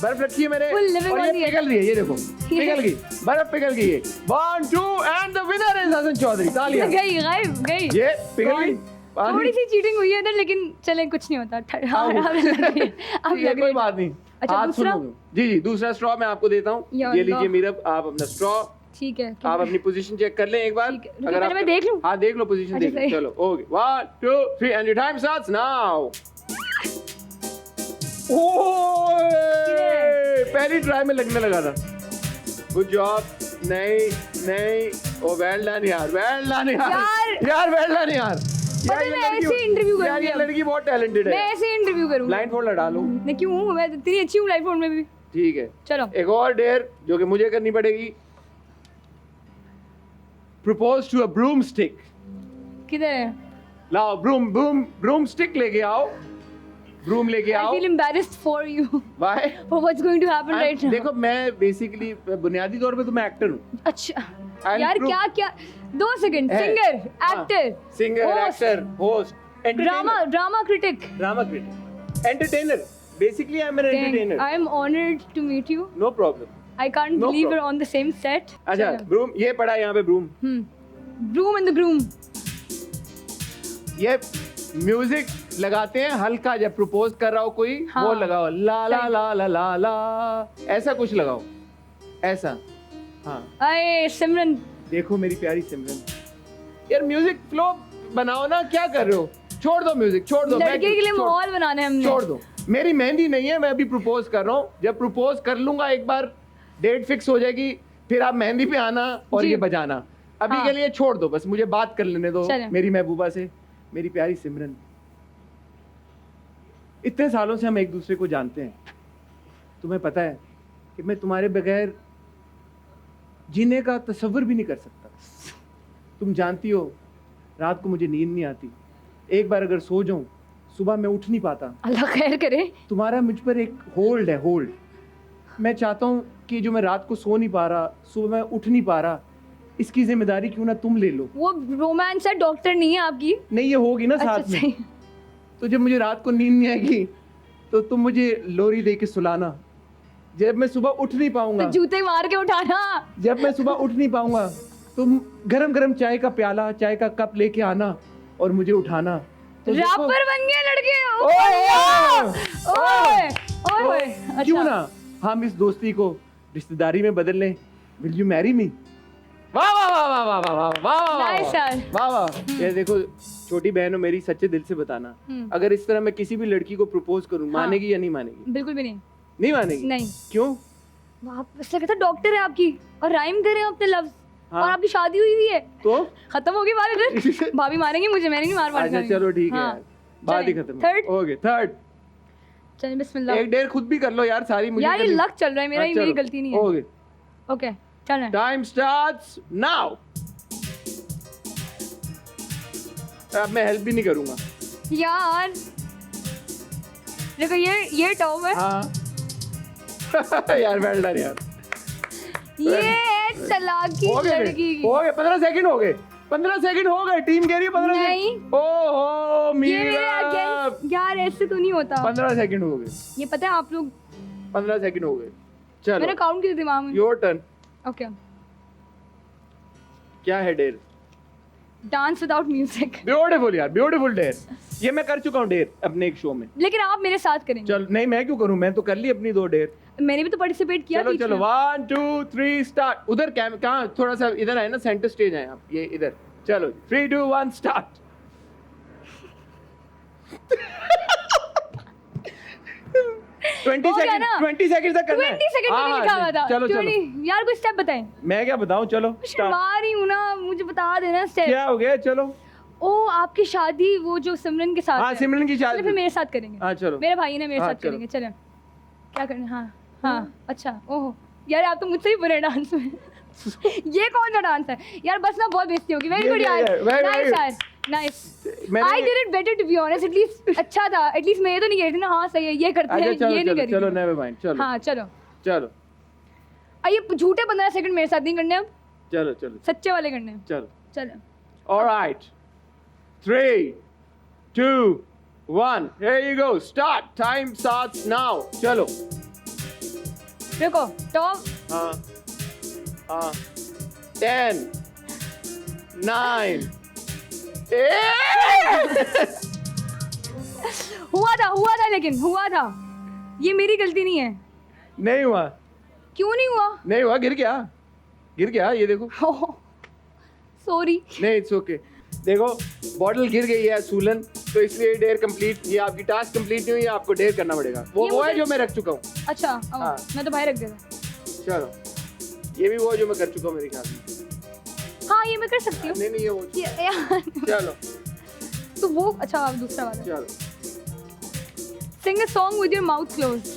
बर्फ रखी है मेरे Full living और on ये the पिघल रही है. ये देखो, पिघल गई, बर्फ पिघल गई है. 1, 2 and the winner is Hasan Chaudhry. तालियां. गई गायब गई। ये पिघल गई. थोड़ी सी चीटिंग हुई है इधर, लेकिन चलें कुछ नहीं होता। अब ठीक है, कोई बात नहीं. अच्छा, हाथ दूसरा? सुनो. जी, दूसरा स्ट्रॉ मैं आपको देता हूँ. या ये अल्लाह। लीजिए मीरब, आप अपना स्ट्रॉ. ठीक है। आप अपनी पोजीशन चेक कर लें एक बार. ठीक है, रुकिए, पहले मैं देख लूं? हाँ, देख लो पोजीशन. अच्छा, देख लो. सही। चलो, okay. 1, 2 3 and your time starts now. पहली ट्राई में लगने लगा था. Good job. नहीं. ओ वेल डन यार, वेल डन यार, वेल डन यार. पता है, मैं ऐसे ही इंटरव्यू यार, करूंगी ये अब। लड़की बहुत टैलेंटेड मैं है. ऐसे ही इंटरव्यू करूंगी। ब्लाइंड फोल्ड हटा लो. मैं क्यों हूं, मैं इतनी अच्छी हूं लाइफ फोन में भी। ठीक है, चलो। एक और डेयर जो कि मुझे करनी पड़ेगी. Propose to a broomstick. किधर है? लाओ ब्रूम स्टिक लेके आओ. ब्रूम लेके I आओ. feel embarrassed for you Why? for what's going to happen right now. देखो, मैं बेसिकली बुनियादी तौर पे तो मैं एक्टर हूँ. अच्छा I'll यार, prove- क्या 2 सेकंड। है। सिंगर, हाँ, actor, singer, actor, host, drama critic. Drama critic, entertainer. Basically I am an entertainer. I am honored to meet you. No problem. I can't No believe we're problem. on the same set. अच्छा, चलो। Broom ये पड़ा यहाँ पे. Broom, Broom and the groom. ये music लगाते हैं हल्का जब प्रपोज कर रहा हो कोई. हाँ। वो लगाओ, ला ला ला ला ला ला, ऐसा कुछ लगाओ. ऐसा. हाँ, अरे सिमरन, देखो मेरी प्यारी सिमरन. यार म्यूजिक फ्लो बनाओ ना. क्या कर रहे हो? छोड़ दो म्यूजिक, छोड़ दो. लड़के के लिए छोड़- माहौल बनाना है हमने। छोड़ दो. मेरी मेहंदी नहीं है, मैं अभी प्रपोज कर रहा हूँ. जब प्रपोज कर लूंगा एक बार, डेट फिक्स हो जाएगी, फिर आप मेहंदी पे आना और जी। ये बजाना. अभी हाँ। के लिए छोड़ दो, बस मुझे बात कर लेने दो चलें। मेरी महबूबा से. मेरी प्यारी सिमरन, इतने सालों से हम एक दूसरे को जानते हैं. तुम्हें पता है कि मैं तुम्हारे बगैर जीने का तसव्वुर भी नहीं कर सकता. तुम जानती हो, रात को मुझे नींद नहीं आती. एक बार अगर सो जाऊं, सुबह मैं उठ नहीं पाता. अल्लाह खैर करे। तुम्हारा मुझ पर एक होल्ड है, होल्ड. मैं चाहता हूँ कि जो मैं रात को सो नहीं पा रहा, सुबह मैं उठ नहीं पा रहा, इसकी जिम्मेदारी क्यों ना तुम ले लो. वो रोमांस है, डॉक्टर नहीं है आपकी। नहीं, ये होगी ना अच्छा साथ में. सही। तो जब मुझे रात को नींद नहीं आएगी, तो तुम मुझे लोरी दे के सुलाना. जब मैं सुबह उठ नहीं पाऊंगा, तो जूते मार के उठाना। जब मैं सुबह उठ नहीं पाऊंगा, तुम गरम गरम चाय का प्याला, चाय का कप लेके आना और मुझे उठाना. तो देखो- रैपर बन गए लड़के। ओए, ओए ओए। तो क्यों ना हम इस दोस्ती को रिश्तेदारी में बदल लें. Will you marry me? वाह वाह वाह वाह वाह वाह वाह वाह Nice, sir. वाह वाह. ये देखो, छोटी बहन हो मेरी, सच्चे दिल से बताना, अगर इस तरह मैं किसी भी लड़की को प्रपोज करूं, मानेगी या नहीं मानेगी? बिल्कुल भी नहीं। नहीं मानेगी. नहीं। क्यों? आप ऐसा कहता डॉक्टर है आपकी और राइम कर रहे हैं अपने लव्स। हाँ। और आपकी शादी हुई हुई है। तो खत्म होगी बात इधर। भाभी मारेंगी मुझे, मैंने नहीं मार अच्छा, चलो ठीक है हाँ। यार, बात ही चलें, खत्म. third? Okay, third. चलिए बिस्मिल्लाह। एक डेढ़ खुद भी कर लो यार, सारी मुझे यार ये करनी। लक चल रहा है मेरा, हाँ, ये मेरी चलो, गलती नहीं है। हो गए। ओके चल रहा है। Time starts now. अब मैं हेल्प भी नहीं करूंगा। यार देखो ये टॉप है, हाँ यार वेल डन यार। ये है चालाकी हो गए लड़की की। हो गए 15 सेकंड हो गए, 15 सेकंड हो गए, टीम कह रही है 15 नहीं। सेकंड। ओहो ये मेरे मीरा, against- यार ऐसे तो नहीं होता। 15 सेकंड हो गए, ये पता है आप लोग, 15 सेकंड हो गए। मैंने चलो काउंट किया दिमाग में। Your turn. ओके क्या है der? Dance without music. Beautiful यार, ब्यूटीफुल डेर। ये मैं कर चुका हूँ डेर अपने एक शो में। लेकिन आप मेरे साथ करेंगे। चल नहीं, मैं क्यों करूँ, मैं तो कर ली अपनी 2 डेर। मैंने भी तो पार्टिसिपेट किया। चलो बीच चलो में। 1 2 3 स्टार्ट। उधर कहाँ थोड़ा सा इधर आए ना, सेंटर स्टेज आए आप, ये इधर। चलो 3 2 1 स्टार्ट। 20 हो गया सेकंड, ना? 20 सेकंड तक करना है। 20 सेकंड हाँ, मैंने हाँ, लिखा हुआ था। चलो चलो 20 यार कोई स्टेप बताएं। मैं क्या बताऊं, चलो start। शर्मा रही हूँ ना, मुझे बता देना स्टेप। क्या हो गया, चलो। ओ आपकी शादी वो जो सिमरन के साथ हाँ है। सिमरन की चलो शादी। फिर मेरे साथ करेंगे। हाँ चलो। मेरे भाई ने मेरे हाँ, साथ चलो। करेंगे। चले क्या करना। हाँ हाँ अच्छा। ओहो यार आप तो मुझसे ही बुरे डांस में। ये कौन सा डांस है यार, बस ना बहुत बेइज्जती होगी। वेरी ये- गुड ये- यार, ये- very- नाइस very- यार, नाइस। मैंने- I did it better to be honest, at least अच्छा था। एटलीस्ट मैं ये तो नहीं कह रही थी ना हाँ सही है ये करते हैं, अच्छा चलो ये नहीं चलो करी चलो, थी। नेवर माइंड, चलो हाँ चलो। चलो ये झूठे 15 सेकंड मेरे साथ नहीं करने, अब चलो चलो सच्चे वाले करने हैं। चलो। चलो alright 3 2 1 here you go, start, time starts now। चलो। देखो टॉप। हाँ हाँ 10 9 8 हुआ था लेकिन हुआ था, ये मेरी गलती नहीं है। नहीं हुआ, क्यों नहीं हुआ? नहीं हुआ, गिर गया, ये देखो। सॉरी। नहीं इट्स ओके। देखो बॉटल गिर गई है सूलन, तो इसलिए डेयर कंप्लीट, ये आपकी टास्क कंप्लीट नहीं हुई है, आपको डेयर करना पड़ेगा। वो ये है मुझे- जो मैं रख चुका हूँ। अच्छा हाँ। मैं तो बाहर रख देता। चलो ये भी वो है जो मैं कर चुका हूँ मेरे ख्याल में। हाँ ये मैं कर सकती हूँ। नहीं ये वो। यार चलो तो वो अच्छा आप दूसरा वाला। चलो। Sing a song with your mouth closed.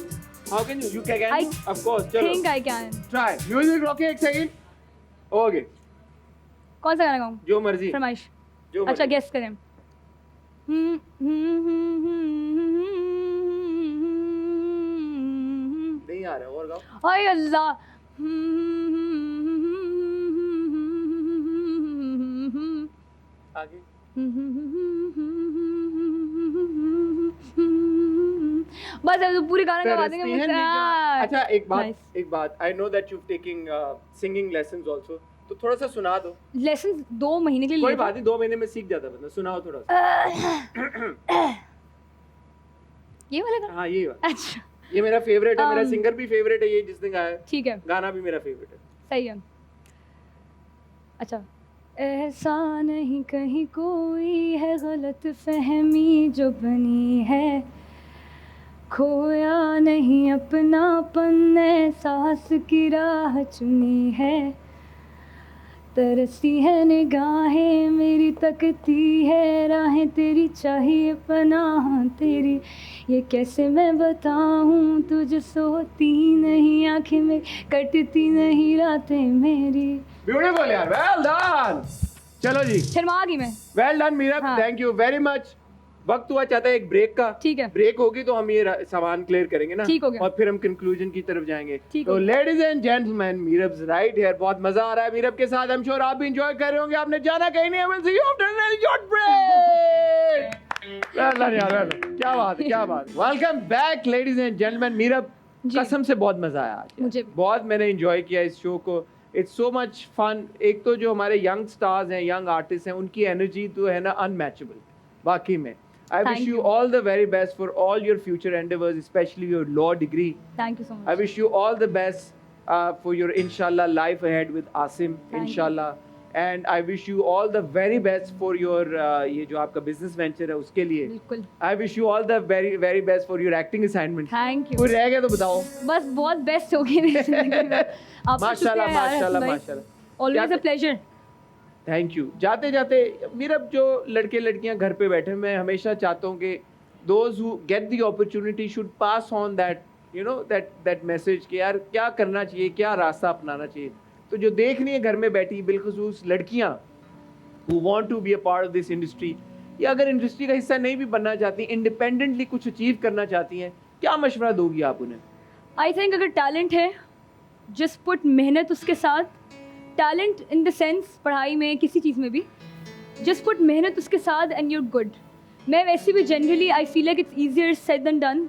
How can you can I of course, चलो Think I can. try music, रोके एक सेकंड। ओके कौन सा गाना गाऊँ? जो मर्जी, फरमाइश। जो अच्छा मर्जी। गेस करें। नहीं आ रहा, और गाओ। हाय अल्लाह। आगे। बस अब तो पूरी गाना गवा देंगे तरसती है मुझसे। निगाह। अच्छा एक Nice. बात I know that you taking singing lessons also, तो थोड़ा सा सुना दो। लेसन 2 महीने के लिए कोई लिया था। बात नहीं, 2 महीने में सीख जाता बंदा। सुनाओ थोड़ा सा। ये वाला गाना? हाँ ये वाला। अच्छा ये मेरा फेवरेट है, मेरा Um, सिंगर भी फेवरेट है, ये जिसने गाया है। ठीक है गाना भी मेरा फेवरेट है। सही है। अच्छा ऐसा नहीं कहीं कोई है गलत फहमी जो बनी है, खोया नहीं अपनापन एहसास की राह चुनी है, तरसती है निगाहें मेरी तकती है राहें तेरी चाहिए पनाह तेरी, ये कैसे मैं बताऊं तुझे सोती नहीं आंखें में कटती नहीं रातें मेरी। ब्यूटीफुल यार, वेल डन। चलो जी, शर्मा गई मैं। वेल डन मीरा, हाँ। Thank you very much. वक्त हुआ चाहता है एक ब्रेक का। ठीक है। ब्रेक होगी तो हम ये सामान क्लियर करेंगे ना, ठीक हो गया। और फिर हम कंक्लूजन की तरफ जाएंगे। ठीक तो हो गया। Ladies and gentleman, Meerab's right here. बहुत मजा आ रहा है मीरब के साथ, आई एम श्योर आप भी एंजॉय कर रहे होंगे। आपने जाना कहीं नहीं, I will see you after a short break. Well done यार, वेल डन। क्या बात है, क्या बात है। Welcome back ladies and gentleman. Meerab ji. कसम से बहुत मजा आया आज यार। मुझे भी। बहुत मैंने एंजॉय किया इस शो को। It's so much fun. एक तो जो हमारे यंग स्टार्स हैं, यंग आर्टिस्ट हैं, उनकी एनर्जी तो है ना अनमैचेबल वाकई में। I Thank wish you you. all the very best for all your future endeavors, especially your law degree. Thank you so I much. wish you all the best for your inshallah life ahead with Asim, Thank you. inshallah. And I wish you all the very best for your ये जो आपका business venture है उसके लिए। बिल्कुल I wish you all the very very best for your acting assignment. Thank you. कोई रह गया तो बताओ। बस बहुत बेस्ट हो गई मेरी जिंदगी में। आपका माशाल्लाह माशाल्लाह माशाल्लाह। ऑलवेज क्या- अ प्लेजर। Thank you. जाते जाते मेरा जो लड़के लड़कियां घर पे बैठे, मैं हमेशा चाहता हूँ कि those who get the opportunity should pass on that, you know, that message कि यार क्या करना चाहिए, क्या रास्ता अपनाना चाहिए. तो जो देख रही है घर में बैठी बिलखुसूस लड़कियां who want to be a part of this industry, या अगर इंडस्ट्री का हिस्सा नहीं भी बनना चाहती, इंडिपेंडेंटली कुछ अचीव करना चाहती हैं, क्या मशवरा दोगी आप उन्हें? आई थिंक अगर टैलेंट है, जस्ट पुट मेहनत उसके साथ. टैलेंट इन द सेंस पढ़ाई में, किसी चीज़ में भी, जस्ट पुट मेहनत उसके साथ एंड यूर गुड. मैं वैसे भी generally I feel like it's easier said than done.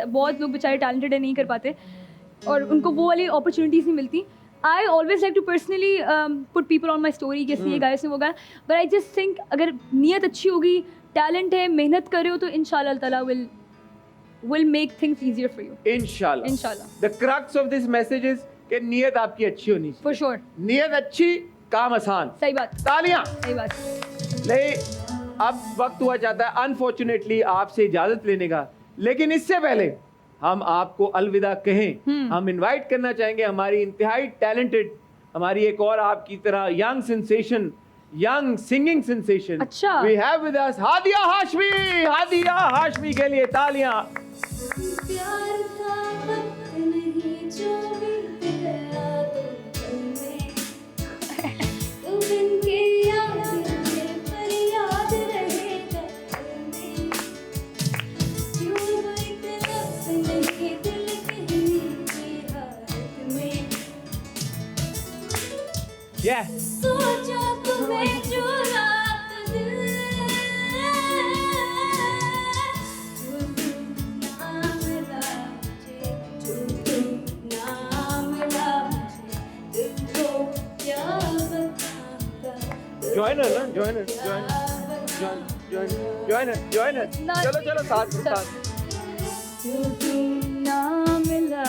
बहुत लोग बेचारे टैलेंटेड है, नहीं कर पाते और उनको वो वाली अपॉर्चुनिटीज़ नहीं मिलती. I always like to personally put people on my story कि ये गाय से वो guy. But I just think अगर नीयत अच्छी होगी, टैलेंट है, मेहनत कर रहे हो, तो इंशाल्लाह ताला will make things easier for you. इंशाल्लाह. The crux of this message is कि नीयत आपकी अच्छी होनी चाहिए. For sure. नीयत अच्छी, काम आसान. सही बात. तालियां. सही बात. ले अब वक्त हुआ चाहता है अनफॉर्चुनेटली आपसे इजाजत लेने का, लेकिन इससे पहले हम आपको अलविदा कहें, हम इनवाइट करना चाहेंगे हमारी इंतहाई टैलेंटेड, हमारी एक और आपकी तरह young sensation, young singing sensation. अच्छा. We have with us Hadia Hashmi. Hadia Hashmi के लिए तालियां. प्यार का वक्त नहीं जो बीत गया तो पल में, तू बिन के याद में पर याद रहेगा पल में. क्यों एक लफ्ज़ नहीं दिल कहने की हालत में. सोचा तुम्हें जो रात दिल, जो तुम ना मिला मुझे, जो तुम ना मिला मुझे, तुमको क्या बताऊंगा. जॉइनर ना, जॉइनर. ना- चलो साथ. जो तुम ना मिला